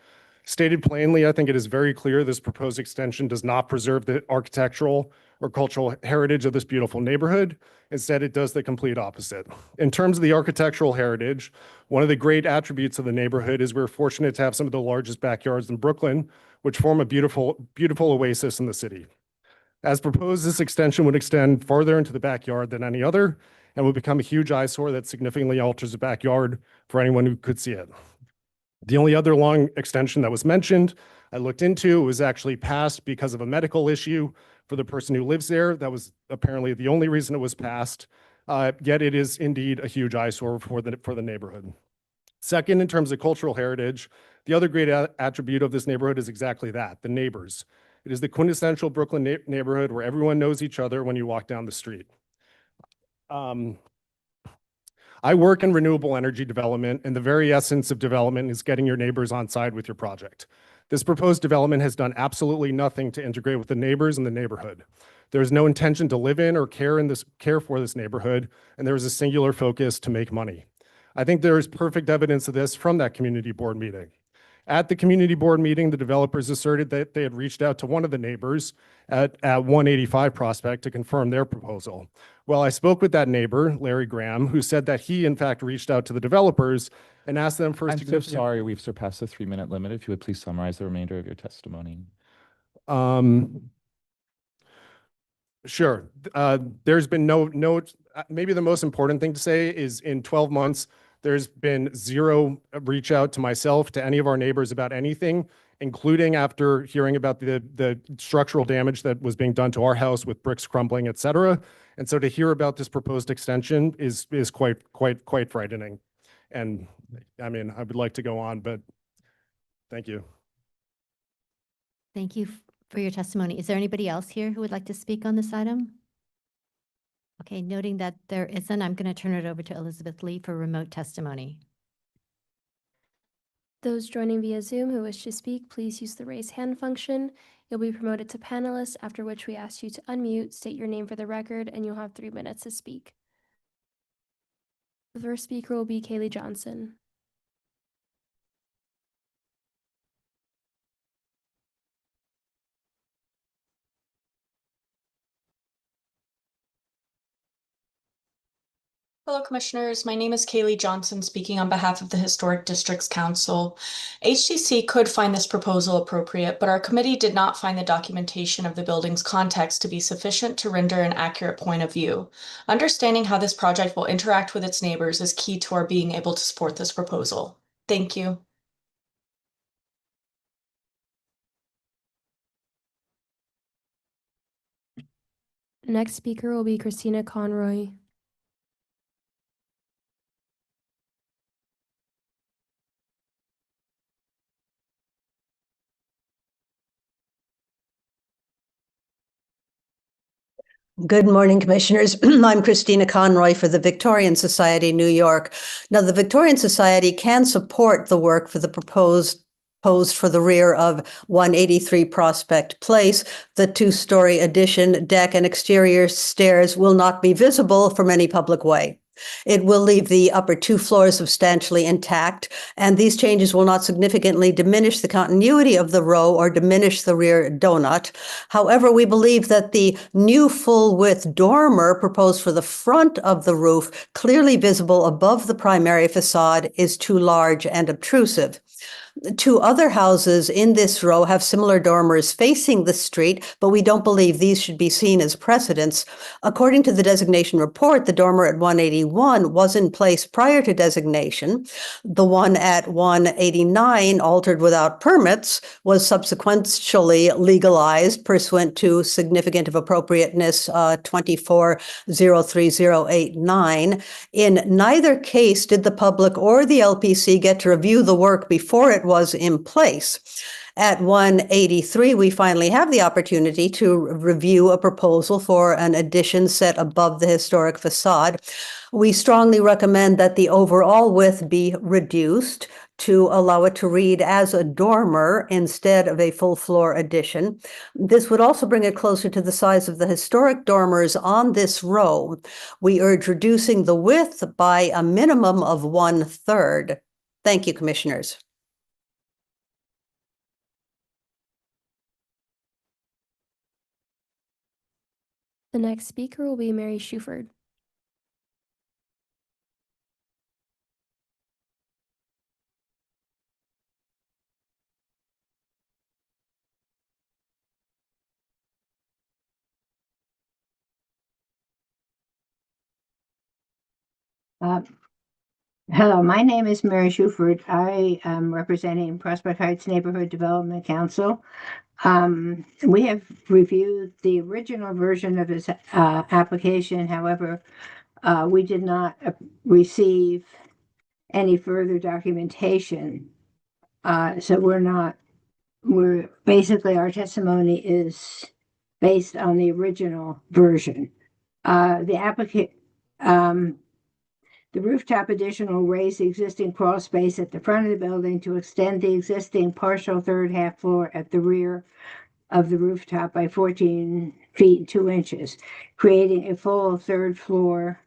Stated plainly, I think it is very clear this proposed extension does not preserve the architectural or cultural heritage of this beautiful neighborhood. Instead, it does the complete opposite. In terms of the architectural heritage, one of the great attributes of the neighborhood is we're fortunate to have some of the largest backyards in Brooklyn, which form a beautiful, beautiful oasis in the city. As proposed, this extension would extend farther into the backyard than any other and would become a huge eyesore that significantly alters the backyard for anyone who could see it. The only other long extension that was mentioned, I looked into, was actually passed because of a medical issue for the person who lives there. That was apparently the only reason it was passed, yet it is indeed a huge eyesore for the neighborhood. Second, in terms of cultural heritage, the other great attribute of this neighborhood is exactly that, the neighbors. It is the quintessential Brooklyn neighborhood where everyone knows each other when you walk down the street. I work in renewable energy development, and the very essence of development is getting your neighbors on side with your project. This proposed development has done absolutely nothing to integrate with the neighbors in the neighborhood. There is no intention to live in or care for this neighborhood, and there is a singular focus to make money. I think there is perfect evidence of this from that community board meeting. At the community board meeting, the developers asserted that they had reached out to one of the neighbors at 185 Prospect to confirm their proposal. Well, I spoke with that neighbor, Larry Graham, who said that he, in fact, reached out to the developers and asked them first. I'm so sorry, we've surpassed the 3-minute limit. If you would please summarize the remainder of your testimony. Sure. There's been no, maybe the most important thing to say is in 12 months, there's been zero reach out to myself, to any of our neighbors about anything, including after hearing about the structural damage that was being done to our house with bricks crumbling, et cetera. And so to hear about this proposed extension is quite frightening. And I mean, I would like to go on, but thank you. Thank you for your testimony. Is there anybody else here who would like to speak on this item? Okay, noting that there isn't, I'm going to turn it over to Elizabeth Lee for remote testimony. Those joining via Zoom who wish to speak, please use the raise hand function. You'll be promoted to panelist, after which we ask you to unmute, state your name for the record, and you'll have 3 minutes to speak. The first speaker will be Kaylee Johnson. Hello, Commissioners. My name is Kaylee Johnson, speaking on behalf of the Historic Districts Council. HDC could find this proposal appropriate, but our committee did not find the documentation of the building's context to be sufficient to render an accurate point of view. Understanding how this project will interact with its neighbors is key to our being able to support this proposal. Thank you. Next speaker will be Christina Conroy. Good morning, Commissioners. I'm Christina Conroy for the Victorian Society, New York. Now, the Victorian Society can support the work for the proposed for the rear of 183 Prospect Place. The 2-story addition, deck, and exterior stairs will not be visible from any public way. It will leave the upper 2 floors substantially intact, and these changes will not significantly diminish the continuity of the row or diminish the rear donut. However, we believe that the new full-width dormer proposed for the front of the roof, clearly visible above the primary facade, is too large and obtrusive. 2 other houses in this row have similar dormers facing the street, but we don't believe these should be seen as precedents. According to the designation report, the dormer at 181 was in place prior to designation. The one at 189, altered without permits, was subsequently legalized pursuant to Certificate of Appropriateness 2403089. In neither case did the public or the LPC get to review the work before it it was in place. At 183, we finally have the opportunity to review a proposal for an addition set above the historic facade. We strongly recommend that the overall width be reduced to allow it to read as a dormer instead of a full floor addition. This would also bring it closer to the size of the historic dormers on this row. We urge reducing the width by a minimum of 1/3. Thank you, Commissioners. The next speaker will be Mary Shuford. Hello, my name is Mary Shuford. I am representing Prospect Heights Neighborhood Development Council. We have reviewed the original version of this application. However, we did not receive any further documentation. So we're basically, our testimony is based on the original version. The rooftop addition will raise the existing crawl space at the front of the building to extend the existing partial third half floor at the rear of the rooftop by 14 feet and 2 inches, creating a full third floor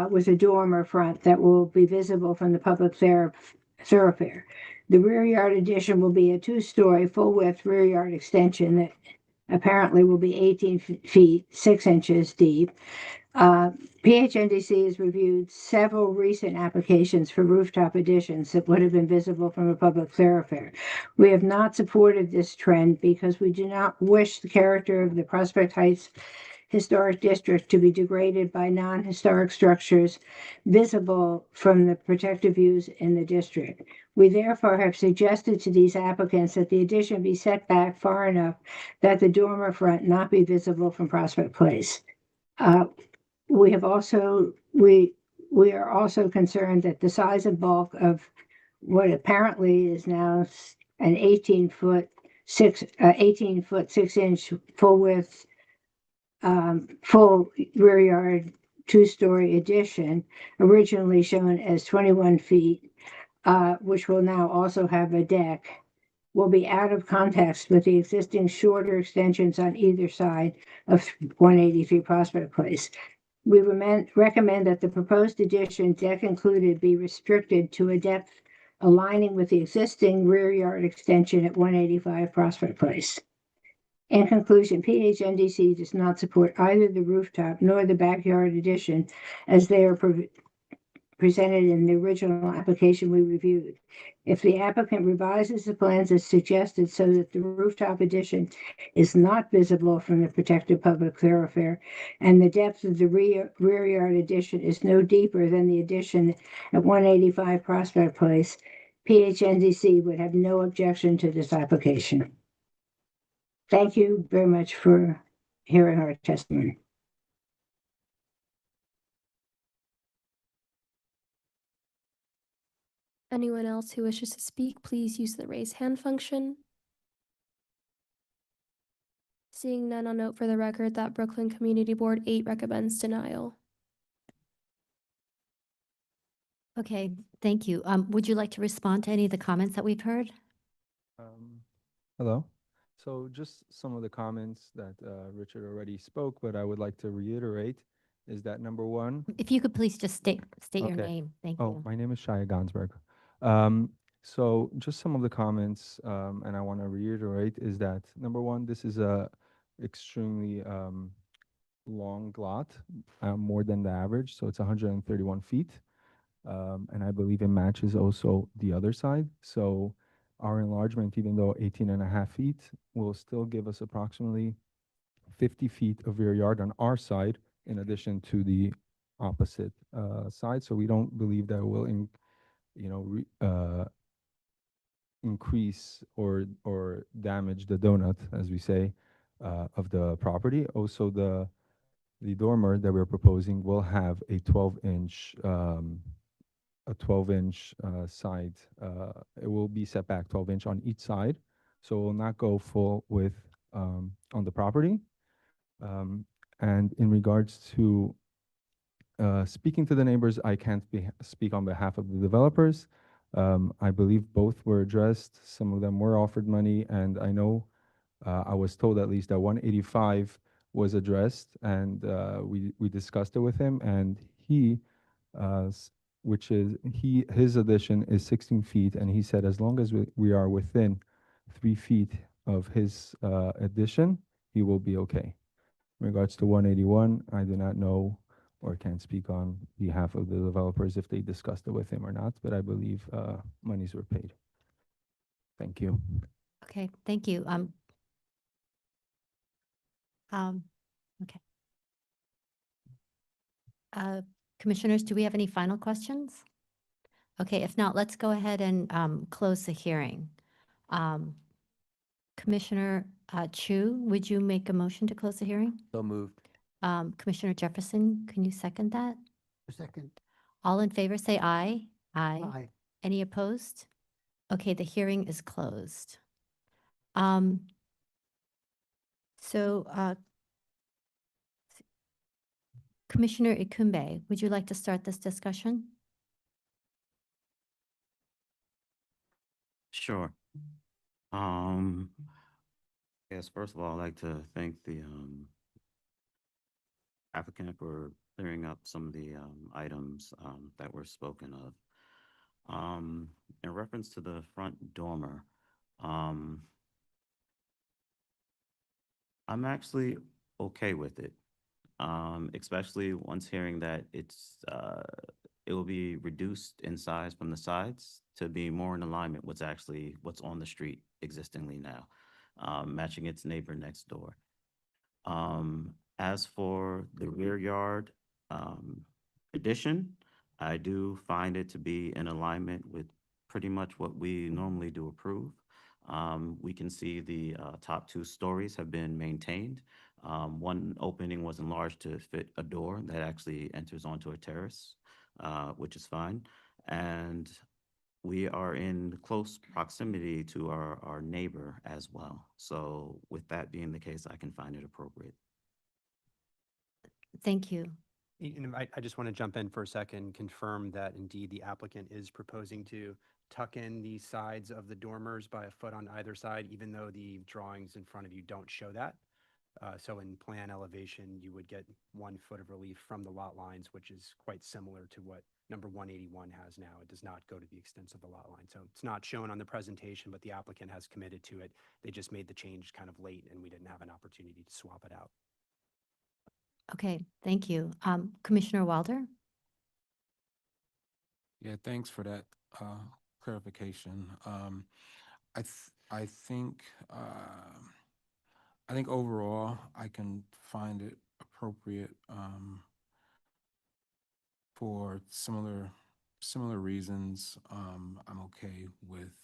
with a dormer front that will be visible from the public thoroughfare. The rear yard addition will be a 2-story full width rear yard extension that apparently will be 18 feet 6 inches deep. PHNDC has reviewed several recent applications for rooftop additions that would have been visible from a public thoroughfare. We have not supported this trend because we do not wish the character of the Prospect Heights Historic District to be degraded by non-historic structures visible from the protective views in the district. We therefore have suggested to these applicants that the addition be set back far enough that the dormer front not be visible from Prospect Place. We are also concerned that the size and bulk of what apparently is now an 18-foot 6-inch full width full rear yard 2-story addition, originally shown as 21 feet, which will now also have a deck, will be out of context with the existing shorter extensions on either side of 183 Prospect Place. We recommend that the proposed addition, deck included, be restricted to a depth aligning with the existing rear yard extension at 185 Prospect Place. In conclusion, PHNDC does not support either the rooftop nor the backyard addition as they are presented in the original application we reviewed. If the applicant revises the plans as suggested so that the rooftop addition is not visible from the protected public thoroughfare and the depth of the rear yard addition is no deeper than the addition at 185 Prospect Place, PHNDC would have no objection to this application. Thank you very much for hearing our testimony. Anyone else who wishes to speak, please use the raise hand function. Seeing none, I'll note for the record that Brooklyn Community Board 8 recommends denial. Okay, thank you. Would you like to respond to any of the comments that we've heard? Hello. So just some of the comments that Richard already spoke, but I would like to reiterate is that number one. If you could please just state your Okay. name. Thank Oh, you. my name is Shia Gonsberg. So just some of the comments, and I want to reiterate is that number one, this is a extremely long lot, more than the average. So it's 131 feet. And I believe it matches also the other side. So our enlargement, even though 18.5 feet, will still give us approximately 50 feet of rear yard on our side, in addition to the opposite side. So we don't believe that will, increase or damage the donut, as we say, of the property. Also, the dormer that we're proposing will have a 12-inch a 12-inch side. It will be set back 12-inch on each side, so it will not go full width on the property. And in regards to speaking to the neighbors, I can't speak on behalf of the developers. I believe both were addressed. Some of them were offered money, and I know I was told at least that 185 was addressed, and we discussed it with him, and he, his addition is 16 feet, and he said as long as we are within 3 feet of his addition, he will be okay. In regards to 181, I do not know or can't speak on behalf of the developers if they discussed it with him or not, but I believe monies were paid. Thank you. Okay, thank you. Okay. Commissioners, do we have any final questions? Okay, if not, let's go ahead and close the hearing. Commissioner Chu, would you make a motion to close the hearing? So moved. Commissioner Jefferson, can you second that? Second. All in favor, say aye. Aye. Any opposed? Okay, the hearing is closed. So, Commissioner Ikumbe, would you like to start this discussion? Sure. Yes, first of all, I'd like to thank the applicant for clearing up some of the items that were spoken of. In reference to the front dormer, I'm actually okay with it, especially once hearing that it will be reduced in size from the sides to be more in alignment with what's on the street existingly now, matching its neighbor next door. As for the rear yard addition, I do find it to be in alignment with pretty much what we normally do approve. We can see the top 2 stories have been maintained. One opening was enlarged to fit a door that actually enters onto a terrace, which is fine. And we are in close proximity to our neighbor as well. So with that being the case, I can find it appropriate. Thank you. And I just want to jump in for a second, confirm that indeed the applicant is proposing to tuck in the sides of the dormers by a foot on either side, even though the drawings in front of you don't show that. So in plan elevation, you would get 1 foot of relief from the lot lines, which is quite similar to what number 181 has now. It does not go to the extent of the lot line. So it's not shown on the presentation, but the applicant has committed to it. They just made the change kind of late and we didn't have an opportunity to swap it out. Okay, thank you. Commissioner Wilder? Yeah, thanks for that clarification. I think overall I can find it appropriate for similar reasons. I'm okay with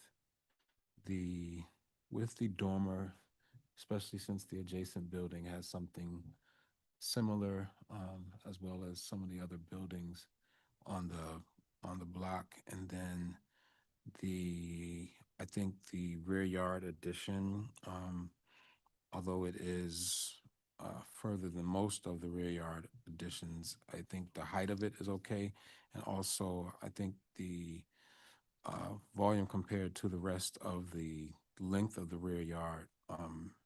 the dormer, especially since the adjacent building has something similar, as well as some of the other buildings on the block. And then I think the rear yard addition, although it is further than most of the rear yard additions, I think the height of it is okay. And also, I think the volume compared to the rest of the length of the rear yard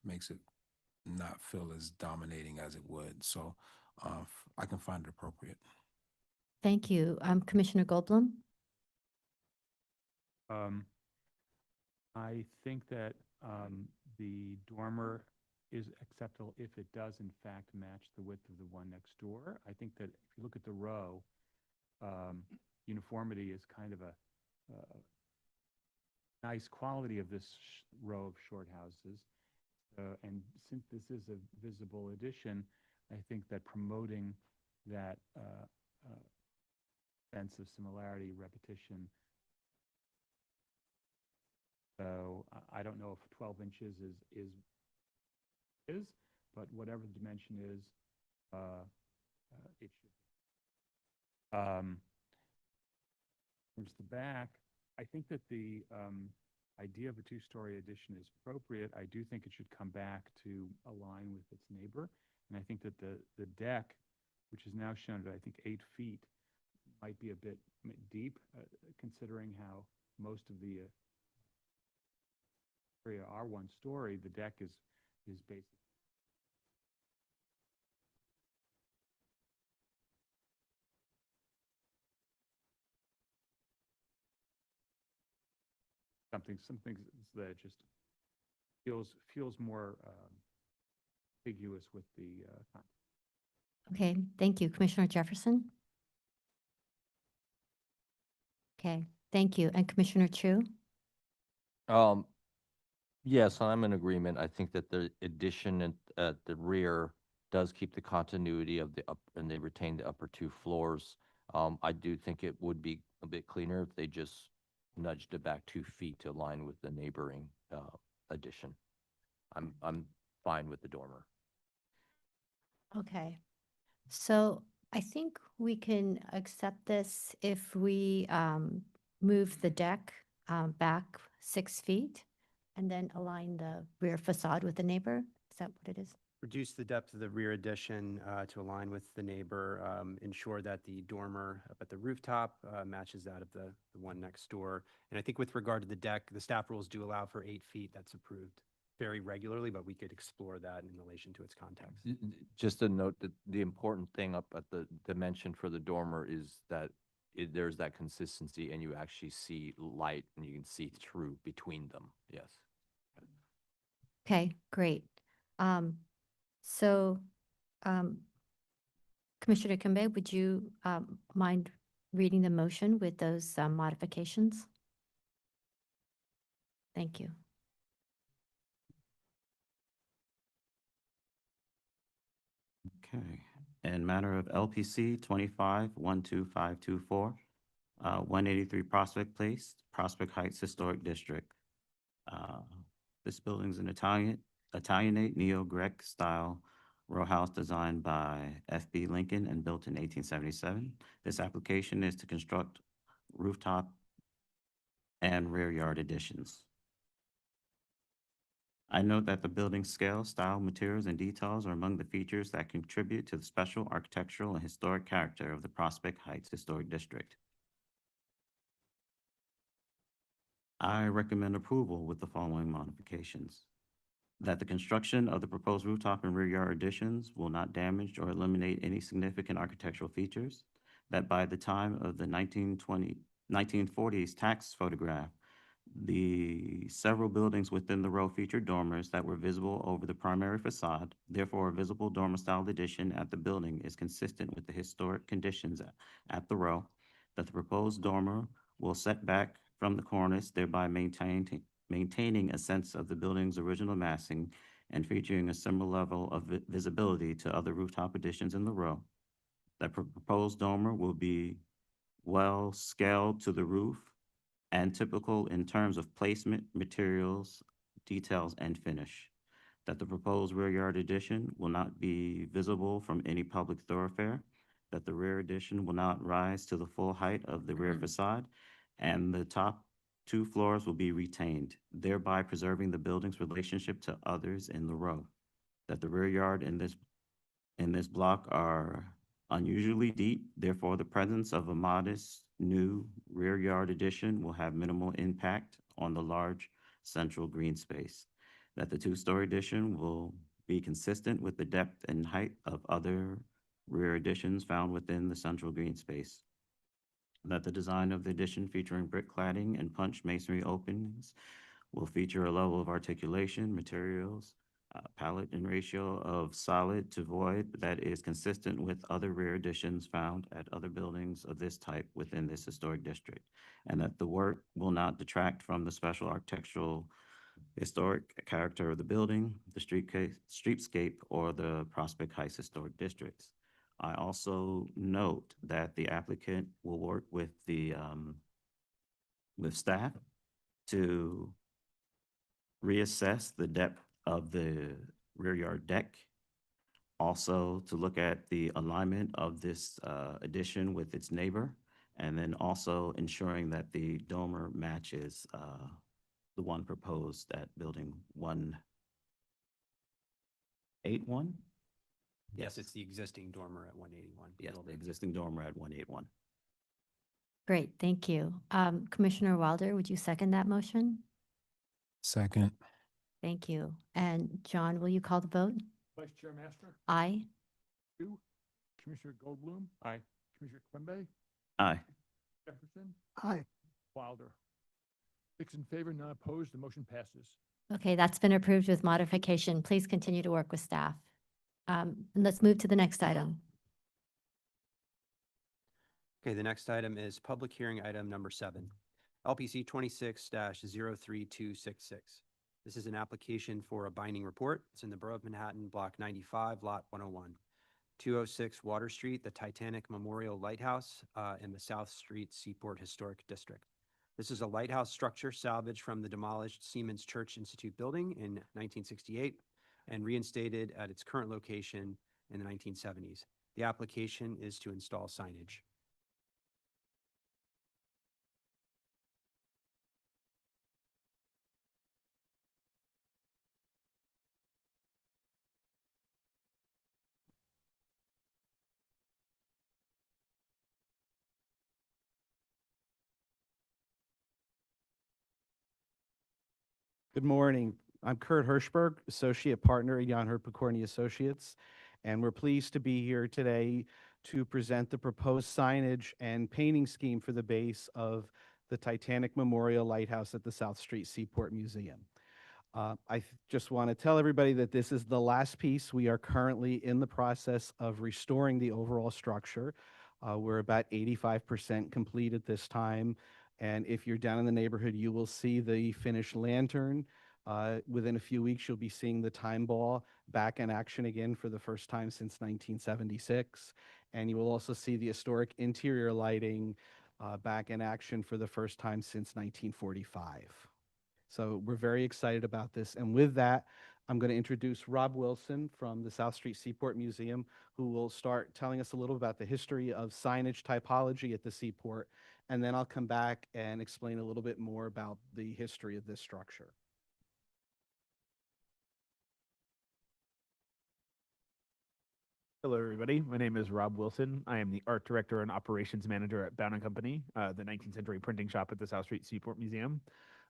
makes it not feel as dominating as it would. So I can find it appropriate. Thank you. Commissioner Goldblum? I think that the dormer is acceptable if it does in fact match the width of the one next door. I think that if you look at the row, uniformity is kind of a nice quality of this row of short houses. And since this is a visible addition, I think that promoting that sense of similarity, repetition. So I don't know if 12 inches is, but whatever the dimension is, it should. Towards the back, I think that the idea of a two-story addition is appropriate. I do think it should come back to align with its neighbor. And I think that the deck, which is now shown at, I think, 8 feet, might be a bit deep, considering how most of the area are one story. The deck is basically some things that just feels more ambiguous with the content. Okay, thank you. Commissioner Jefferson? Okay, thank you. And Commissioner Chu? Yes, I'm in agreement. I think that the addition at the rear does keep the continuity of the up, and they retain the upper 2 floors. I do think it would be a bit cleaner if they just nudged it back 2 feet to align with the neighboring addition. I'm fine with the dormer. Okay, so I think we can accept this if we move the deck back 6 feet and then align the rear facade with the neighbor. Is that what it is? Reduce the depth of the rear addition to align with the neighbor, ensure that the dormer up at the rooftop matches that of the one next door. And I think with regard to the deck, the staff rules do allow for 8 feet. That's approved very regularly, but we could explore that in relation to its context. Just a note that the important thing up at the dimension for the dormer is that there's that consistency and you actually see light and you can see through between them. Yes. Okay, great. So, Commissioner Kimbe, would you mind reading the motion with those modifications? Thank you. Okay. In matter of LPC 25-12524, 183 Prospect Place, Prospect Heights Historic District. This building's an Italianate neo-Grec style row house designed by F.B. Lincoln and built in 1877. This application is to construct rooftop and rear yard additions. I note that the building scale, style, materials, and details are among the features that contribute to the special architectural and historic character of the Prospect Heights Historic District. I recommend approval with the following modifications. That the construction of the proposed rooftop and rear yard additions will not damage or eliminate any significant architectural features. That by the time of the 1940s tax photograph, the several buildings within the row featured dormers that were visible over the primary facade. Therefore, a visible dormer-style addition at the building is consistent with the historic conditions at the row. That the proposed dormer will set back from the cornice, thereby maintaining a sense of the building's original massing and featuring a similar level of visibility to other rooftop additions in the row. That proposed dormer will be well scaled to the roof and typical in terms of placement, materials, details, and finish. That the proposed rear yard addition will not be visible from any public thoroughfare. That the rear addition will not rise to the full height of the rear facade, and the top 2 floors will be retained, thereby preserving the building's relationship to others in the row. That the rear yard in this block are unusually deep, therefore the presence of a modest new rear yard addition will have minimal impact on the large central green space. That the 2-story addition will be consistent with the depth and height of other rear additions found within the central green space. That the design of the addition featuring brick cladding and punch masonry openings will feature a level of articulation, materials, palette and ratio of solid to void that is consistent with other rear additions found at other buildings of this type within this historic district. And that the work will not detract from the special architectural historic character of the building, the streetscape, or the Prospect Heights Historic Districts. I also note that the applicant will work with the with staff to reassess the depth of the rear yard deck. Also to look at the alignment of this addition with its neighbor And then also ensuring that the dormer matches the one proposed at building 181? Yes, it's the existing dormer at 181. Yes, the existing dormer at 181. Great, thank you. Commissioner Wilder, would you second that motion? Second. Thank you. And John, will you call the vote? Vice Chair Master, Aye. 2. Commissioner Goldblum. Aye. Commissioner Quimby. Aye. Jefferson. Aye. Wilder. 6 in favor, none opposed. The motion passes. Okay, that's been approved with modification. Please continue to work with staff. And let's move to the next item. Okay, the next item is public hearing item number 7, LPC 26-03266. This is an application for a binding report. It's in the Borough of Manhattan, Block 95, Lot 101. 206 Water Street, the Titanic Memorial Lighthouse in the South Street Seaport Historic District. This is a lighthouse structure salvaged from the demolished Siemens Church Institute building in 1968 and reinstated at its current location in the 1970s. The application is to install signage. Good morning. I'm Kurt Hirschberg, Associate Partner at Jan Hurt Pokorny Associates, and we're pleased to be here today to present the proposed signage and painting scheme for the base of the Titanic Memorial Lighthouse at the South Street Seaport Museum. Just want to tell everybody that this is the last piece. We are currently in the process of restoring the overall structure. We're about 85% complete at this time. And if you're down in the neighborhood, you will see the finished lantern. Within a few weeks, you'll be seeing the time ball back in action again for the first time since 1976. And you will also see the historic interior lighting back in action for the first time since 1945. So we're very excited about this. And with that, I'm going to introduce Rob Wilson from the South Street Seaport Museum, who will start telling us a little about the history of signage typology at the Seaport. And then I'll come back and explain a little bit more about the history of this structure. Hello, everybody. My name is Rob Wilson. I am the art director and operations manager at Bound & Company, the 19th century printing shop at the South Street Seaport Museum.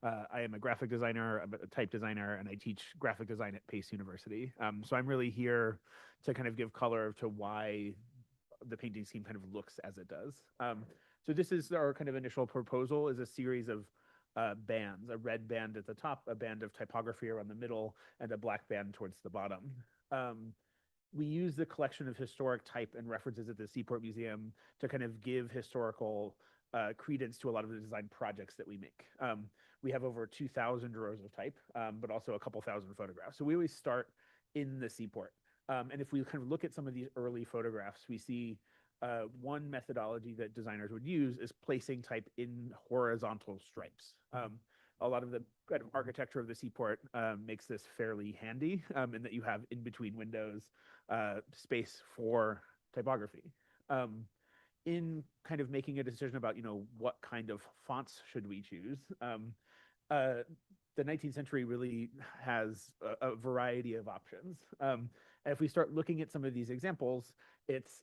I am a graphic designer, a type designer, and I teach graphic design at Pace University. So I'm really here to kind of give color to why the painting scheme kind of looks as it does. So this is our kind of initial proposal, is a series of bands, a red band at the top, a band of typography around the middle, and a black band towards the bottom. We use the collection of historic type and references at the Seaport Museum to kind of give historical credence to a lot of the design projects that we make. We have over 2,000 rows of type, but also a couple thousand photographs. So we always start in the Seaport. And if we kind of look at some of these early photographs, we see one methodology that designers would use is placing type in horizontal stripes. A lot of the kind of architecture of the Seaport makes this fairly handy in that you have in between windows space for typography. In kind of making a decision about, what kind of fonts should we choose, the 19th century really has a variety of options. And if we start looking at some of these examples, it's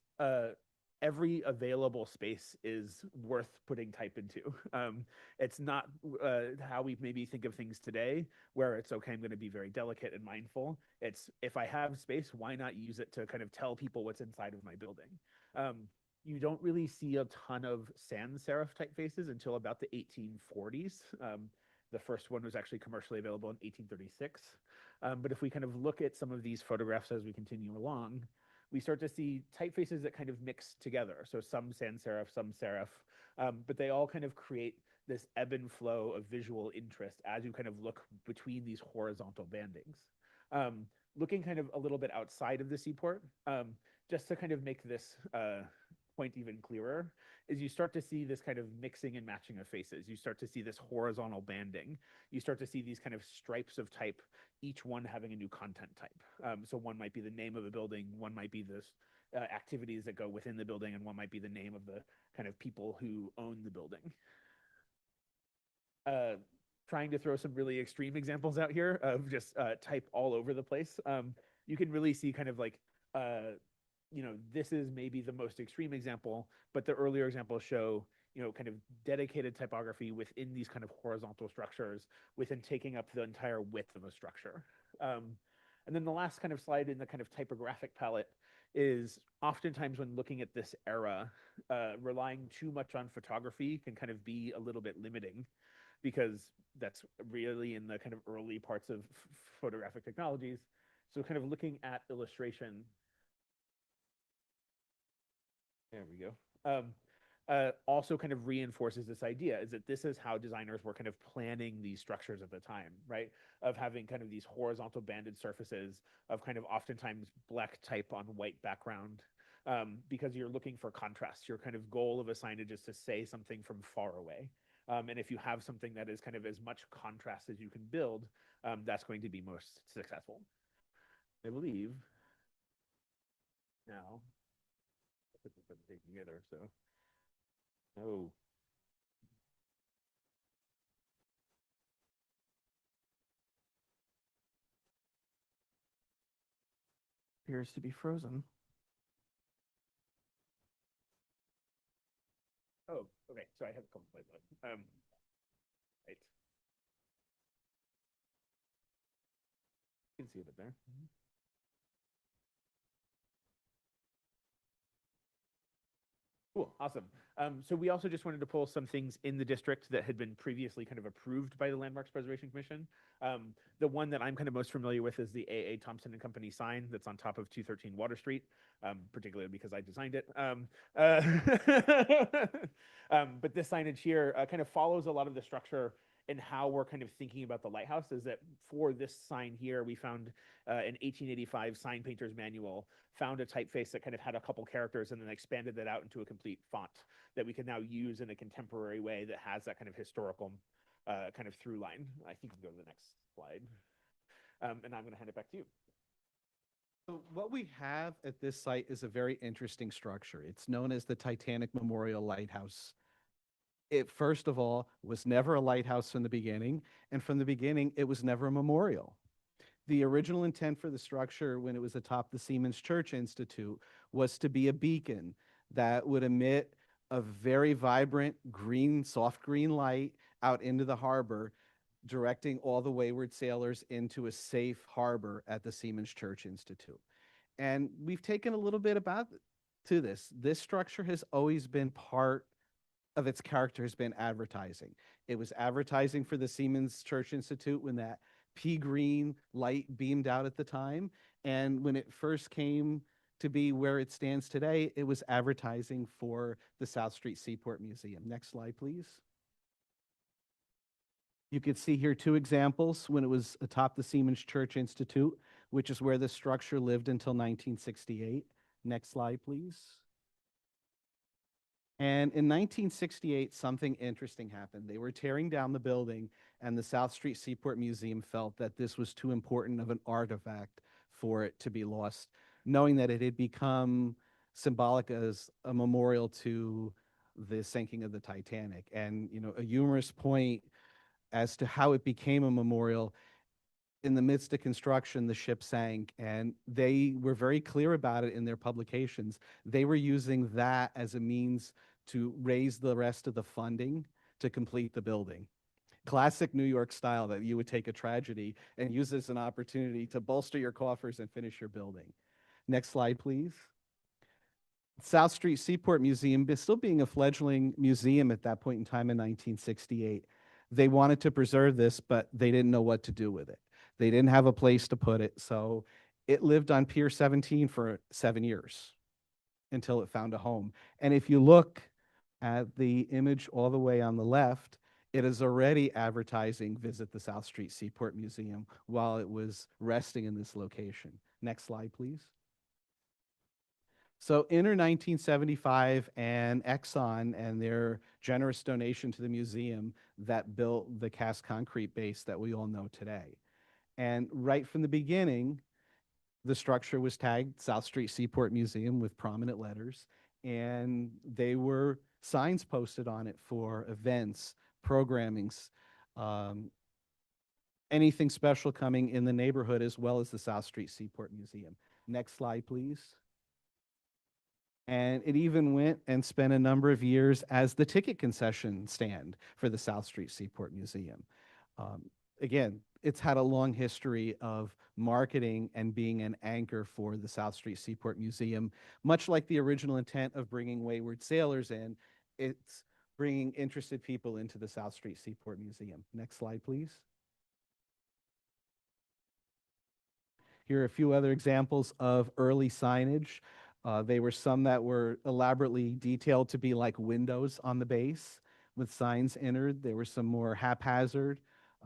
every available space is worth putting type into. It's not how we maybe think of things today, where it's okay, I'm going to be very delicate and mindful. It's if I have space, why not use it to kind of tell people what's inside of my building? You don't really see a ton of sans serif typefaces until about the 1840s. The first one was actually commercially available in 1836. But if we kind of look at some of these photographs as we continue along, we start to see typefaces that kind of mix together. So some sans serif, some serif, but they all kind of create this ebb and flow of visual interest as you kind of look between these horizontal bandings. Looking kind of a little bit outside of the Seaport, just to kind of make this point even clearer, is you start to see this kind of mixing and matching of faces. You start to see this horizontal banding. You start to see these kind of stripes of type, each one having a new content type. So one might be the name of a building, one might be this activities that go within the building, and one might be the name of the kind of people who own the building. Trying to throw some really extreme examples out here of just type all over the place. You can really see kind of like, this is maybe the most extreme example, but the earlier examples show, kind of dedicated typography within these kind of horizontal structures, within taking up the entire width of a structure. And then the last kind of slide in the kind of typographic palette is oftentimes when looking at this era, relying too much on photography can kind of be a little bit limiting, because that's really in the kind of early parts of photographic technologies. So kind of looking at illustration. There we go. Also kind of reinforces this idea, is that this is how designers were kind of planning these structures at the time, right? Of having kind of these horizontal banded surfaces of kind of oftentimes black type on white background, because you're looking for contrast. Your kind of goal of a signage is to say something from far away. And if you have something that is kind of as much contrast as you can build, that's going to be most successful, I believe. Now, put the presentation together, so. Oh. Appears to be frozen. Oh, okay. So I have a couple slides left. Right. You can see it there. Cool, awesome. So we also just wanted to pull some things in the district that had been previously kind of approved by the Landmarks Preservation Commission. The one that I'm kind of most familiar with is the A.A. Thompson and Company sign that's on top of 213 Water Street, particularly because I designed it. But this signage here kind of follows a lot of the structure and how we're kind of thinking about the lighthouse. Is that for this sign here, we found an 1885 sign painter's manual, found a typeface that kind of had a couple characters and then expanded that out into a complete font that we can now use in a contemporary way that has that kind of historical kind of through line. I think we can go to the next slide. And I'm going to hand it back to you. So what we have at this site is a very interesting structure. It's known as the Titanic Memorial Lighthouse. It, first of all, was never a lighthouse from the beginning, and from the beginning, it was never a memorial. The original intent for the structure when it was atop the Siemens Church Institute was to be a beacon that would emit a very vibrant green, soft green light out into the harbor, directing all the wayward sailors into a safe harbor at the Siemens Church Institute. And we've taken a little bit to this. This structure has always been part of its character has been advertising. It was advertising for the Siemens Church Institute when that pea green light beamed out at the time. And when it first came to be where it stands today, it was advertising for the South Street Seaport Museum. Next slide, please. You could see here two examples when it was atop the Siemens Church Institute, which is where the structure lived until 1968. Next slide, please. And in 1968, something interesting happened. They were tearing down the building, and the South Street Seaport Museum felt that this was too important of an artifact for it to be lost, knowing that it had become symbolic as a memorial to the sinking of the Titanic. And, a humorous point as to how it became a memorial: in the midst of construction, the ship sank, and they were very clear about it in their publications. They were using that as a means to raise the rest of the funding to complete the building. Classic New York style, that you would take a tragedy and use it as an opportunity to bolster your coffers and finish your building. Next slide, please. South Street Seaport Museum, still being a fledgling museum at that point in time in 1968. They wanted to preserve this, but they didn't know what to do with it. They didn't have a place to put it, so it lived on Pier 17 for 7 years until it found a home. And if you look at the image all the way on the left, it is already advertising visit the South Street Seaport Museum while it was resting in this location. Next slide, please. So enter 1975 and Exxon and their generous donation to the museum that built the cast concrete base that we all know today. And right from the beginning, The structure was tagged South Street Seaport Museum with prominent letters, and they were signs posted on it for events, programmings, anything special coming in the neighborhood, as well as the South Street Seaport Museum. Next slide, please. And it even went and spent a number of years as the ticket concession stand for the South Street Seaport Museum. Again, it's had a long history of marketing and being an anchor for the South Street Seaport Museum. Much like the original intent of bringing wayward sailors in, it's bringing interested people into the South Street Seaport Museum. Next slide, please. Here are a few other examples of early signage. They were some that were elaborately detailed to be like windows on the base with signs entered. There were some more haphazard.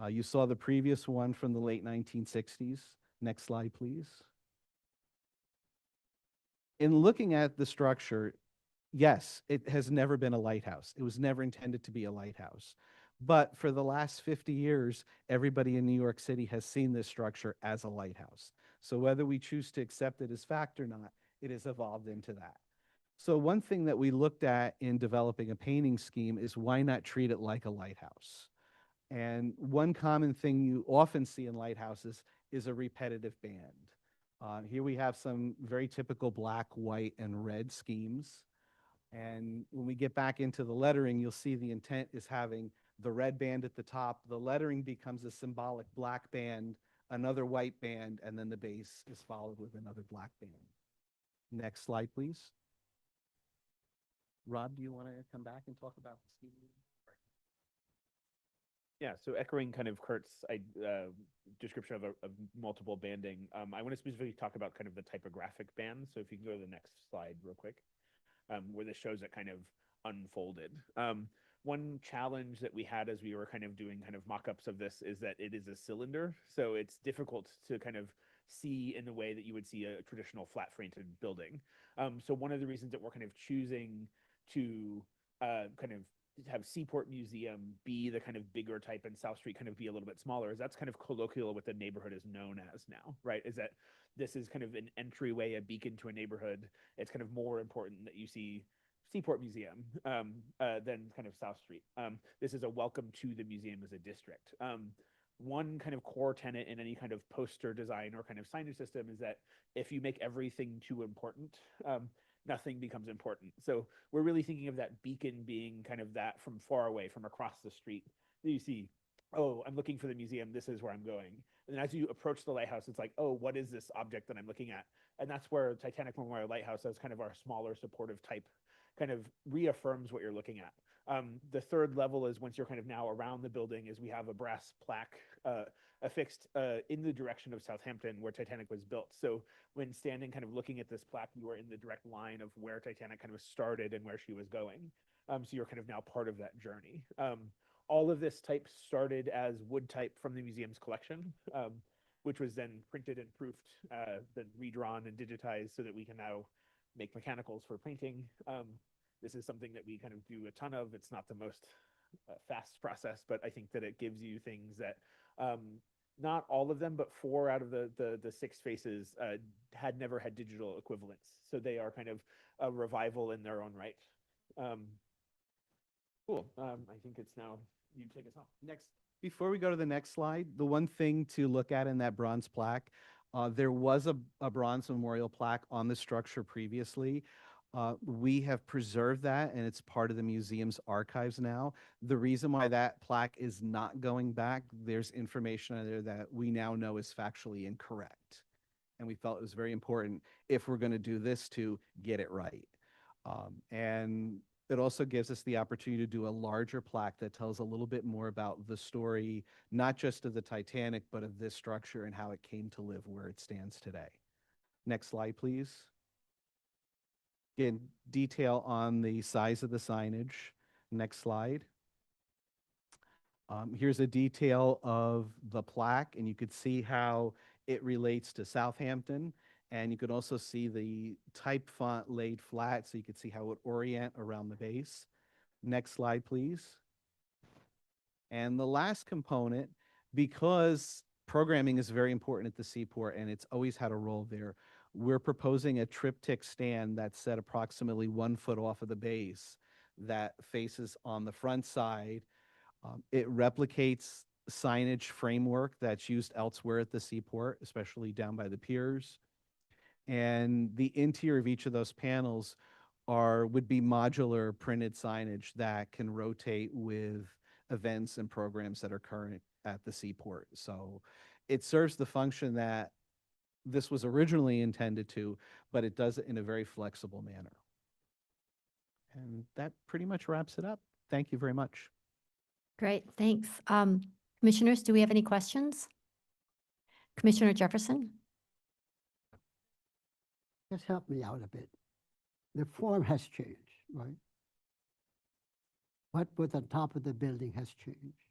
You saw the previous one from the late 1960s. Next slide, please. In looking at the structure, yes, it has never been a lighthouse. It was never intended to be a lighthouse. But for the last 50 years, everybody in New York City has seen this structure as a lighthouse. So whether we choose to accept it as fact or not, it has evolved into that. So one thing that we looked at in developing a painting scheme is why not treat it like a lighthouse? And one common thing you often see in lighthouses is a repetitive band. Here we have some very typical black, white, and red schemes. And when we get back into the lettering, you'll see the intent is having the red band at the top. The lettering becomes a symbolic black band, another white band, and then the base is followed with another black band. Next slide, please. Rob, do you want to come back and talk about the scheme? Yeah, so echoing kind of Kurt's description of multiple banding, I want to specifically talk about kind of the typographic band. So if you can go to the next slide real quick, where this shows it kind of unfolded. One challenge that we had as we were kind of doing kind of mock-ups of this is that it is a cylinder. So it's difficult to kind of see in the way that you would see a traditional flat-fronted building. So one of the reasons that we're kind of choosing to kind of have Seaport Museum be the kind of bigger type and South Street kind of be a little bit smaller is that's kind of colloquial what the neighborhood is known as now, right? Is that this is kind of an entryway, a beacon to a neighborhood. It's kind of more important that you see Seaport Museum than kind of South Street. This is a welcome to the museum as a district. One kind of core tenet in any kind of poster design or kind of signage system is that if you make everything too important, nothing becomes important. So we're really thinking of that beacon being kind of that from far away, from across the street. You see, oh, I'm looking for the museum. This is where I'm going. And then as you approach the lighthouse, it's like, oh, what is this object that I'm looking at? And that's where Titanic Memorial Lighthouse, as kind of our smaller supportive type, kind of reaffirms what you're looking at. The third level is once you're kind of now around the building is we have a brass plaque affixed in the direction of Southampton where Titanic was built. So when standing kind of looking at this plaque, you are in the direct line of where Titanic kind of started and where she was going. So you're kind of now part of that journey. All of this type started as wood type from the museum's collection, which was then printed and proofed, then redrawn and digitized so that we can now make mechanicals for painting. This is something that we kind of do a ton of. It's not the most fast process, but I think that it gives you things that not all of them, but 4 out of the 6 faces had never had digital equivalents. So they are kind of a revival in their own right. Cool. I think it's now you take us off. Next, before we go to the next slide, the one thing to look at in that bronze plaque, there was a bronze memorial plaque on the structure previously. We have preserved that and it's part of the museum's archives now. The reason why that plaque is not going back, there's information on there that we now know is factually incorrect. And we felt it was very important if we're going to do this to get it right. And it also gives us the opportunity to do a larger plaque that tells a little bit more about the story, not just of the Titanic, but of this structure and how it came to live where it stands today. Next slide, please. Again, detail on the size of the signage. Next slide. Here's a detail of the plaque, and you could see how it relates to Southampton. And you could also see the type font laid flat, so you could see how it would orient around the base. Next slide, please. And the last component, because programming is very important at the Seaport, and it's always had a role there. We're proposing a triptych stand that's set approximately 1 foot off of the base that faces on the front side. It replicates signage framework that's used elsewhere at the Seaport, especially down by the piers. And the interior of each of those panels would be modular printed signage that can rotate with events and programs that are current at the Seaport. So it serves the function that this was originally intended to, but it does it in a very flexible manner. And that pretty much wraps it up. Thank you very much. Great, thanks. Commissioners, do we have any questions? Commissioner Jefferson? Just help me out a bit. The form has changed, right? What was on top of the building has changed.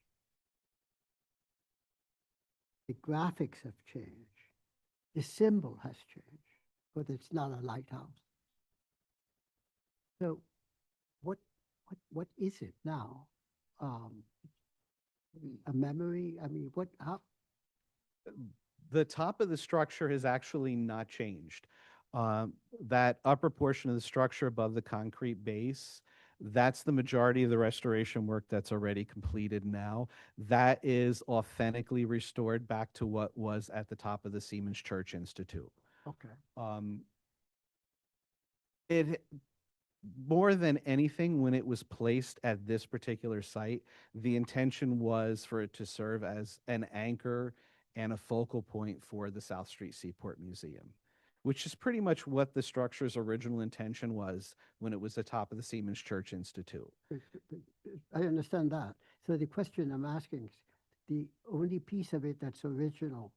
The graphics have changed. The symbol has changed, but it's not a lighthouse. So what is it now? A memory? I mean, how? The top of the structure has actually not changed. That upper portion of the structure above the concrete base, that's the majority of the restoration work that's already completed now. That is authentically restored back to what was at the top of the Siemens Church Institute. Okay. It more than anything, when it was placed at this particular site, the intention was for it to serve as an anchor and a focal point for the South Street Seaport Museum, which is pretty much what the structure's original intention was when it was atop of the Siemens Church Institute. I understand that. So the question I'm asking is, the only piece of it that's original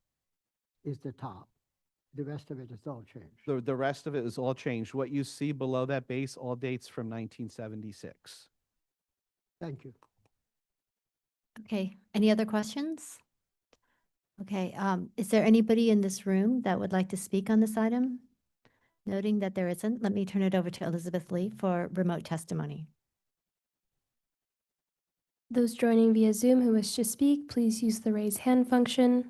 is the top. The rest of it is all changed. The rest of it is all changed. What you see below that base all dates from 1976. Thank you. Okay, any other questions? Okay, is there anybody in this room that would like to speak on this item? Noting that there isn't, let me turn it over to Elizabeth Lee for remote testimony. Those joining via Zoom who wish to speak, please use the raise hand function.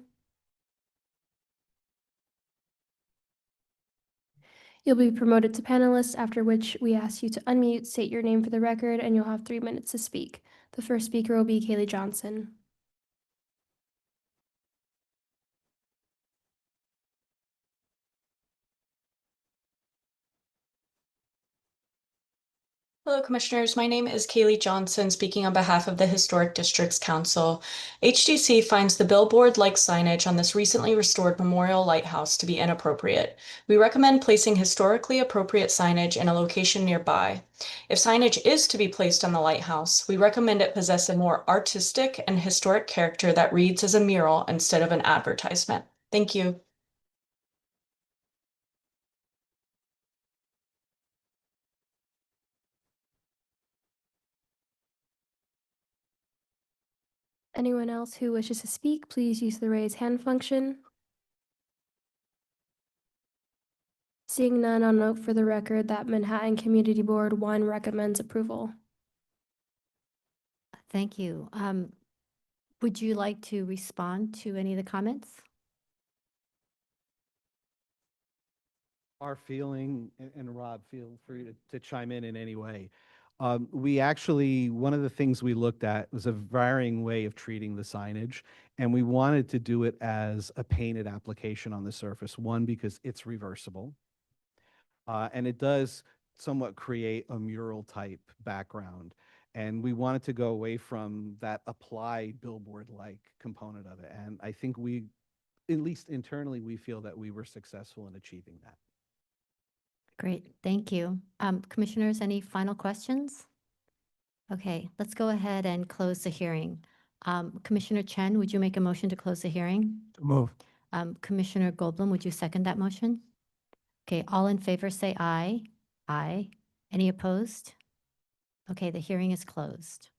You'll be promoted to panelist, after which we ask you to unmute, state your name for the record, and you'll have 3 minutes to speak. The first speaker will be Kaylee Johnson. Hello, Commissioners. My name is Kaylee Johnson, speaking on behalf of the Historic Districts Council. HDC finds the billboard-like signage on this recently restored memorial lighthouse to be inappropriate. We recommend placing historically appropriate signage in a location nearby. If signage is to be placed on the lighthouse, we recommend it possess a more artistic and historic character that reads as a mural instead of an advertisement. Thank you. Anyone else who wishes to speak, please use the raise hand function. Seeing none, I'll note for the record that Manhattan Community Board 1 recommends approval. Thank you. Would you like to respond to any of the comments? Our feeling, and Rob, feel free to chime in any way. We actually, one of the things we looked at was a varying way of treating the signage, and we wanted to do it as a painted application on the surface. One, because it's reversible, and it does somewhat create a mural type background. And we wanted to go away from that applied billboard-like component of it. And I think we, at least internally, we feel that we were successful in achieving that. Great, thank you. Commissioners, any final questions? Okay, let's go ahead and close the hearing. Commissioner Chen, would you make a motion to close the hearing? Move. Commissioner Goldblum, would you second that motion? Okay, all in favor say aye. Aye. Any opposed? Okay, the hearing is closed.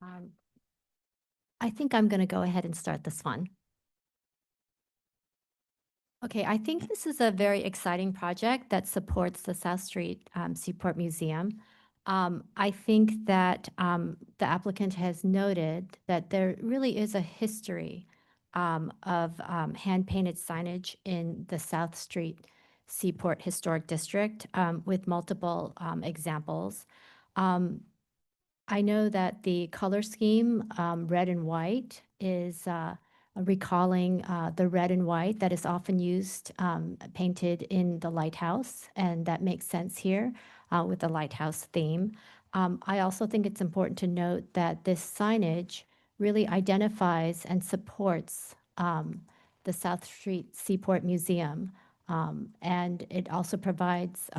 I think I'm going to go ahead and start this one. Okay, I think this is a very exciting project that supports the South Street Seaport Museum. I think that the applicant has noted that there really is a history of hand-painted signage in the South Street Seaport Historic District with multiple examples. I know that the color scheme, red and white, is recalling the red and white that is often used painted in the lighthouse, and that makes sense here with the lighthouse theme. I also think it's important to note that this signage really identifies and supports the South Street Seaport Museum. And it also provides,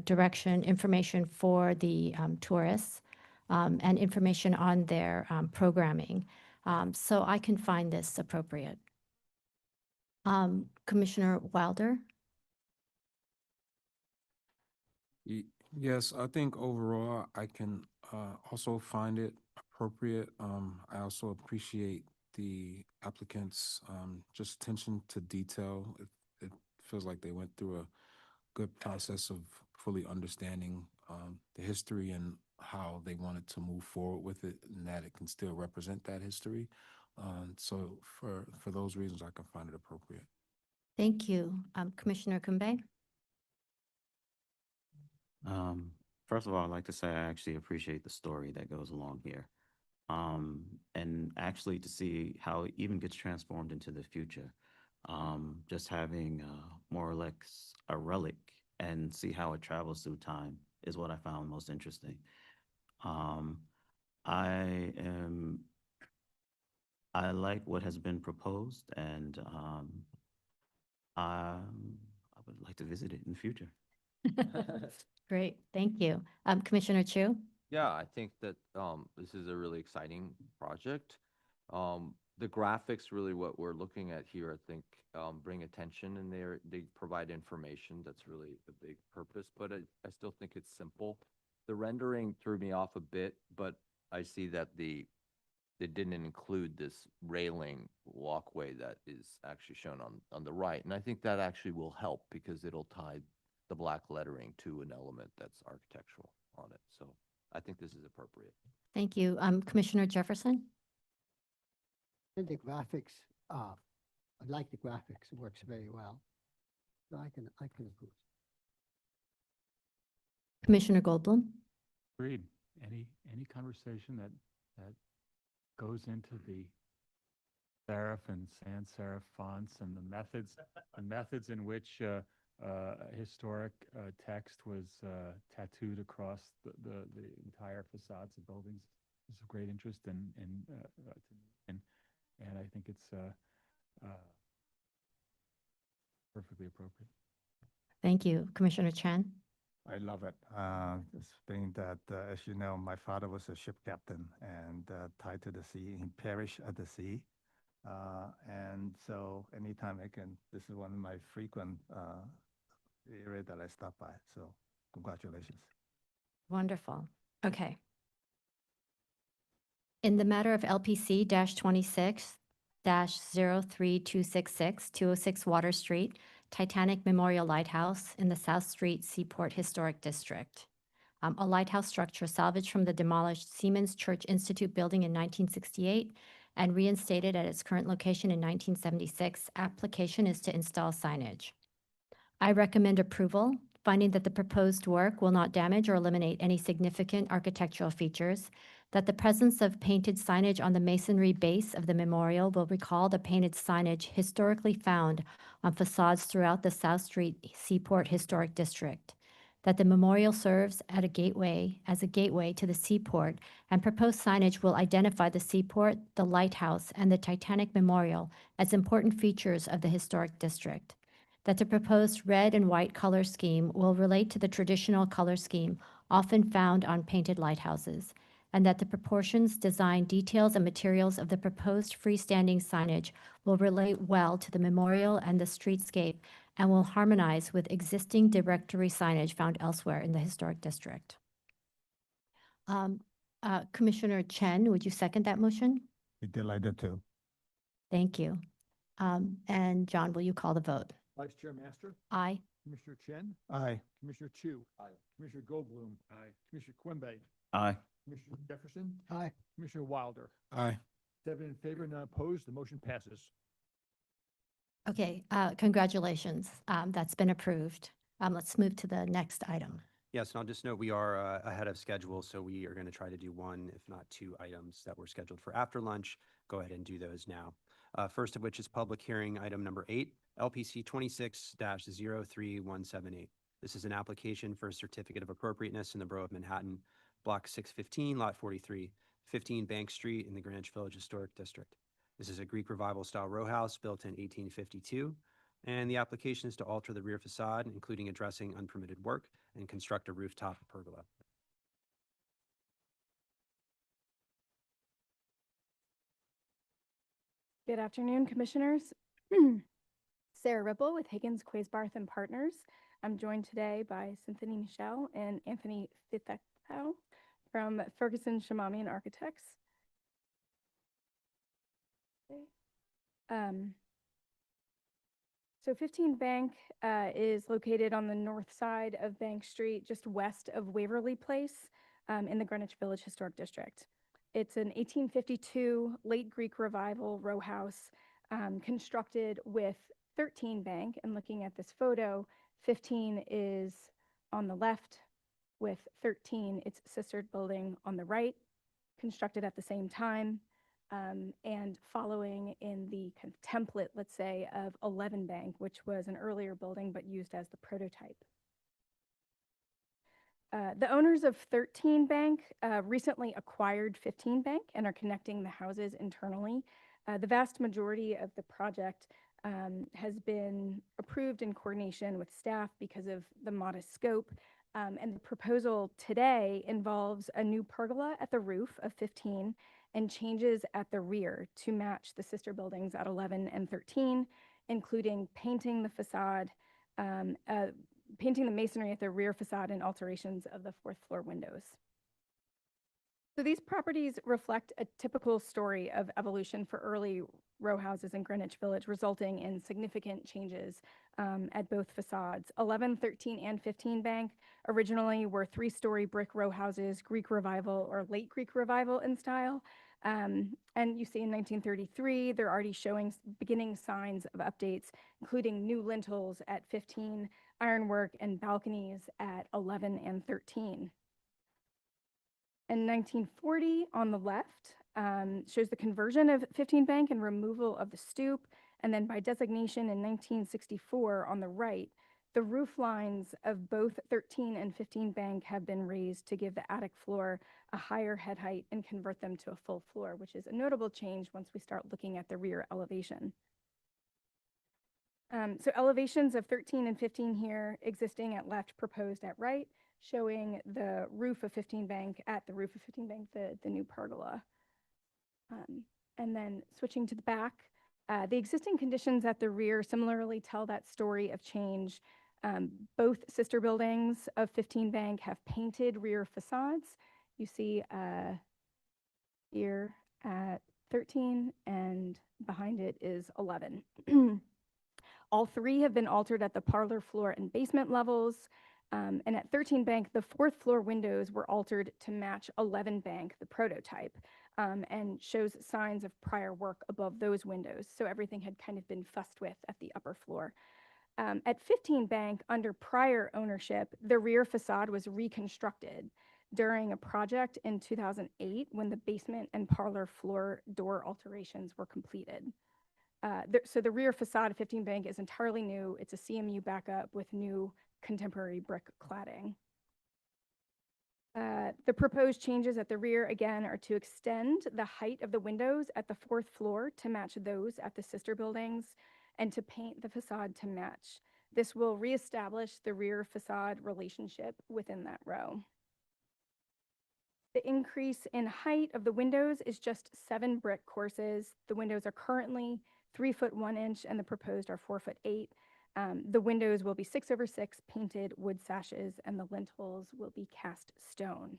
direction, information for the tourists and information on their programming. So I can find this appropriate. Commissioner Wilder? Yes, I think overall I can also find it appropriate. I also appreciate the applicant's just attention to detail. It feels like they went through a good process of fully understanding the history and how they wanted to move forward with it, and that it can still represent that history. So for those reasons, I can find it appropriate. Thank you. Commissioner Kumbay? First of all, I'd like to say I actually appreciate the story that goes along here. And actually to see how it even gets transformed into the future. Just having more or less a relic and see how it travels through time is what I found most interesting. I like what has been proposed, and I would like to visit it in the future. Great, thank you. Commissioner Chu? Yeah, I think that this is a really exciting project. The graphics, really what we're looking at here, I think, bring attention, and they provide information. That's really a big purpose, but I still think it's simple. The rendering threw me off a bit, but I see that they didn't include this railing walkway that is actually shown on the right. And I think that actually will help because it'll tie the black lettering to an element that's architectural on it. So I think this is appropriate. Thank you. Commissioner Jefferson? And the graphics, I like the graphics. It works very well. So I can approve. Commissioner Goldblum? Agreed. Any conversation that goes into the serif and sans serif fonts and the methods in which historic text was tattooed across the entire facades of buildings is of great interest and I think it's perfectly appropriate. Thank you. Commissioner Chan? I love it. It's being that, as you know, my father was a ship captain and tied to the sea. He perished at the sea. And so anytime I can, this is one of my frequent area that I stop by. So congratulations. Wonderful. Okay. In the matter of LPC 26-03266, 206 Water Street, Titanic Memorial Lighthouse in the South Street Seaport Historic District. A lighthouse structure salvaged from the demolished Siemens Church Institute building in 1968 and reinstated at its current location in 1976. Application is to install signage. I recommend approval, finding that the proposed work will not damage or eliminate any significant architectural features, that the presence of painted signage on the masonry base of the memorial will recall the painted signage historically found on facades throughout the South Street Seaport Historic District, that the memorial serves as a gateway to the seaport, and proposed signage will identify the seaport, the lighthouse, and the Titanic Memorial as important features of the historic district, that the proposed red and white color scheme will relate to the traditional color scheme often found on painted lighthouses, and that the proportions, design, details, and materials of the proposed freestanding signage will relate well to the memorial and the streetscape and will harmonize with existing directory signage found elsewhere in the historic district. Commissioner Chen, would you second that motion? Be delighted to. Thank you. And John, will you call the vote? Vice Chair Master, Aye. Commissioner Chen, Aye. Commissioner Chu. Aye. Commissioner Goldblum. Aye. Commissioner Quimby. Aye. Commissioner Jefferson. Aye. Commissioner Wilder. Aye. 7 in favor, none opposed. The motion passes. Okay, congratulations. That's been approved. Let's move to the next item. Yes, and I'll just note we are ahead of schedule, so we are going to try to do one, if not two items that were scheduled for after lunch. Go ahead and do those now. First of which is public hearing item number 8, LPC 26-03178. This is an application for a certificate of appropriateness in the Borough of Manhattan, Block 615, Lot 43, 15 Bank Street in the Greenwich Village Historic District. This is a Greek Revival style row house built in 1852, and the application is to alter the rear facade, including addressing unpermitted work, and construct a rooftop pergola. Good afternoon, Commissioners. Sarah Ripple with Higgins, Quaisbarth and Partners. I'm joined today by Cynthia Michelle and Anthony Fithekau from Ferguson Shamamian Architects. So 15 Bank is located on the north side of Bank Street, just west of Waverly Place in the Greenwich Village Historic District. It's an 1852 late Greek Revival row house constructed with 13 Bank. And looking at this photo, 15 is on the left with 13, its sister building on the right, constructed at the same time. And following in the kind of template, let's say, of 11 Bank, which was an earlier building but used as the prototype. The owners of 13 Bank recently acquired 15 Bank and are connecting the houses internally. The vast majority of the project has been approved in coordination with staff because of the modest scope. And the proposal today involves a new pergola at the roof of 15 and changes at the rear to match the sister buildings at 11 and 13, including painting the facade, painting the masonry at the rear facade and alterations of the fourth floor windows. So these properties reflect a typical story of evolution for early row houses in Greenwich Village, resulting in significant changes at both facades. 11, 13, and 15 Bank originally were 3-story brick row houses, Greek Revival or late Greek Revival in style. And you see in 1933, they're already showing beginning signs of updates, including new lintels at 15, ironwork and balconies at 11 and 13. In 1940, on the left, shows the conversion of 15 Bank and removal of the stoop. And then by designation in 1964 on the right, the roof lines of both 13 and 15 Bank have been raised to give the attic floor a higher head height and convert them to a full floor, which is a notable change once we start looking at the rear elevation. So elevations of 13 and 15 here, existing at left, proposed at right, showing the roof of 15 Bank, at the roof of 15 Bank, the new pergola. And then switching to the back, the existing conditions at the rear similarly tell that story of change. Both sister buildings of 15 Bank have painted rear facades. You see here at 13, and behind it is 11. All three have been altered at the parlor floor and basement levels. And at 13 Bank, the fourth floor windows were altered to match 11 Bank, the prototype, and shows signs of prior work above those windows. So everything had kind of been fussed with at the upper floor. At 15 Bank, under prior ownership, the rear facade was reconstructed during a project in 2008 when the basement and parlor floor door alterations were completed. So the rear facade of 15 Bank is entirely new. It's a CMU backup with new contemporary brick cladding. The proposed changes at the rear, again, are to extend the height of the windows at the fourth floor to match those at the sister buildings and to paint the facade to match. This will reestablish the rear facade relationship within that row. The increase in height of the windows is just 7 brick courses. The windows are currently 3 foot 1 inch and the proposed are 4 foot 8. The windows will be 6/6 painted wood sashes and the lintels will be cast stone.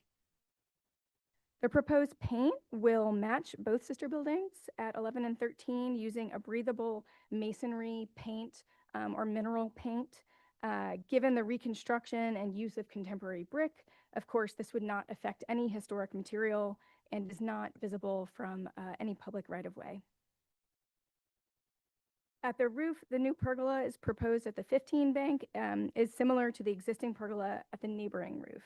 The proposed paint will match both sister buildings at 11 and 13 using a breathable masonry paint or mineral paint. Given the reconstruction and use of contemporary brick, of course, this would not affect any historic material and is not visible from any public right-of-way. At the roof, the new pergola is proposed at the 15 bank, is similar to the existing pergola at the neighboring roof.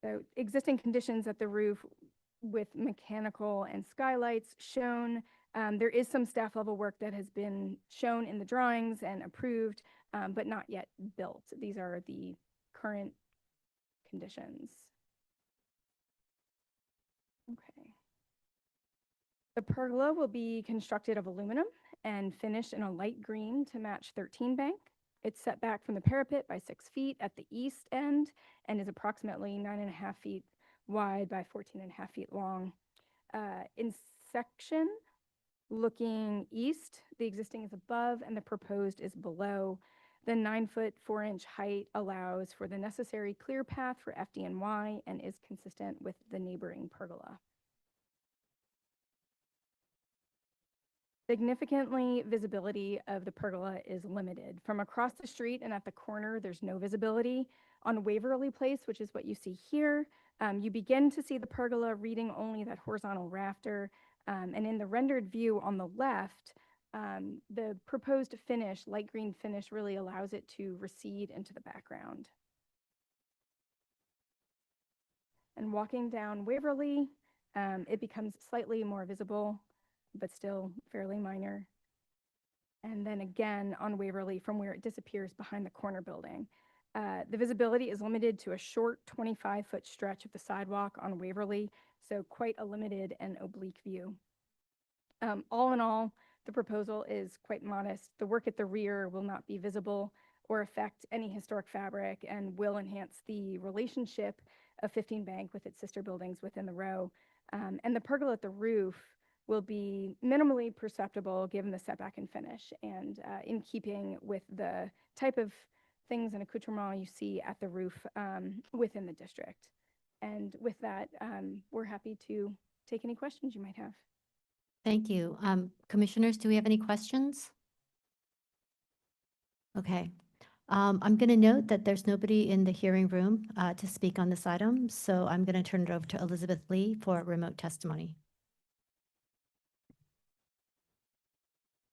So existing conditions at the roof with mechanical and skylights shown. There is some staff level work that has been shown in the drawings and approved, but not yet built. These are the current conditions. Okay. The pergola will be constructed of aluminum and finished in a light green to match 13 bank. It's set back from the parapet by 6 feet at the east end and is approximately 9.5 feet wide by 14.5 feet long. In section, looking east, the existing is above and the proposed is below. The 9-foot 4-inch height allows for the necessary clear path for FDNY and is consistent with the neighboring pergola. Significantly, visibility of the pergola is limited. From across the street and at the corner, there's no visibility. On Waverly Place, which is what you see here, you begin to see the pergola reading only that horizontal rafter. And in the rendered view on the left, the proposed finish, light green finish, really allows it to recede into the background. And walking down Waverly, it becomes slightly more visible, but still fairly minor. And then again on Waverly from where it disappears behind the corner building. The visibility is limited to a short 25-foot stretch of the sidewalk on Waverly, so quite a limited and oblique view. All in all, the proposal is quite modest. The work at the rear will not be visible or affect any historic fabric and will enhance the relationship of 15 Bank with its sister buildings within the row. And the pergola at the roof will be minimally perceptible given the setback and finish and in keeping with the type of things and accoutrement you see at the roof within the district. And with that, we're happy to take any questions you might have. Thank you. Commissioners, do we have any questions? Okay. I'm going to note that there's nobody in the hearing room to speak on this item, so I'm going to turn it over to Elizabeth Lee for remote testimony.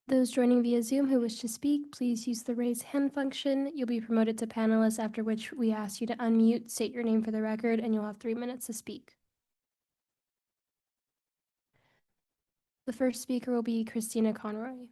Those joining via Zoom who wish to speak, please use the raise hand function. You'll be promoted to panelist, after which we ask you to unmute, state your name for the record, and you'll have 3 minutes to speak. The first speaker will be Christina Conroy.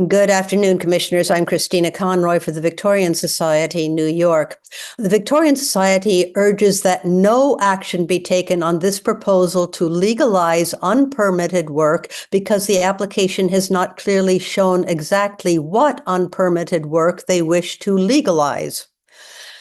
Good afternoon, Commissioners. I'm Christina Conroy for the Victorian Society, New York. The Victorian Society urges that no action be taken on this proposal to legalize unpermitted work because the application has not clearly shown exactly what unpermitted work they wish to legalize.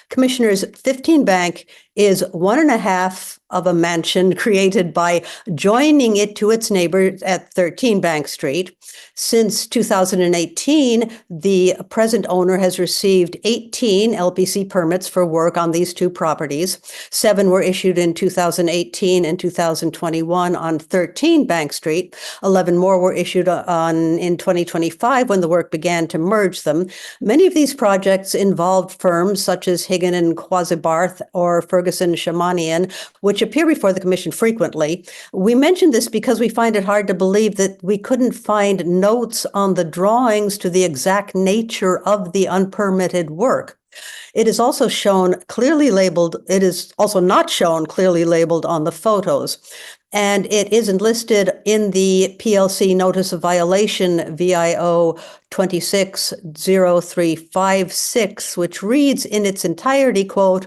Commissioners, 15 Bank is 1.5 of a mansion created by joining it to its neighbors at 13 Bank Street. Since 2018, the present owner has received 18 LPC permits for work on these 2 properties. 7 were issued in 2018 and 2021 on 13 Bank Street. 11 more were issued in 2025 when the work began to merge them. Many of these projects involved firms such as Higgin and Quasibarth or Ferguson Shamanian, which appear before the Commission frequently. We mention this because we find it hard to believe that we couldn't find notes on the drawings to the exact nature of the unpermitted work. It is also shown clearly labeled, it is also not shown clearly labeled on the photos. And it isn't listed in the PLC Notice of Violation VIO 260356, which reads in its entirety, quote,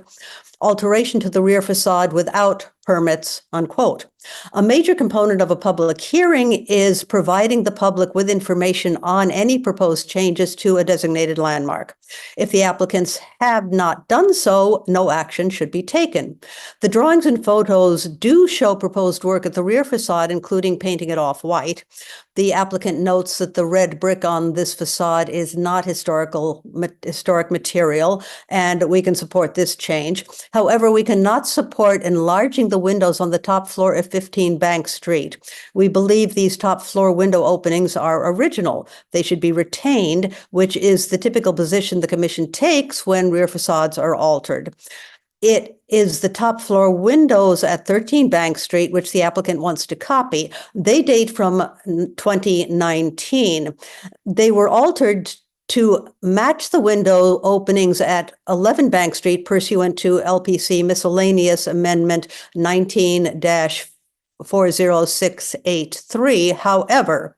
alteration to the rear facade without permits, unquote. A major component of a public hearing is providing the public with information on any proposed changes to a designated landmark. If the applicants have not done so, no action should be taken. The drawings and photos do show proposed work at the rear facade, including painting it off-white. The applicant notes that the red brick on this facade is not historic material, and we can support this change. However, we cannot support enlarging the windows on the top floor of 15 Bank Street. We believe these top floor window openings are original. They should be retained, which is the typical position the commission takes when rear facades are altered. It is the top floor windows at 13 Bank Street, which the applicant wants to copy. They date from 2019. They were altered to match the window openings at 11 Bank Street pursuant to LPC Miscellaneous Amendment 19-40683. However,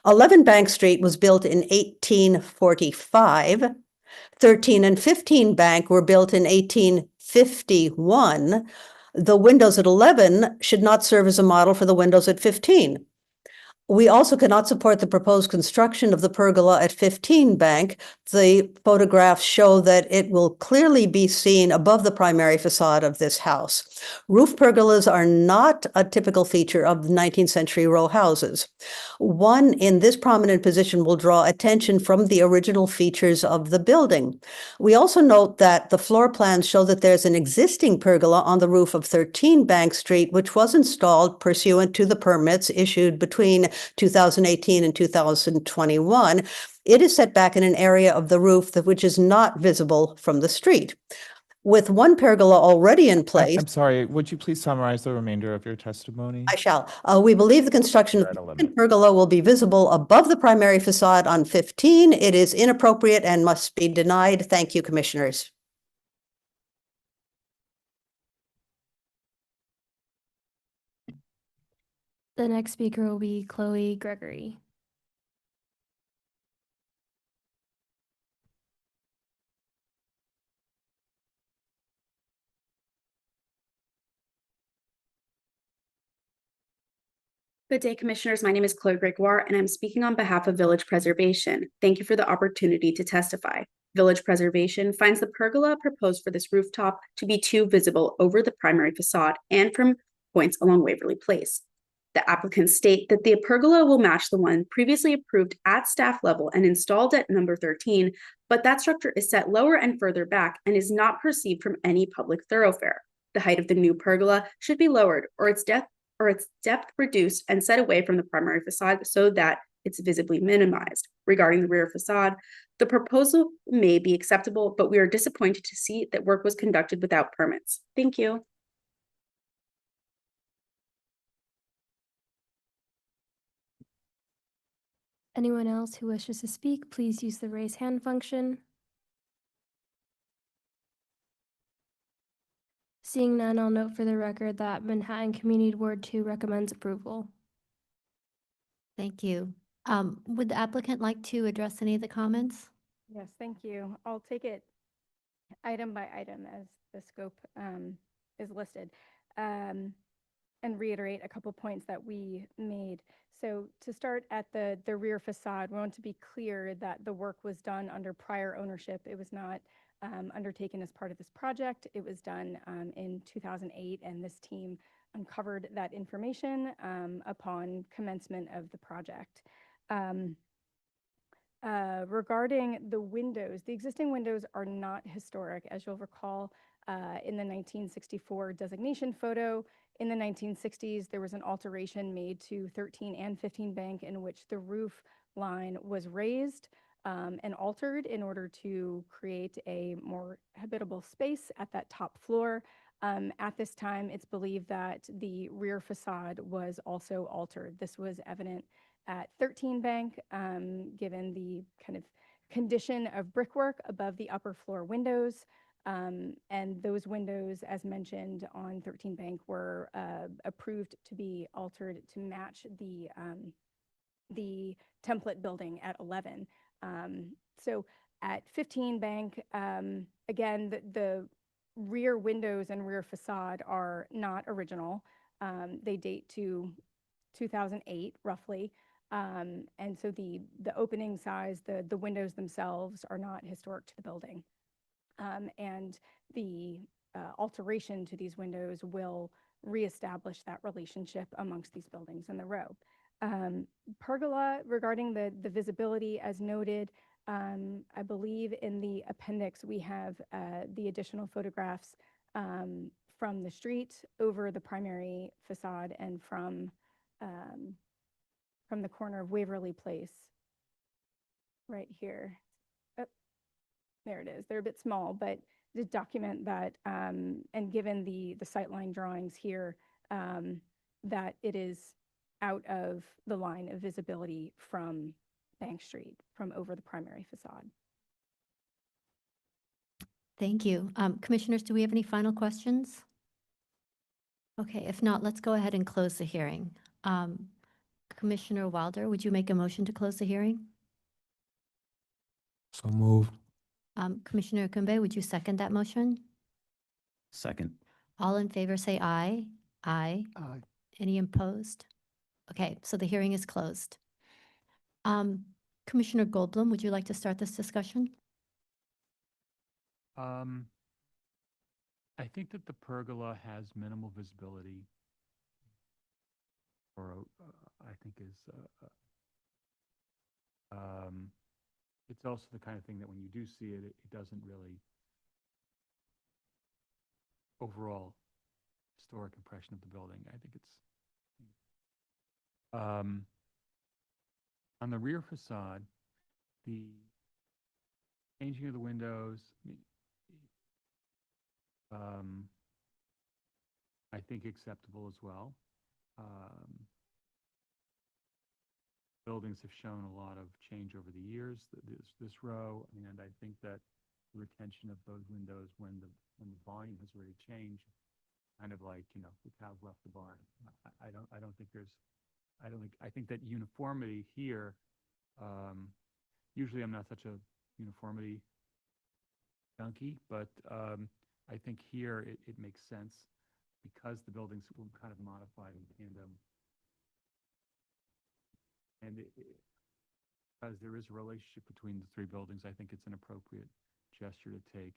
11 Bank Street was built in 1845. 13 and 15 Bank were built in 1851. The windows at 11 should not serve as a model for the windows at 15. We also cannot support the proposed construction of the pergola at 15 Bank. The photographs show that it will clearly be seen above the primary facade of this house. Roof pergolas are not a typical feature of 19th century row houses. One in this prominent position will draw attention from the original features of the building. We also note that the floor plans show that there's an existing pergola on the roof of 13 Bank Street, which was installed pursuant to the permits issued between 2018 and 2021. It is set back in an area of the roof which is not visible from the street. With one pergola already in place. I'm sorry, would you please summarize the remainder of your testimony? I shall. We believe the construction of the second pergola will be visible above the primary facade on 15. It is inappropriate and must be denied. Thank you, commissioners. The next speaker will be Chloe Gregory. Good day, Commissioners. My name is Chloe Gregoire, and I'm speaking on behalf of Village Preservation. Thank you for the opportunity to testify. Village Preservation finds the pergola proposed for this rooftop to be too visible over the primary facade and from points along Waverly Place. The applicants state that the pergola will match the one previously approved at staff level and installed at number 13, but that structure is set lower and further back and is not perceived from any public thoroughfare. The height of the new pergola should be lowered or its depth reduced and set away from the primary facade so that it's visibly minimized. Regarding the rear facade, the proposal may be acceptable, but we are disappointed to see that work was conducted without permits. Thank you. Anyone else who wishes to speak, please use the raise hand function. Seeing none, I'll note for the record that Manhattan Community Ward 2 recommends approval. Thank you. Would the applicant like to address any of the comments? Yes, thank you. I'll take it item by item as the scope is listed and reiterate a couple points that we made. So to start at the rear facade, we want to be clear that the work was done under prior ownership. It was not undertaken as part of this project. It was done in 2008, and this team uncovered that information upon commencement of the project. Regarding the windows, the existing windows are not historic. As you'll recall, in the 1964 designation photo, in the 1960s, there was an alteration made to 13 and 15 Bank in which the roof line was raised and altered in order to create a more habitable space at that top floor. At this time, it's believed that the rear facade was also altered. This was evident at 13 Bank, given the kind of condition of brickwork above the upper floor windows. And those windows, as mentioned on 13 Bank, were approved to be altered to match the template building at 11. So at 15 Bank, again, the rear windows and rear facade are not original. They date to 2008 roughly. And so the opening size, the windows themselves are not historic to the building. And the alteration to these windows will reestablish that relationship amongst these buildings in the row. Pergola, regarding the visibility, as noted, I believe in the appendix we have the additional photographs from the street over the primary facade and from the corner of Waverly Place right here. Oh, there it is. They're a bit small, but to document that, and given the sightline drawings here, that it is out of the line of visibility from Bank Street, from over the primary facade. Thank you. Commissioners, do we have any final questions? Okay, if not, let's go ahead and close the hearing. Commissioner Wilder, would you make a motion to close the hearing? So moved. Commissioner Akumbe, would you second that motion? Second. All in favor say aye. Aye. Aye. Any opposed? Okay, so the hearing is closed. Commissioner Goldblum, would you like to start this discussion? I think that the pergola has minimal visibility, or I think is it's also the kind of thing that when you do see it, it doesn't really overall historic impression of the building. I think it's on the rear facade, the changing of the windows, I think acceptable as well. Buildings have shown a lot of change over the years, this row, and I think that the retention of those windows when the volume has already changed, kind of like, you know, the cow left the barn. I think that uniformity here, usually I'm not such a uniformity junkie, but I think here it makes sense because the buildings were kind of modified in tandem. And because there is a relationship between the three buildings, I think it's an appropriate gesture to take.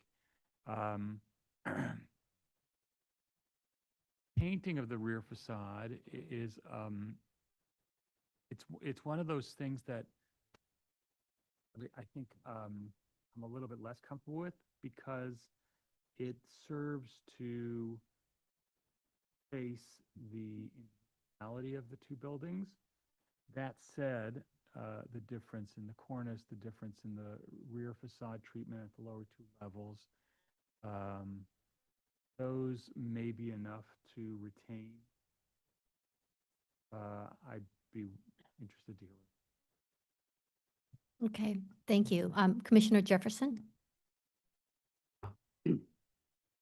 Painting of the rear facade is, it's one of those things that I think I'm a little bit less comfortable with because it serves to face the individuality of the two buildings. That said, the difference in the cornice, the difference in the rear facade treatment at the lower two levels, those may be enough to retain. I'd be interested to hear. Okay, thank you. Commissioner Jefferson?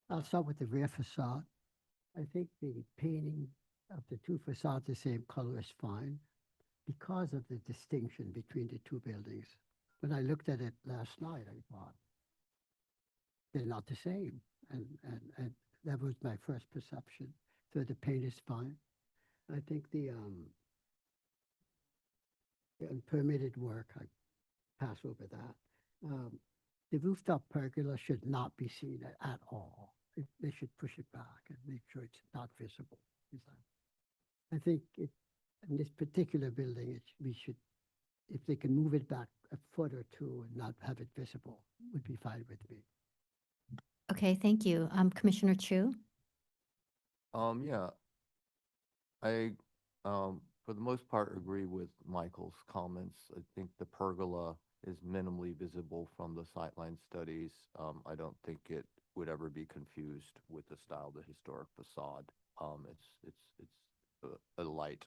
I'll start with the rear facade. I think the painting of the two facades the same color is fine because of the distinction between the two buildings. When I looked at it last night, I thought they're not the same. And that was my first perception. So the paint is fine. I think the unpermitted work, I pass over that. The rooftop pergola should not be seen at all. They should push it back and make sure it's not visible. I think in this particular building, we should, if they can move it back a foot or two and not have it visible, would be fine with me. Okay, thank you. Commissioner Chu? Yeah, I, for the most part, agree with Michael's comments. I think the pergola is minimally visible from the sightline studies. I don't think it would ever be confused with the style of the historic facade. It's a light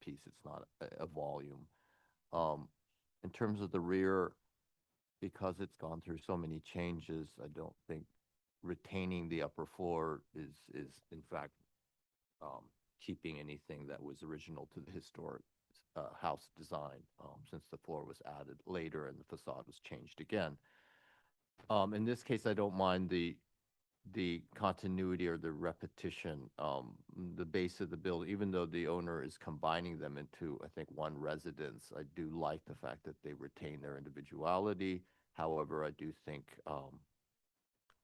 piece. It's not a volume. In terms of the rear, because it's gone through so many changes, I don't think retaining the upper floor is in fact keeping anything that was original to the historic house design, since the floor was added later and the facade was changed again. In this case, I don't mind the the continuity or the repetition, the base of the building, even though the owner is combining them into, I think, one residence, I do like the fact that they retain their individuality. However, I do think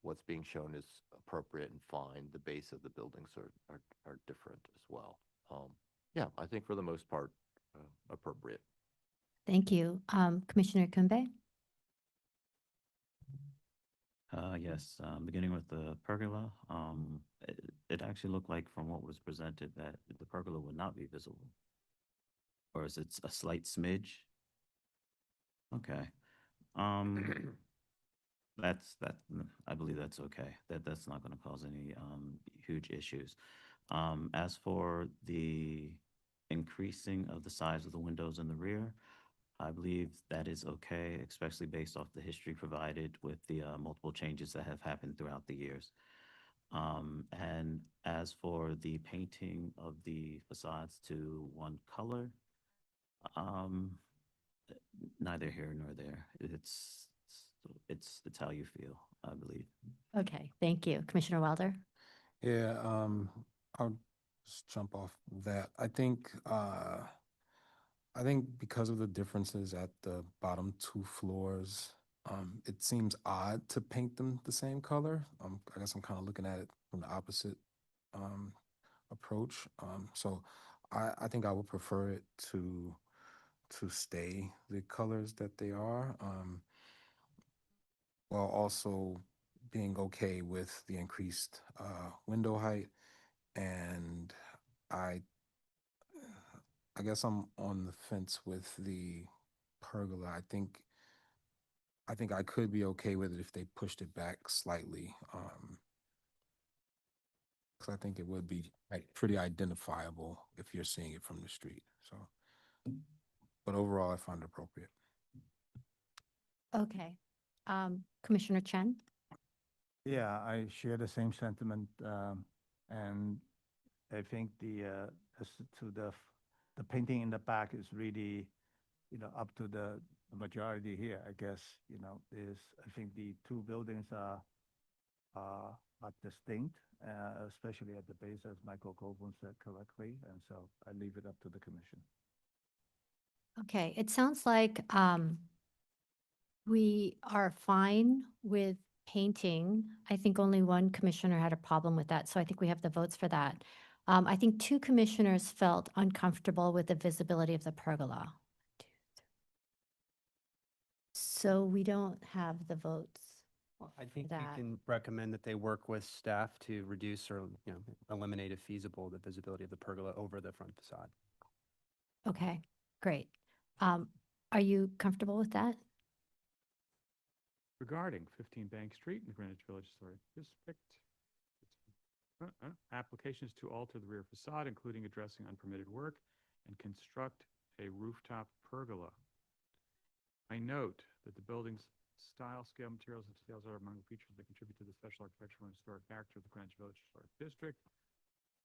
what's being shown is appropriate and fine. The base of the buildings are different as well. Yeah, I think for the most part, appropriate. Thank you. Commissioner Kumbe? Yes, beginning with the pergola, it actually looked like from what was presented that the pergola would not be visible. Or is it a slight smidge? Okay. I believe that's okay. That's not going to cause any huge issues. As for the increasing of the size of the windows in the rear, I believe that is okay, especially based off the history provided with the multiple changes that have happened throughout the years. And as for the painting of the facades to one color, neither here nor there. It's how you feel, I believe. Okay, thank you. Commissioner Wilder? Yeah, I'll just jump off that. I think because of the differences at the bottom two floors, it seems odd to paint them the same color. I guess I'm kind of looking at it from the opposite approach. So I think I would prefer it to stay the colors that they are, while also being okay with the increased window height. And I guess I'm on the fence with the pergola. I think I could be okay with it if they pushed it back slightly, because I think it would be pretty identifiable if you're seeing it from the street. So, but overall, I find it appropriate. Okay. Commissioner Chen? Yeah, I share the same sentiment, and I think as to the painting in the back is really, up to the majority here. I guess I think the two buildings are distinct, especially at the base, as Michael Goldblum said correctly, and so I leave it up to the commission. Okay, it sounds like we are fine with painting. I think only one commissioner had a problem with that, so I think we have the votes for that. I think two commissioners felt uncomfortable with the visibility of the pergola. So we don't have the votes. Well, I think we that. can recommend that they work with staff to reduce or, eliminate if feasible the visibility of the pergola over the front facade. Okay, great. Are you comfortable with that? Regarding 15 Bank Street in the Greenwich Village Historic District, applications to alter the rear facade, including addressing unpermitted work and construct a rooftop pergola. I note that the building's style, scale, materials, and scales are among the features that contribute to the special architectural and historic character of the Greenwich Village Historic District.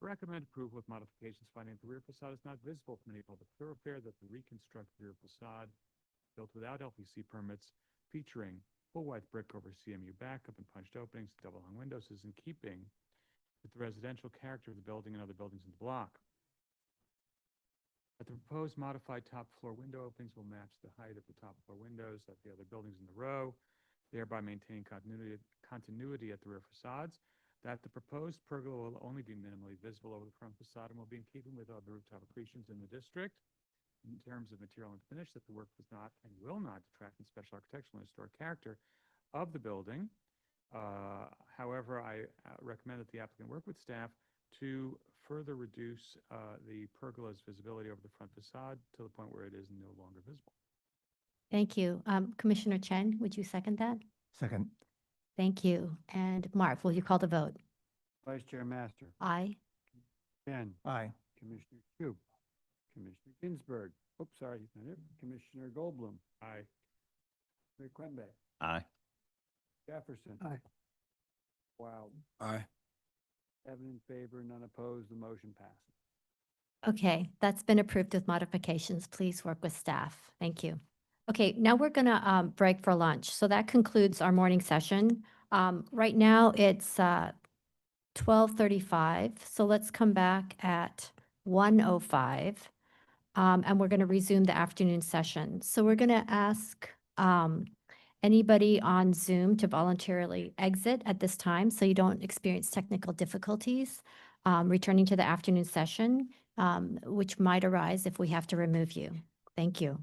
Recommend approval with modifications finding that the rear facade is not visible from any public thoroughfare, that the reconstructed rear facade built without LPC permits, featuring full white brick over CMU backup and punched openings, double hung windows, is in keeping with the residential character of the building and other buildings in the block. That the proposed modified top floor window openings will match the height of the top floor windows at the other buildings in the row, thereby maintaining continuity at the rear facades. That the proposed pergola will only be minimally visible over the front facade and will be in keeping with other rooftop accretions in the district. In terms of material and finish, that the work was not and will not detract from special architectural and historic character of the building. However, I recommend that the applicant work with staff to further reduce the pergola's visibility over the front facade to the point where it is no longer visible. Thank you. Commissioner Chen, would you second that? Second. Thank you. And Mark, will you call the vote? Vice Chair Master. Aye. Chen. Aye. Commissioner Chu. Commissioner Ginsburg. Oops, sorry, he's not here. Commissioner Goldblum. Aye. Mayor Quembe. Aye. Jefferson. Aye. Wild. Aye. 7 in favor, none opposed. The motion passes. Okay, that's been approved with modifications. Please work with staff. Thank you. Okay, now we're going to break for lunch. So that concludes our morning session. Right now, it's 12:35, so let's come back at 1:05. And we're going to resume the afternoon session. So we're going to ask anybody on Zoom to voluntarily exit at this time so you don't experience technical difficulties returning to the afternoon session, which might arise if we have to remove you. Thank you.